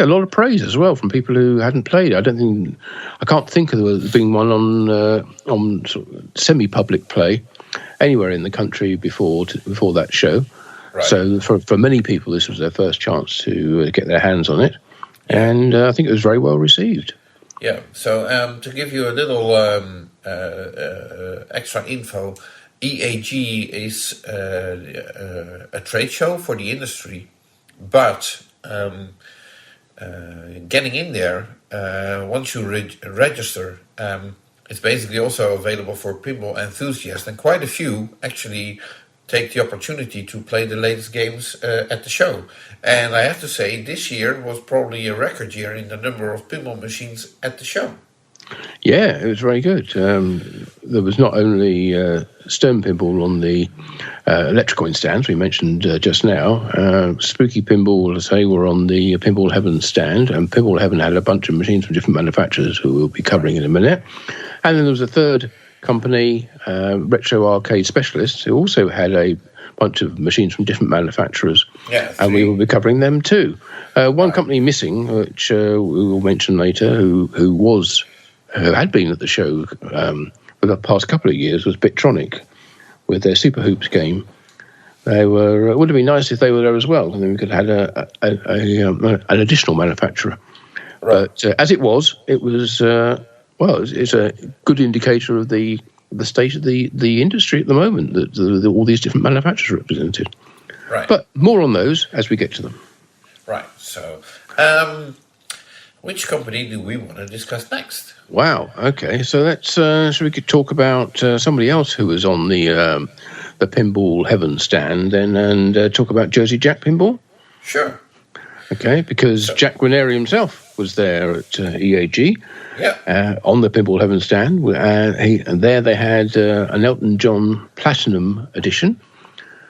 lot of praise as well from people who hadn't played. I can't think of there being one on sort of semi-public play anywhere in the country before that show. Right. So for many people, this was their first chance to get their hands on it, and I think it was very well received. Yeah. So to give you a little extra info. EAG is a trade show for the industry, but getting in there, once you register, it's basically also available for pinball enthusiasts, and quite a few actually take the opportunity to play the latest games at the show. And I have to say, this year was probably a record year in the number of pinball machines at the show. Yeah, it was very good. There was not only Stern Pinball on the Electrocoin stands we mentioned just now. Spooky Pinball, as I say, were on the Pinball Heaven stand, and Pinball Heaven had a bunch of machines from different manufacturers who we'll be covering in a minute. And then there was a third company, Retro Arcade Specialists, who also had a bunch of machines from different manufacturers, and we will be covering them too. One company missing, which we will mention later, who had been at the show for the past couple of years, was Bitronic with their Super Hoops game. They were. It would have been nice if they were there as well, and then we could have had an additional manufacturer. Right. But as it was it's a good indicator of the state of the industry at the moment, that all these different manufacturers are represented. Right. But more on those as we get to them. Right. So, which company do we want to discuss next? Wow. Okay. So let's. So we could talk about somebody else who was on the Pinball Heaven stand, and talk about Jersey Jack Pinball. Sure. Okay, because Jack Guarneri himself was there at EAG. Yeah. On the Pinball Heaven stand, and there they had an Elton John Platinum Edition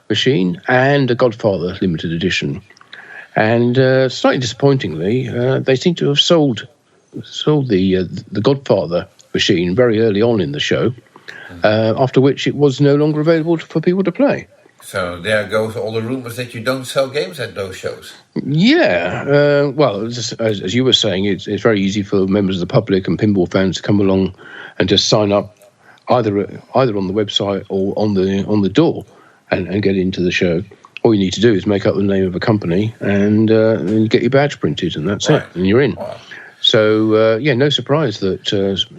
machine and a Godfather Limited Edition. And slightly disappointingly, they seem to have sold the Godfather machine very early on in the show, after which it was no longer available for people to play. So there goes all the rumors that you don't sell games at those shows. Yeah, well, as you were saying, it's very easy for members of the public and pinball fans to come along and just sign up either on the website or on the door and get into the show. All you need to do is make up the name of a company and get your badge printed, and that's it, and you're in. Wow. So no surprise that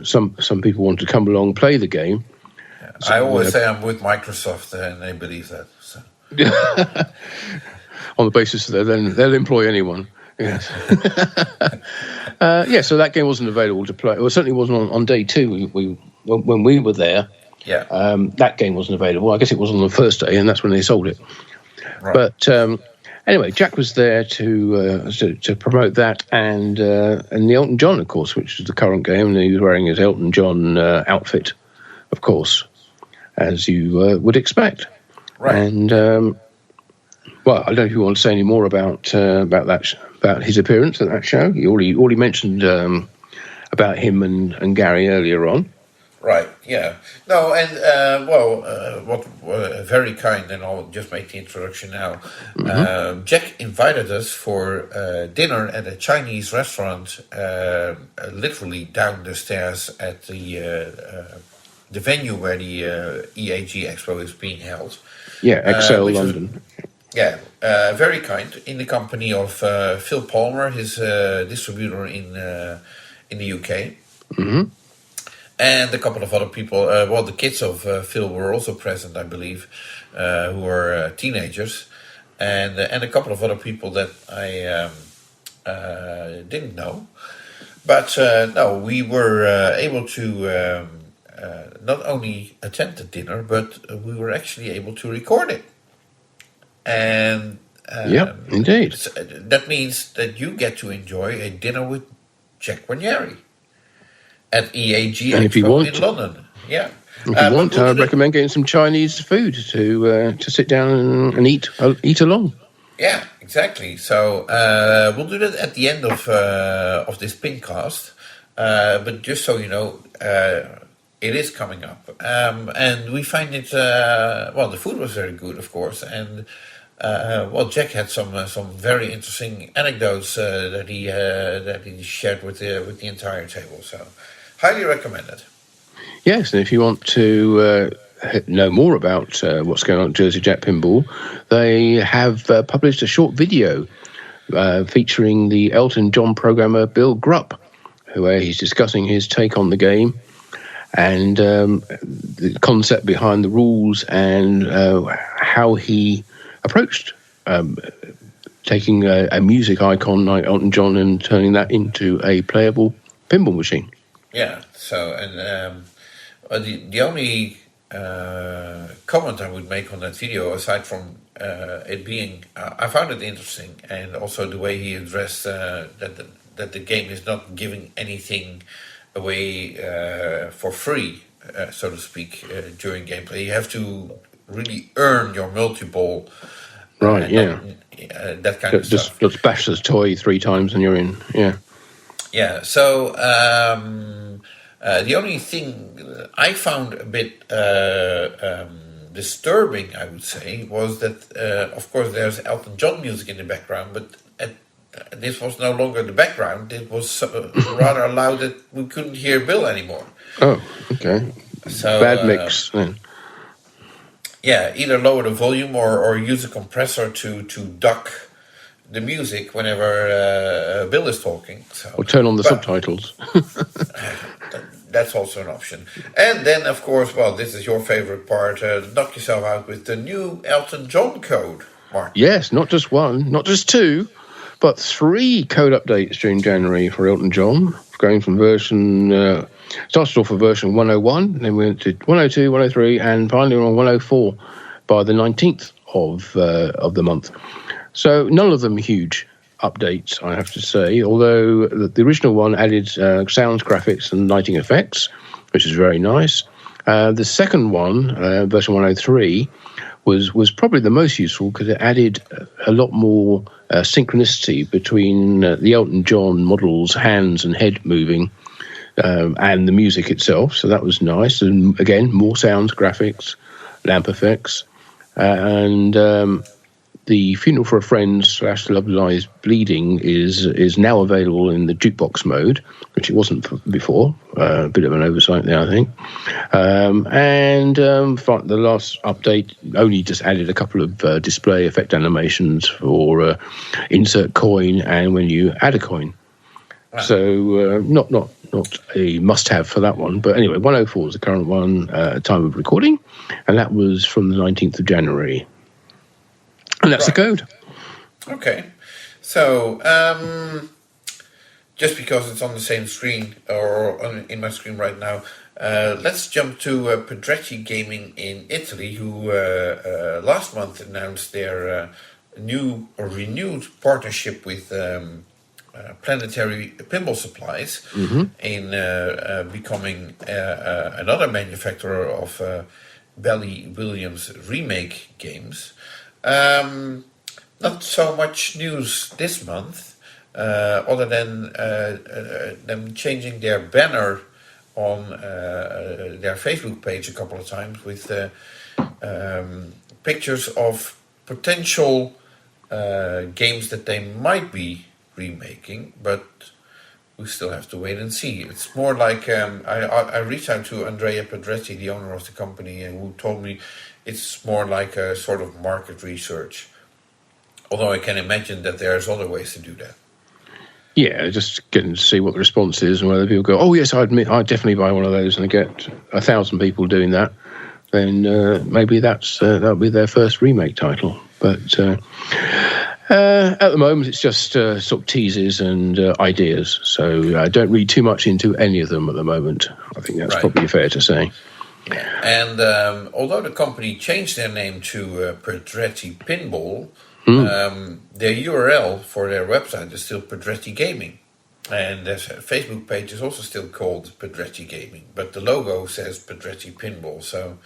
some people want to come along, play the game. Yeah. So, I always say I'm with Microsoft, and they believe that. So. On the basis that they'll employ anyone. Yes. So that game wasn't available to play. Well, it certainly wasn't on day two. When we were there. Yeah. That game wasn't available. I guess it was on the first day, and that's when they sold it. Right. But anyway, Jack was there to promote that, and the Elton John, of course, which is the current game, and he was wearing his Elton John outfit, of course, as you would expect. Right. And well, I don't know if you want to say any more about that about his appearance at that show. You already mentioned about him and Gary earlier on. Right, yeah. No, and, what very kind, and I'll just make the introduction now. Mm-hmm. Jack invited us for dinner at a Chinese restaurant, literally down the stairs at the venue where the EAG Expo is being held. Yeah, XL London. Very kind, in the company of Phil Palmer, his distributor in the UK. Mm-hmm. And a couple of other people, the kids of Phil were also present, I believe, who were teenagers, and a couple of other people that I didn't know. But no, we were able to not only attend the dinner, but we were actually able to record it. And indeed. That means that you get to enjoy a dinner with Jack Ranieri at EAG Expo in London. Yeah. If you want, I recommend getting some Chinese food to sit down and eat along. Yeah, exactly. So we'll do that at the end of this PINcast. But just so you know, it is coming up, and we find it. The food was very good, of course, and Jack had some very interesting anecdotes that he shared with the entire table. So. Highly recommended. Yes, and if you want to know more about what's going on at Jersey Jack Pinball, they have published a short video featuring the Elton John programmer Bill Grupp, where he's discussing his take on the game and the concept behind the rules and how he approached taking a music icon like Elton John and turning that into a playable pinball machine. Yeah, so, and the only comment I would make on that video, aside from it being, I found it interesting, and also the way he addressed that the game is not giving anything away for free, so to speak, during gameplay. You have to really earn your multi-ball. Right, yeah. That kind of stuff. Just bash the toy 3 times and you're in, yeah. Yeah, so the only thing I found a bit disturbing, I would say, was that, of course, there's Elton John music in the background, but this was no longer the background. It was rather loud that we couldn't hear Bill anymore. Oh, okay. So, bad mix then. Yeah, either lower the volume or use a compressor to duck the music whenever Bill is talking. So, or turn on the subtitles. That's also an option. And then, of course, this is your favorite part, knock yourself out with the new Elton John code, Mark. Yes, not just one, not just 2, but 3 code updates during January for Elton John, going from version... started off with version 101, then we went to 102, 103, and finally on 104 by the 19th of the month. So none of them huge updates, I have to say, although the original one added sounds, graphics, and lighting effects, which is very nice. The second one, version 103, was probably the most useful because it added a lot more synchronicity between the Elton John model's hands and head moving and the music itself. So that was nice. And again, more sounds, graphics, lamp effects. And the Funeral for a Friend / Love Lies Bleeding is now available in the jukebox mode, which it wasn't before. A bit of an oversight there, I think. The last update only just added a couple of display effect animations for insert coin and when you add a coin. Wow. So not a must-have for that one. But anyway, 104 is the current one at time of recording, and that was from the 19th of January. And that's the code. Okay. So, just because it's on the same screen, or in my screen right now, let's jump to Pedretti Gaming in Italy, who last month announced their new or renewed partnership with Planetary Pinball Supplies in becoming another manufacturer of Bally Williams remake games. Not so much news this month, other than them changing their banner on their Facebook page a couple of times with pictures of potential games that they might be remaking, but we still have to wait and see. It's more like I reached out to Andrea Pedretti, the owner of the company, and who told me it's more like a sort of market research. Although I can imagine that there's other ways to do that. Yeah, just getting to see what the response is and whether people go, oh yes, I'd definitely buy one of those, and I get 1,000 people doing that, then maybe that'll be their first remake title. But at the moment, it's just sort of teases and ideas. So I don't read too much into any of them at the moment. I think that's probably fair to say. Yeah. And although the company changed their name to Pedretti Pinball, their URL for their website is still Pedretti Gaming. And their Facebook page is also still called Pedretti Gaming. But the logo says Pedretti Pinball. So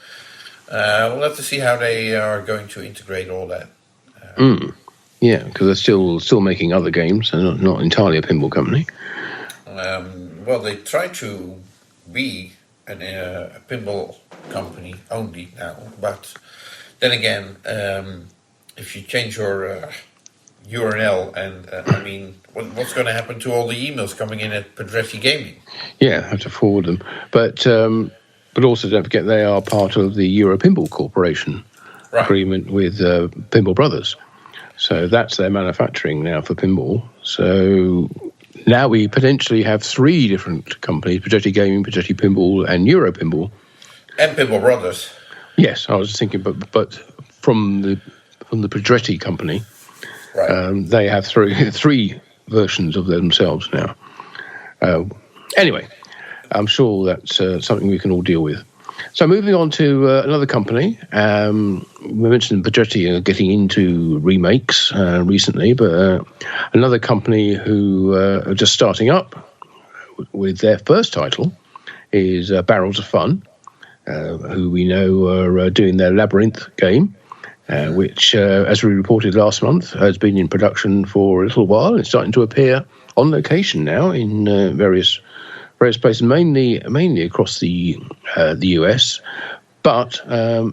we'll have to see how they are going to integrate all that. Yeah, because they're still making other games and not entirely a pinball company. Well, they try to be a pinball company only now, but then again, if you change your URL, and I mean, what's going to happen to all the emails coming in at Pedretti Gaming? Yeah, have to forward them, but also don't forget they are part of the Euro Pinball Corporation agreement with Pinball Brothers, so that's their manufacturing now for pinball. So now we potentially have 3 different companies: Pedretti Gaming, Pedretti Pinball, and Euro Pinball. And Pinball Brothers. Yes, I was thinking, but from the Pedretti company, they have 3 versions of themselves now. Anyway, I'm sure that's something we can all deal with. So moving on to another company. We mentioned Pedretti getting into remakes recently, but another company who are just starting up with their first title is Barrels of Fun, who we know are doing their Labyrinth game, which, as we reported last month, has been in production for a little while. It's starting to appear on location now in various places, mainly across the US, but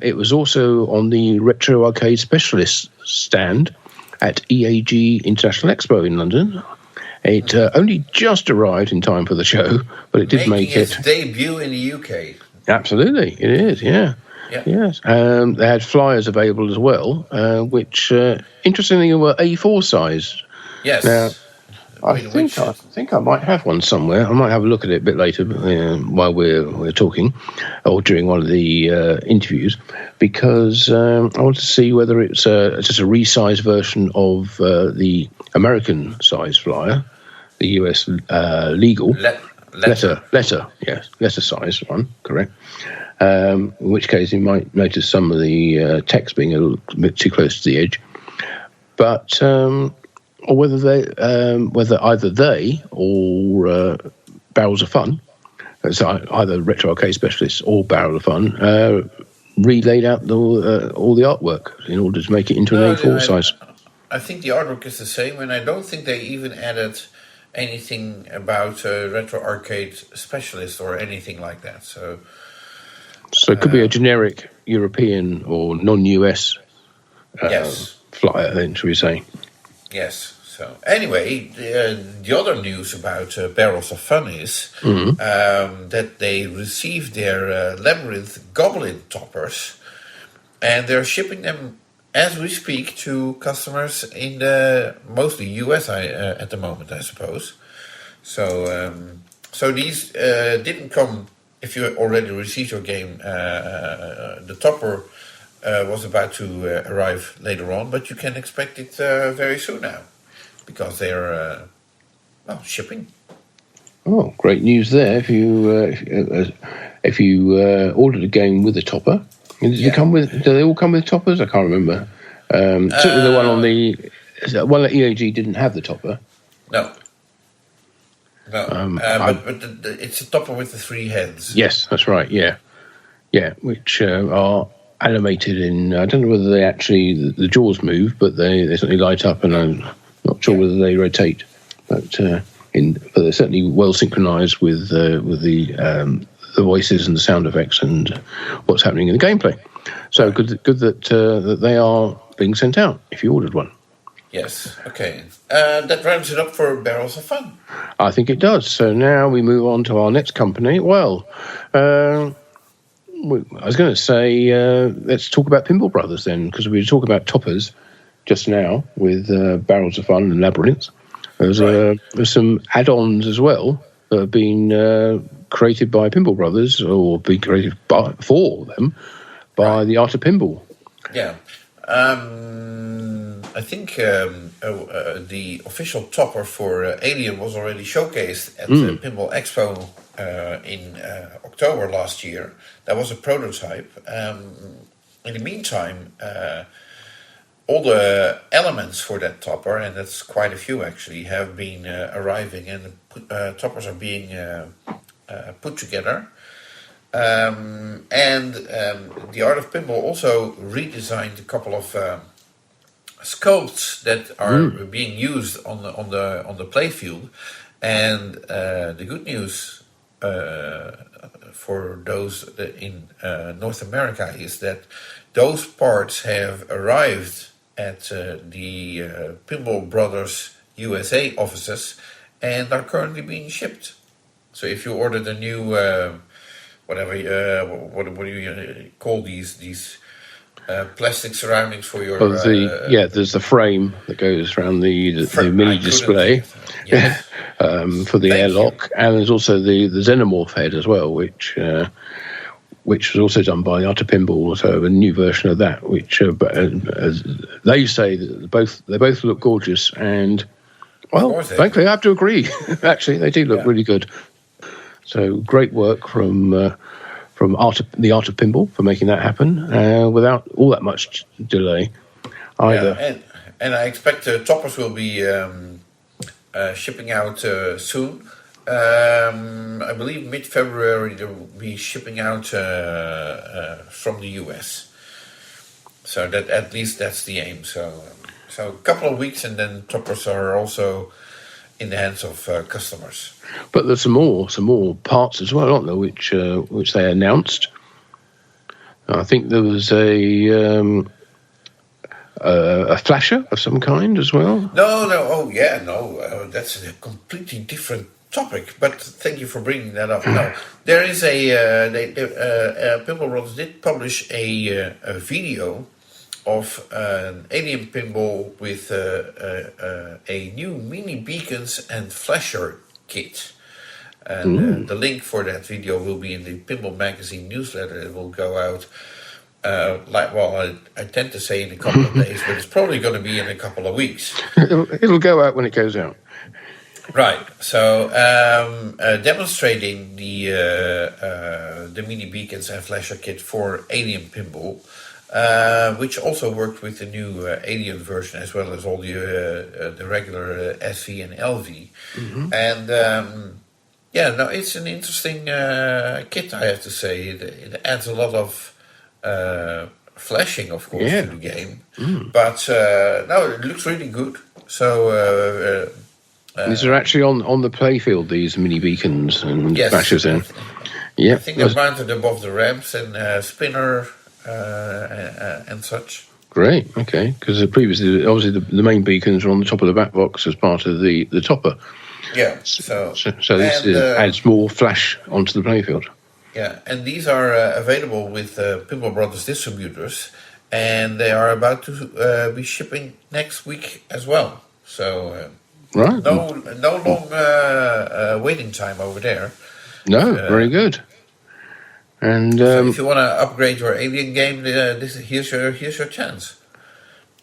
it was also on the Retro Arcade Specialist stand at EAG International Expo in London. It only just arrived in time for the show, but it did make its debut in the UK. Absolutely, it is, yeah. Yes. They had flyers available as well, which interestingly were A4 size. Yes. Now, I think I might have one somewhere. I might have a look at it a bit later while we're talking, or during one of the interviews, because I want to see whether it's just a resized version of the American size flyer, the US legal letter size one, correct. In which case you might notice some of the text being a little bit too close to the edge, but. Or whether either they or Barrels of Fun, so either Retro Arcade Specialists or Barrel of Fun, relayed out all the artwork in order to make it into an A4 size. I think the artwork is the same, and I don't think they even added anything about retro arcade specialist or anything like that. So it could be a generic European or non-US yes, flyer, then, should we say? yes. So anyway, the other news about Barrels of Fun is that they received their Labyrinth Goblin toppers, and they're shipping them as we speak to customers in the mostly US at the moment, I suppose. So so these didn't come if you already received your game. The topper was about to arrive later on, but you can expect it very soon now, because they're shipping. Oh, great news there! If you ordered a game with a topper, does it come with? Do they all come with toppers? I can't remember. Certainly, the one on the one at EAG didn't have the topper. No. But it's a topper with the 3 heads. Yes, that's right. Yeah, which are animated in. I don't know whether they actually the jaws move, but they certainly light up, and I'm not sure whether they rotate. But they're certainly well synchronized with the voices and the sound effects and what's happening in the gameplay. So good that they are being sent out if you ordered one. Yes. Okay. That rounds it up for Barrels of Fun. I think it does. So now we move on to our next company. Well, I was going to say let's talk about Pinball Brothers then, because we were talking about toppers just now with Barrels of Fun and Labyrinth. There's some add-ons as well that have been created by Pinball Brothers, or been created for them by the Art of Pinball. Yeah. I think the official topper for Alien was already showcased at the Pinball Expo in October last year. That was a prototype. In the meantime, all the elements for that topper, and that's quite a few actually, have been arriving, and the toppers are being put together. And the Art of Pinball also redesigned a couple of sculpts that are being used on the playfield. And the good news for those in North America is that those parts have arrived at the Pinball Brothers USA offices and are currently being shipped. So if you ordered a new what do you call these plastic surroundings for your there's the frame that goes around the mini display for the airlock, and there's also the xenomorph head as well, which was also done by Art of Pinball, so a new version of that, which as they say they both look gorgeous, and well, frankly I have to agree. Actually, they do look really good. So great work from the Art of Pinball for making that happen without all that much delay either. Yeah, and I expect toppers will be shipping out soon. I believe mid-February they will be shipping out from the US. So that at least that's the aim. So a couple of weeks, and then toppers are also in the hands of customers. But there's some more parts as well, aren't there? Which they announced. I think there was a flasher of some kind as well. No. That's a completely different topic. But thank you for bringing that up. No, there is Pinball Brothers did publish a video of an Alien Pinball with a new mini beacons and flasher kit. And the link for that video will be in the Pinball Magazine newsletter. It will go out, I tend to say in a couple of days, but it's probably going to be in a couple of weeks. It'll go out when it goes out. Right. So demonstrating the mini beacons and flasher kit for Alien Pinball, which also worked with the new Alien version as well as all the regular SV and LV. And it's an interesting kit, I have to say. It adds a lot of flashing, of course, to the game. But no, it looks really good. So these are actually on the playfield, these mini beacons and flashes. I think they're mounted above the ramps and spinner and such. Great, okay. Because previously, obviously, the main beacons are on the top of the back box as part of the topper. Yeah. So this adds more flash onto the playfield. Yeah, and these are available with Pinball Brothers distributors, and they are about to be shipping next week as well. So right, no long waiting time over there. No, very good. And so if you want to upgrade your Alien game, here's your chance.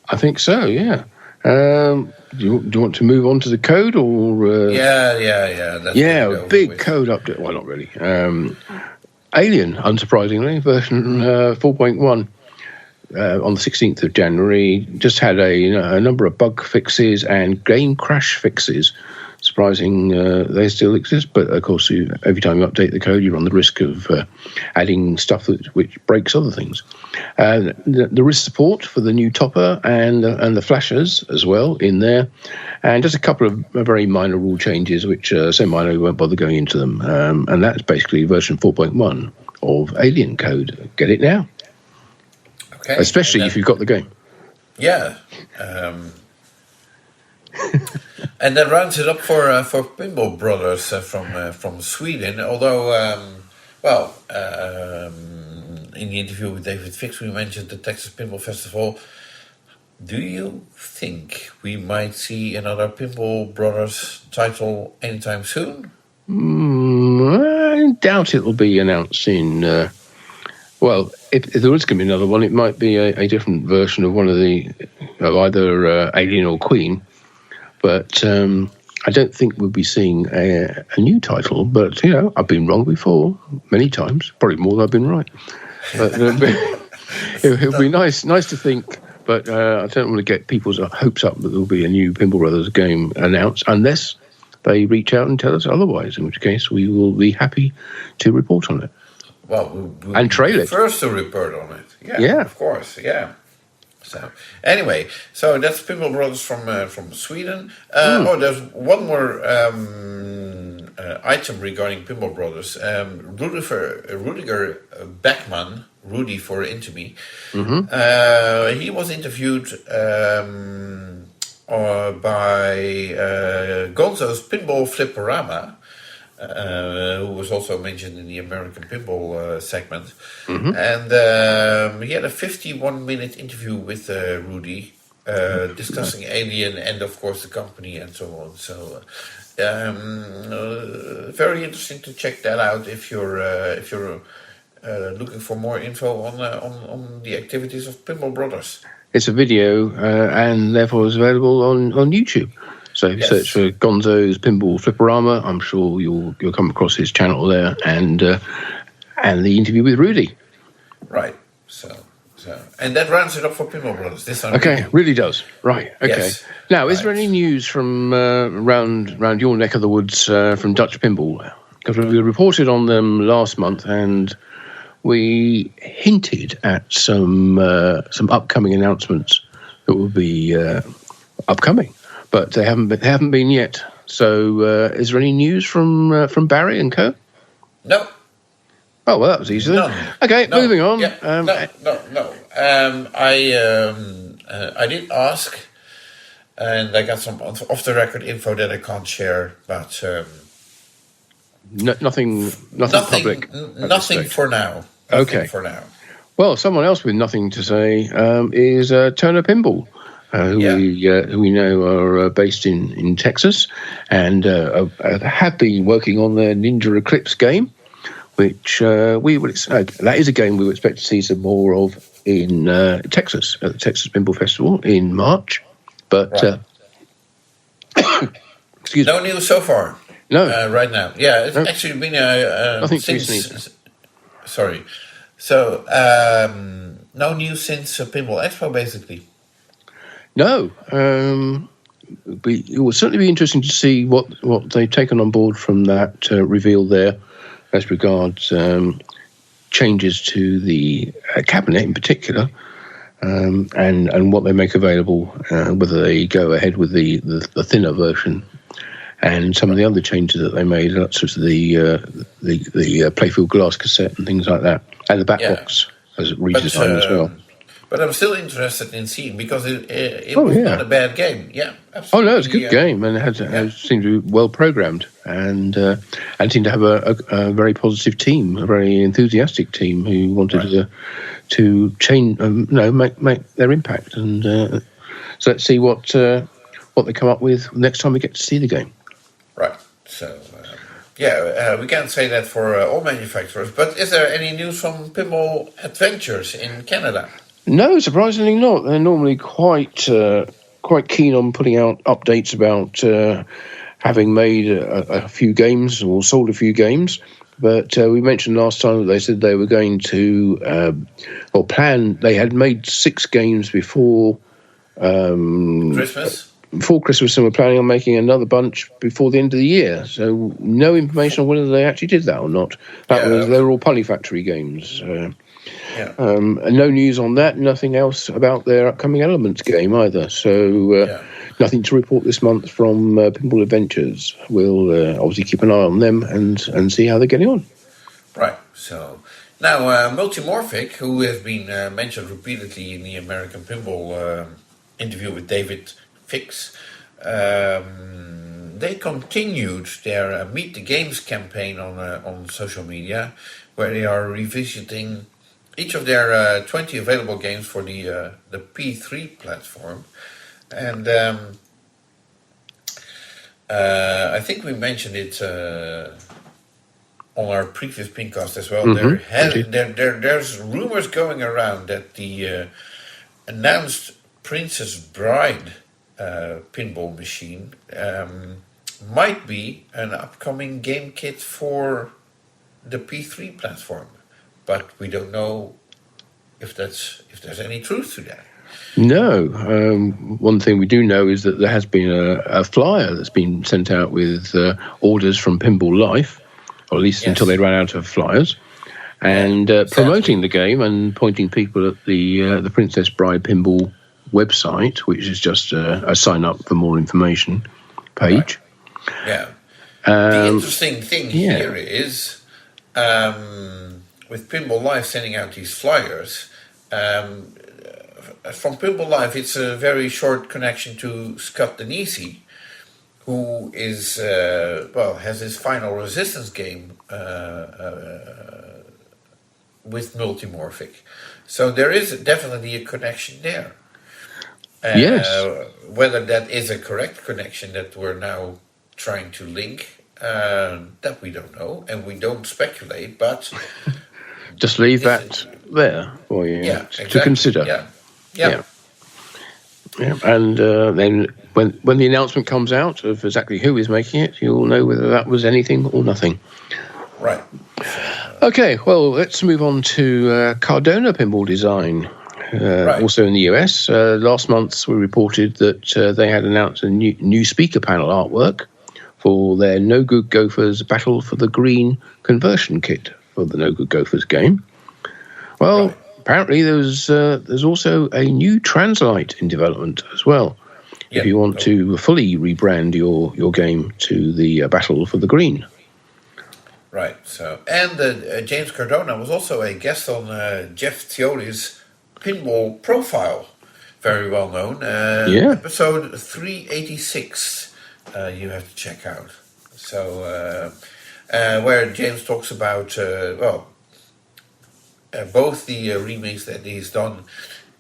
I think so. Yeah. Do you want to move on to the code or? Yeah. Big code update. Well, not really. Alien, unsurprisingly, version 4.1 on the 16th of January just had a number of bug fixes and game crash fixes. Surprising they still exist, but of course, every time you update the code, you run the risk of adding stuff which breaks other things. There is support for the new topper and the flashers as well in there, and just a couple of very minor rule changes, which so minor we won't bother going into them. And that's basically version 4.1 of Alien code. Get it now, okay? Especially if you've got the game. Yeah. And that rounds it up for Pinball Brothers from Sweden. Although, in the interview with David Fix, we mentioned the Texas Pinball Festival. Do you think we might see another Pinball Brothers title anytime soon? I doubt it will be announced in. If there is going to be another one, it might be a different version of one of either Alien or Queen. But I don't think we'll be seeing a new title. But, I've been wrong before, many times, probably more than I've been right. But it'll be nice to think. But I don't want to get people's hopes up that there'll be a new Pinball Brothers game announced, unless they reach out and tell us otherwise, in which case we will be happy to report on it. Well, and trail it. First to report on it. Yeah, of course, yeah. So anyway, that's Pinball Brothers from Sweden. There's one more item regarding Pinball Brothers. Rudiger Beckman, Rudy for Intimie. Mm-hmm. He was interviewed by Gonzo's Pinball Flipperama, who was also mentioned in the American Pinball segment. Mm-hmm. And he had a 51-minute interview with Rudy, discussing Alien and, of course, the company and so on. So, very interesting to check that out if you're looking for more info on the activities of Pinball Brothers. It's a video, and therefore is available on YouTube. So if you search for Gonzo's Pinball Flipperama, I'm sure you'll come across his channel there, and the interview with Rudy. Right. So and that rounds it up for Pinball Brothers. This time. Okay, really does. Right. Okay. Yes. Now, is there any news from around your neck of the woods from Dutch Pinball? Because we reported on them last month, and we hinted at some upcoming announcements that will be upcoming. But they haven't been yet. So, is there any news from Barry and Co? No. Oh well, that was easy. Okay, moving on. Yeah. No. I did ask, and I got some off the record info that I can't share. But nothing public. Nothing for now. Okay. For now. Well, someone else with nothing to say is Turner Pinball. Who we know are based in Texas, and have been working on their Ninja Eclipse game, which we would that is a game we would expect to see some more of in Texas at the Texas Pinball Festival in March. But excuse me. No news so far. No, right now. Yeah, it's actually been nothing since. Sorry. So no news since Pinball Expo, basically. No, it will certainly be interesting to see what they've taken on board from that reveal there, as regards changes to the cabinet in particular, and what they make available, whether they go ahead with the thinner version, and some of the other changes that they made, such as the playfield glass cassette and things like that, and the back box as redesigned as well. But I'm still interested in seeing, because it was not a bad game. Yeah, absolutely. Oh no, it's a good game, and it seemed to be well programmed, and seemed to have a very positive team, a very enthusiastic team who wanted to change, make their impact. And so let's see what they come up with next time we get to see the game. Right. So. We can't say that for all manufacturers, but is there any news from Pinball Adventures in Canada? No, surprisingly not. They're normally quite keen on putting out updates about having made a few games or sold a few games. But we mentioned last time that they said they were going to, they had made 6 games before Christmas. Before Christmas, and we're planning on making another bunch before the end of the year. So no information on whether they actually did that or not. They were all Polyfactory games. And no news on that. Nothing else about their upcoming Elements game either. So nothing to report this month from Pinball Adventures. We'll obviously keep an eye on them and see how they're getting on. Right. So now Multimorphic, who has been mentioned repeatedly in the American Pinball interview with David Fix, they continued their Meet the Games campaign on social media, where they are revisiting each of their 20 available games for the P3 platform. And I think we mentioned it on our previous PINcast as well. There's rumors going around that the announced Princess Bride pinball machine might be an upcoming game kit for the P3 platform, but we don't know if there's any truth to that. No. One thing we do know is that there has been a flyer that's been sent out with orders from Pinball Life, or at least until they ran out of flyers, and promoting the game and pointing people at the Princess Bride Pinball website, which is just a sign up for more information page. Right. Yeah. The interesting thing here is with Pinball Live sending out these flyers, from Pinball Live, it's a very short connection to Scott Denisi, who is has his Final Resistance game with Multimorphic. So there is definitely a connection there. Whether that is a correct connection that we're now trying to link, that we don't know, and we don't speculate, but just leave that there for you to consider. Yeah. And then when the announcement comes out of exactly who is making it, you'll know whether that was anything or nothing. Right. Okay, well, let's move on to Cardona Pinball Design. Also in the US, last month we reported that they had announced a new speaker panel artwork for their No Good Gophers Battle for the Green conversion kit for the No Good Gophers game. Well, apparently there's also a new Translite in development as well. If you want to fully rebrand your game to the Battle for the Green. Right. So, and James Cardona was also a guest on Jeff Theoli's Pinball Profile, very well known. Episode 386, you have to check out. So, where James talks about both the remakes that he's done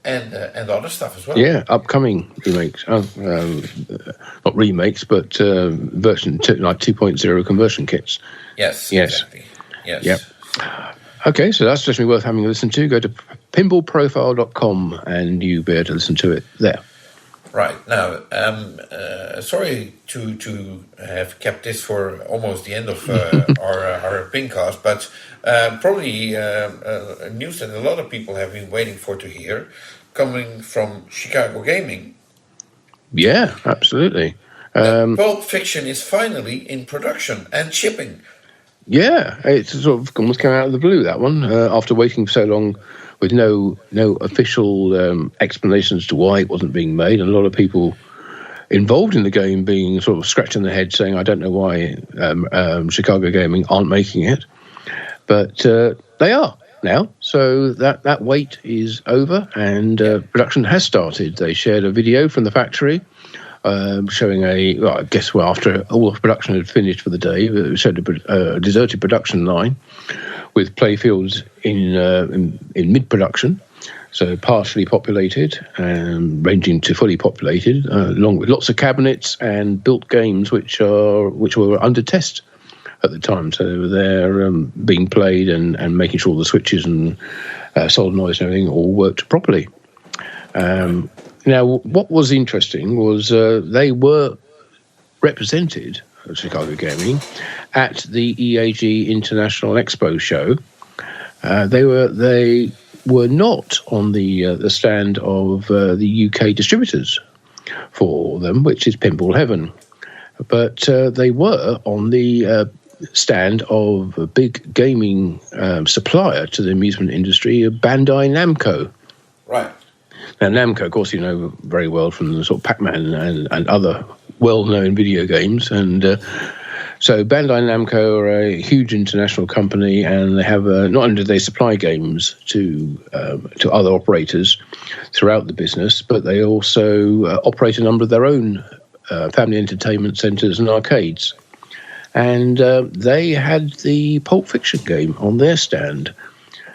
and other stuff as well. Yeah, upcoming remakes. Not remakes, but version 2.0 conversion kits. Yes. Exactly. Yes. Yep. Okay, so that's definitely worth having a listen to. Go to pinballprofile.com and you'll be able to listen to it there. Right. Now, sorry to have kept this for almost the end of our PINcast, but probably news that a lot of people have been waiting for to hear, coming from Chicago Gaming. Yeah, absolutely. Pulp Fiction is finally in production and shipping. Yeah, it's sort of almost come out of the blue, that one, after waiting for so long with no official explanation as to why it wasn't being made. And a lot of people involved in the game being sort of scratching their head saying, I don't know why Chicago Gaming aren't making it. But they are now. So that wait is over, and production has started. They shared a video from the factory showing after all of production had finished for the day, it showed a deserted production line with playfields in mid-production, so partially populated and ranging to fully populated, along with lots of cabinets and built games which were under test at the time. So they're being played and making sure the switches and solenoids and everything all worked properly. Now, what was interesting was they were represented at Chicago Gaming at the EAG International Expo show. They were not on the stand of the UK distributors for them, which is Pinball Heaven, but they were on the stand of a big gaming supplier to the amusement industry, Bandai Namco. Right. Now, Namco, of course, you know very well from the sort of Pac-Man and other well-known video games. And so Bandai Namco are a huge international company, and they have not only do they supply games to other operators throughout the business, but they also operate a number of their own family entertainment centres and arcades. And they had the Pulp Fiction game on their stand.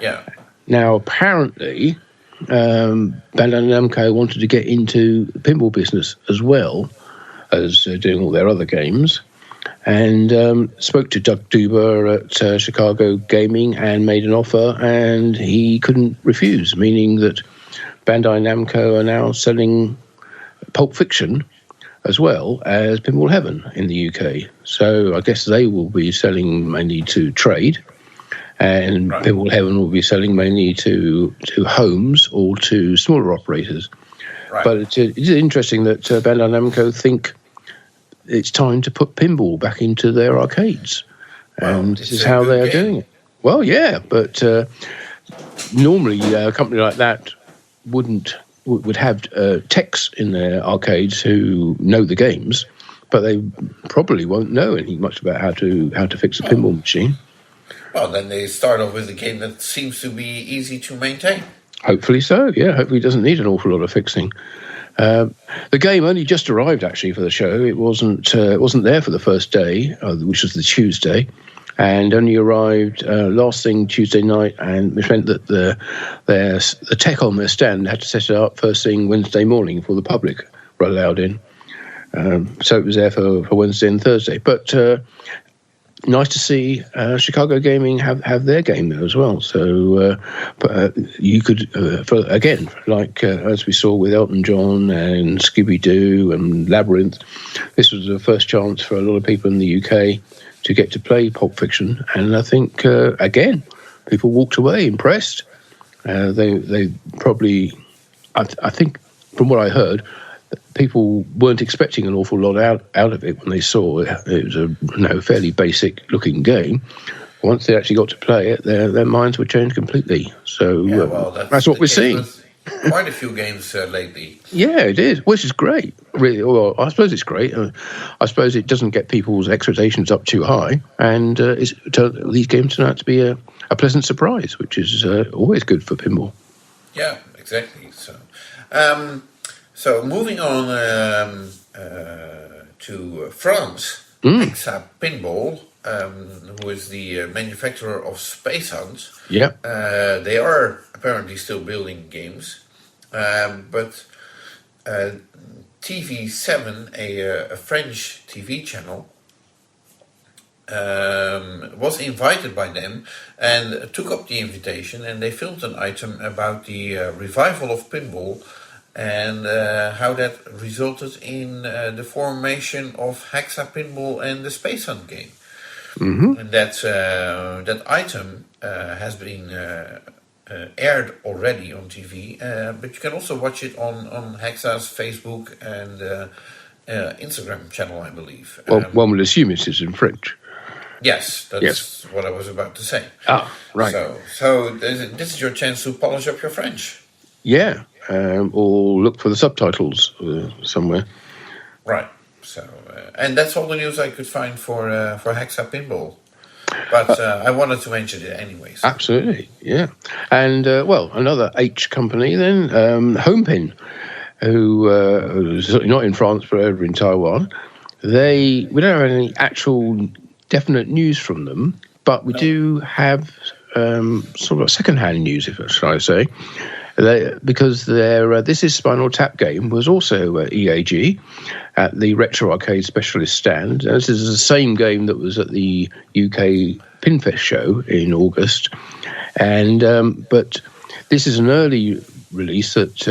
Yeah. Now, apparently, Bandai Namco wanted to get into the pinball business as well as doing all their other games, and spoke to Doug Duber at Chicago Gaming and made an offer, and he couldn't refuse, meaning that Bandai Namco are now selling Pulp Fiction as well as Pinball Heaven in the UK. So I guess they will be selling mainly to trade, and right. Pinball Heaven will be selling mainly to homes or to smaller operators. Right. But it's interesting that Bandai Namco think it's time to put pinball back into their arcades. Well, and this is how they are doing it. Well, yeah, but normally a company like that would have techs in their arcades who know the games, but they probably won't know anything much about how to fix a pinball machine. Well, then they start off with a game that seems to be easy to maintain. Hopefully so, yeah. Hopefully it doesn't need an awful lot of fixing. The game only just arrived, actually, for the show. It wasn't there for the first day, which was the Tuesday, and only arrived last thing Tuesday night, and which meant that the tech on their stand had to set it up first thing Wednesday morning before the public were allowed in. So it was there for Wednesday and Thursday. But nice to see Chicago Gaming have their game there as well. So you could, as we saw with Elton John and Scooby-Doo and Labyrinth, this was the first chance for a lot of people in the UK to get to play Pulp Fiction. And I think, again, people walked away impressed. They probably, I think, from what I heard, people weren't expecting an awful lot out of it when they saw it. It was a fairly basic looking game. Once they actually got to play it, their minds were changed completely. So that's what we're seeing. Quite a few games lately. Yeah, it is, which is great. Really, well, I suppose it's great. I suppose it doesn't get people's expectations up too high, and these games turn out to be a pleasant surprise, which is always good for pinball. Yeah, exactly. So moving on to France, EAG Pinball, who is the manufacturer of Space Hunt. Yeah. They are apparently still building games, but TV7, a French TV channel, was invited by them and took up the invitation, and they filmed an item about the revival of pinball and how that resulted in the formation of Hexa Pinball and the Space Hunt game. Mm-hmm. And that item has been aired already on TV, but you can also watch it on Hexa's Facebook and Instagram channel, I believe. Well, one would assume it is in French. Yes, that's what I was about to say. Ah, right. So this is your chance to polish up your French. Yeah, or look for the subtitles somewhere. Right. So, and that's all the news I could find for Hexa Pinball. But I wanted to mention it anyways. Absolutely, yeah. And, another H company then, Homepin, who is not in France but over in Taiwan. We don't have any actual definite news from them, but we do have sort of second-hand news, should I say. Because This Is Spinal Tap game was also EAG at the Retro Arcade Specialist stand. This is the same game that was at the UK Pinfest show in August. And but this is an early release that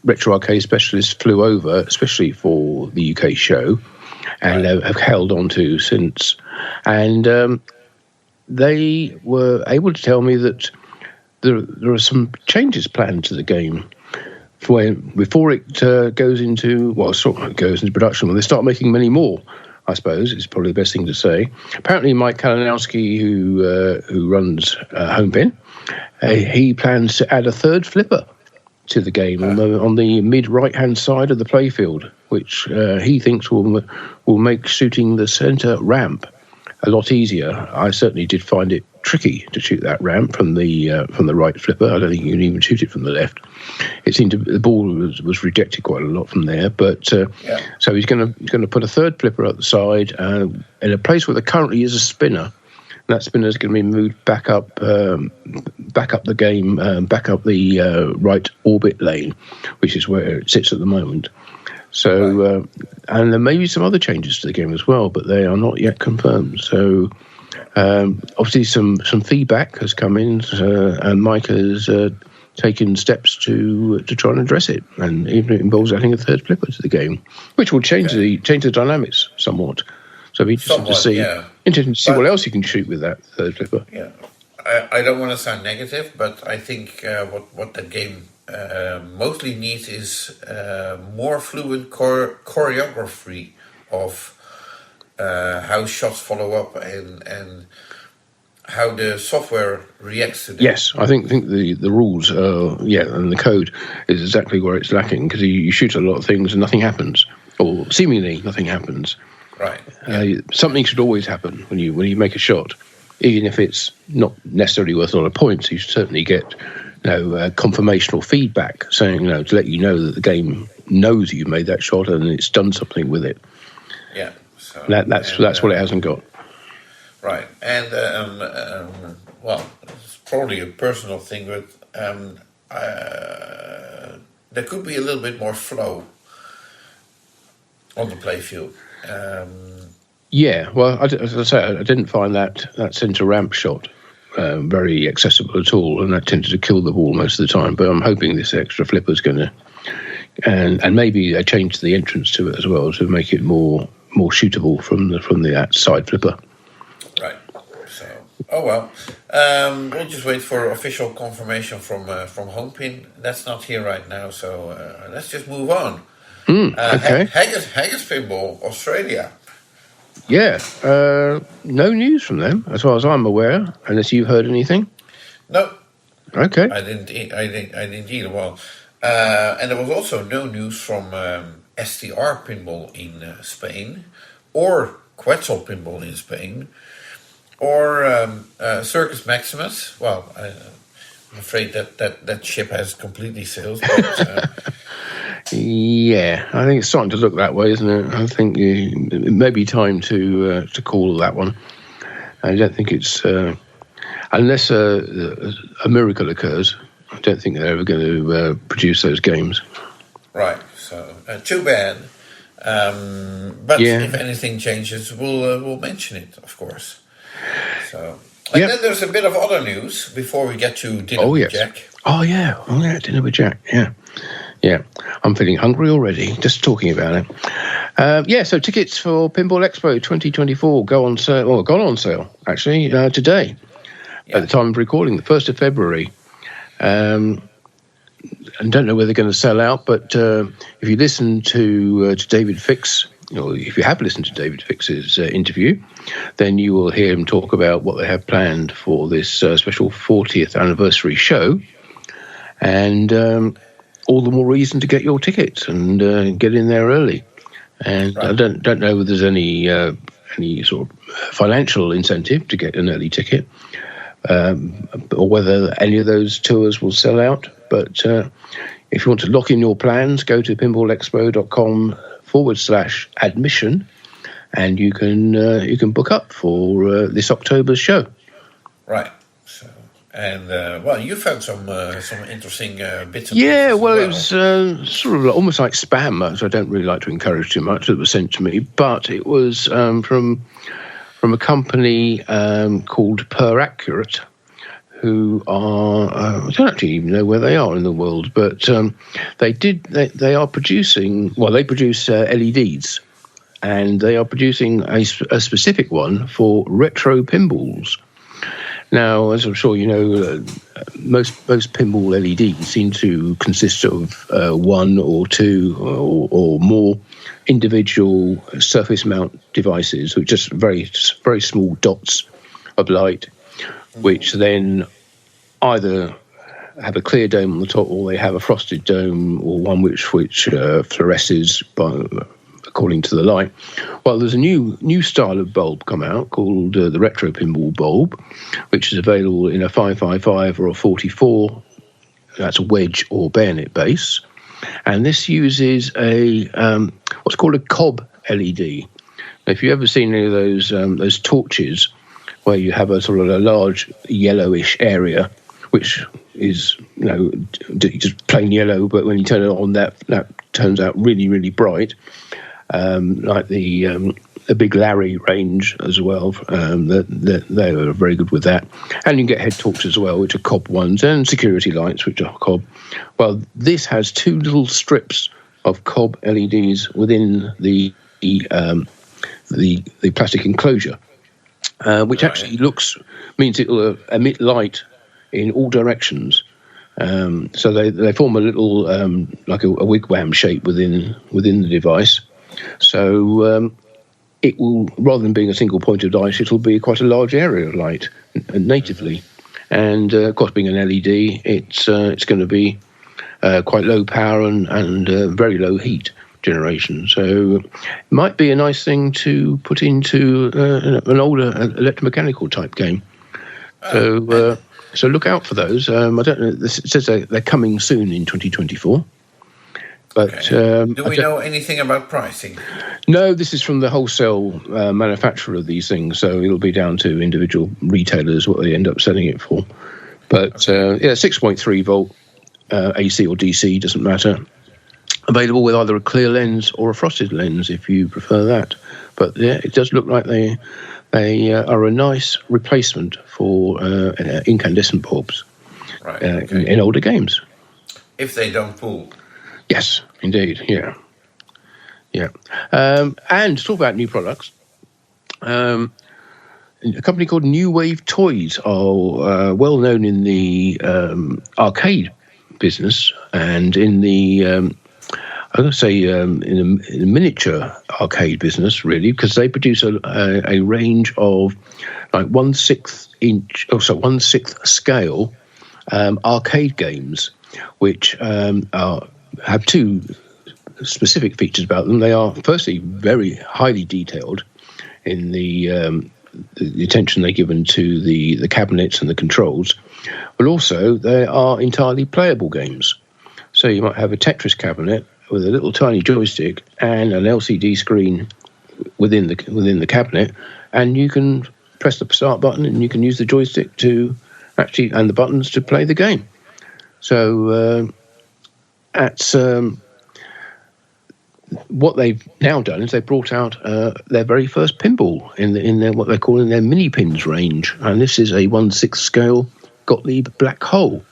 Retro Arcade Specialist flew over, especially for the UK show, and have held on to since. And they were able to tell me that there are some changes planned to the game before it goes into production. When they start making many more, I suppose is probably the best thing to say. Apparently, Mike Kalinowski, who runs Homepin, he plans to add a third flipper to the game on the mid right-hand side of the playfield, which he thinks will make shooting the centre ramp a lot easier. I certainly did find it tricky to shoot that ramp from the right flipper. I don't think you can even shoot it from the left. It seemed the ball was rejected quite a lot from there. But so he's going to put a third flipper at the side in a place where there currently is a spinner. And that spinner is going to be moved back up the game, back up the right orbit lane, which is where it sits at the moment. So, and there may be some other changes to the game as well, but they are not yet confirmed. So, obviously, some feedback has come in, and Mike has taken steps to try and address it, and even it involves adding a third flipper to the game, which will change the dynamics somewhat. So, it'll be interesting to see what else you can shoot with that third flipper. Yeah, I don't want to sound negative, but I think what that game mostly needs is more fluid choreography of how shots follow up and how the software reacts to them. Yes, I think the rules and the code is exactly where it's lacking, because you shoot a lot of things and nothing happens, or seemingly nothing happens. Right. Something should always happen when you make a shot, even if it's not necessarily worth a lot of points. You should certainly get confirmational feedback saying, to let you know that the game knows you've made that shot and it's done something with it. Yeah. So that's what it hasn't got. Right. And it's probably a personal thing, but there could be a little bit more flow on the playfield. As I say, I didn't find that centre ramp shot very accessible at all, and that tended to kill the ball most of the time. But I'm hoping this extra flipper is going to, and maybe they change the entrance to it as well to make it more shootable from the side flipper. Right. So, we'll just wait for official confirmation from Homepin. That's not here right now, so let's just move on. Okay. Haggis Pinball, Australia. Yeah, no news from them as far as I'm aware, unless you've heard anything. No. Okay. I didn't either. Well, and there was also no news from STR Pinball in Spain, or Quetzal Pinball in Spain, or Circus Maximus. Well, I'm afraid that ship has completely sailed. But, yeah, I think it's starting to look that way, isn't it? I think it may be time to call that one. I don't think it's unless a miracle occurs. I don't think they're ever going to produce those games. Right. So too bad. But if anything changes, we'll mention it, of course. So. And then there's a bit of other news before we get to Dinner with Jack. Oh yeah, Dinner with Jack. Yeah. I'm feeling hungry already just talking about it. So tickets for Pinball Expo 2024 gone on sale actually today at the time of recording, the 1st of February. And don't know whether they're going to sell out, but if you listen to David Fix or if you have listened to David Fix's interview, then you will hear him talk about what they have planned for this special 40th anniversary show, and all the more reason to get your tickets and get in there early. And I don't know whether there's any sort of financial incentive to get an early ticket, or whether any of those tours will sell out. But if you want to lock in your plans, go to pinballexpo.com/admission, and you can book up for this October's show. Right. So, and you found some interesting bits. Yeah, well, it was sort of almost like spam, which I don't really like to encourage too much. That was sent to me, but it was from a company called Per Accurate, who are I don't actually even know where they are in the world, but they are producing. Well, they produce LEDs, and they are producing a specific one for retro pinballs. Now, as I'm sure you know, most pinball LEDs seem to consist of one or two or more individual surface mount devices, with just very, very small dots of light, which then either have a clear dome on the top, or they have a frosted dome, or one which fluoresces according to the light. Well, there's a new style of bulb come out called the retro pinball bulb, which is available in a 555 or a 44. That's a wedge or bayonet base, and this uses a what's called a cob LED. Now, if you've ever seen any of those torches where you have a sort of a large yellowish area, which is just plain yellow, but when you turn it on, that turns out really, really bright. Like the Big Larry range as well. They are very good with that. And you can get head torches as well, which are cob ones, and security lights, which are cob. Well, this has two little strips of cob LEDs within the plastic enclosure, which actually means it will emit light in all directions. So they form a little like a wigwam shape within the device. So it will, rather than being a single point of light, it'll be quite a large area of light natively. And of course, being an LED, it's going to be quite low power and very low heat generation. So it might be a nice thing to put into an older electromechanical type game. So look out for those. I don't know. It says they're coming soon in 2024. But do we know anything about pricing? No, this is from the wholesale manufacturer of these things, so it'll be down to individual retailers what they end up selling it for. But 6.3 volt AC or DC, doesn't matter. Available with either a clear lens or a frosted lens if you prefer that. But yeah, it does look like they are a nice replacement for incandescent bulbs in older games. If they don't pull. Yes, indeed. Yeah. And to talk about new products, a company called New Wave Toys are well known in the arcade business and in the I'm going to say in the miniature arcade business, really, because they produce a range of like 1/6 scale arcade games, which have two specific features about them. They are, firstly, very highly detailed in the attention they're given to the cabinets and the controls, but also they are entirely playable games. So you might have a Tetris cabinet with a little tiny joystick and an LCD screen within the cabinet, and you can press the start button and you can use the joystick and the buttons to play the game. So that's what they've now done is they brought out their very first pinball in their what they're calling their mini pins range, and this is a 1/6 scale Gottlieb black hole.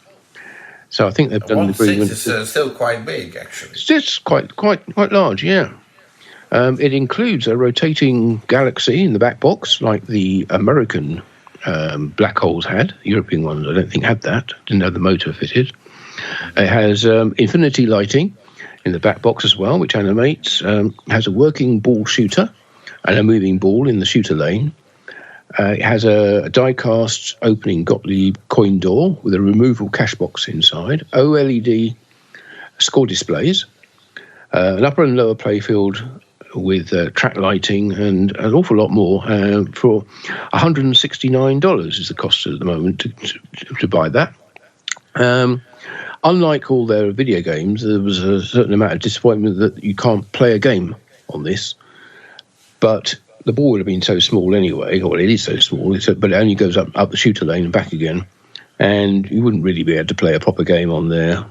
So I think they've done the agreement. 1/6 is still quite big, actually. It's just quite large, yeah. It includes a rotating galaxy in the back box, like the American black holes had. The European ones, I don't think, had that. Didn't have the motor fitted. It has infinity lighting. in the back box as well, which animates, has a working ball shooter and a moving ball in the shooter lane. It has a die-cast opening Gottlieb coin door with a removable cash box inside, OLED score displays, an upper and lower playfield with track lighting and an awful lot more. For $169 is the cost at the moment to buy that. Unlike all their video games, there was a certain amount of disappointment that you can't play a game on this. But the ball would have been so small anyway, or it is so small, but it only goes up the shooter lane and back again. And you wouldn't really be able to play a proper game on there.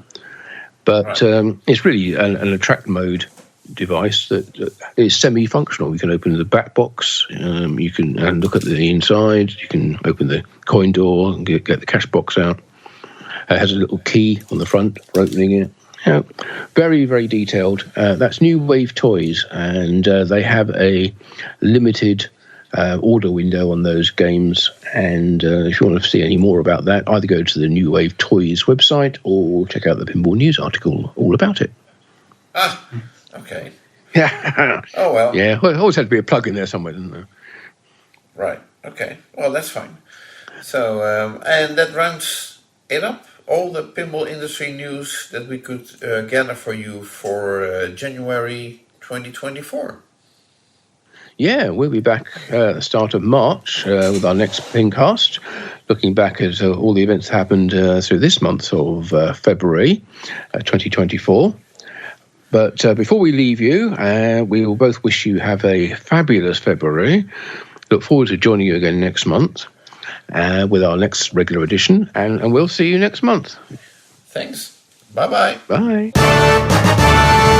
But it's really an attract mode device that is semi-functional. You can open the back box, you can look at the inside, you can open the coin door and get the cash box out. It has a little key on the front for opening it. Very, very detailed. That's New Wave Toys, and they have a limited order window on those games. And if you want to see any more about that, either go to the New Wave Toys website or check out the Pinball News article all about it. Okay. Yeah. Oh, well. Yeah, well, always had to be a plug in there somewhere, didn't there? Right. Okay. Well, that's fine. So, and that rounds it up. All the pinball industry news that we could gather for you for January 2024. Yeah, we'll be back at the start of March with our next PINcast, looking back at all the events that happened through this month of February 2024. But before we leave you, we will both wish you have a fabulous February. Look forward to joining you again next month with our next regular edition, and we'll see you next month. Thanks. Bye-bye. Bye.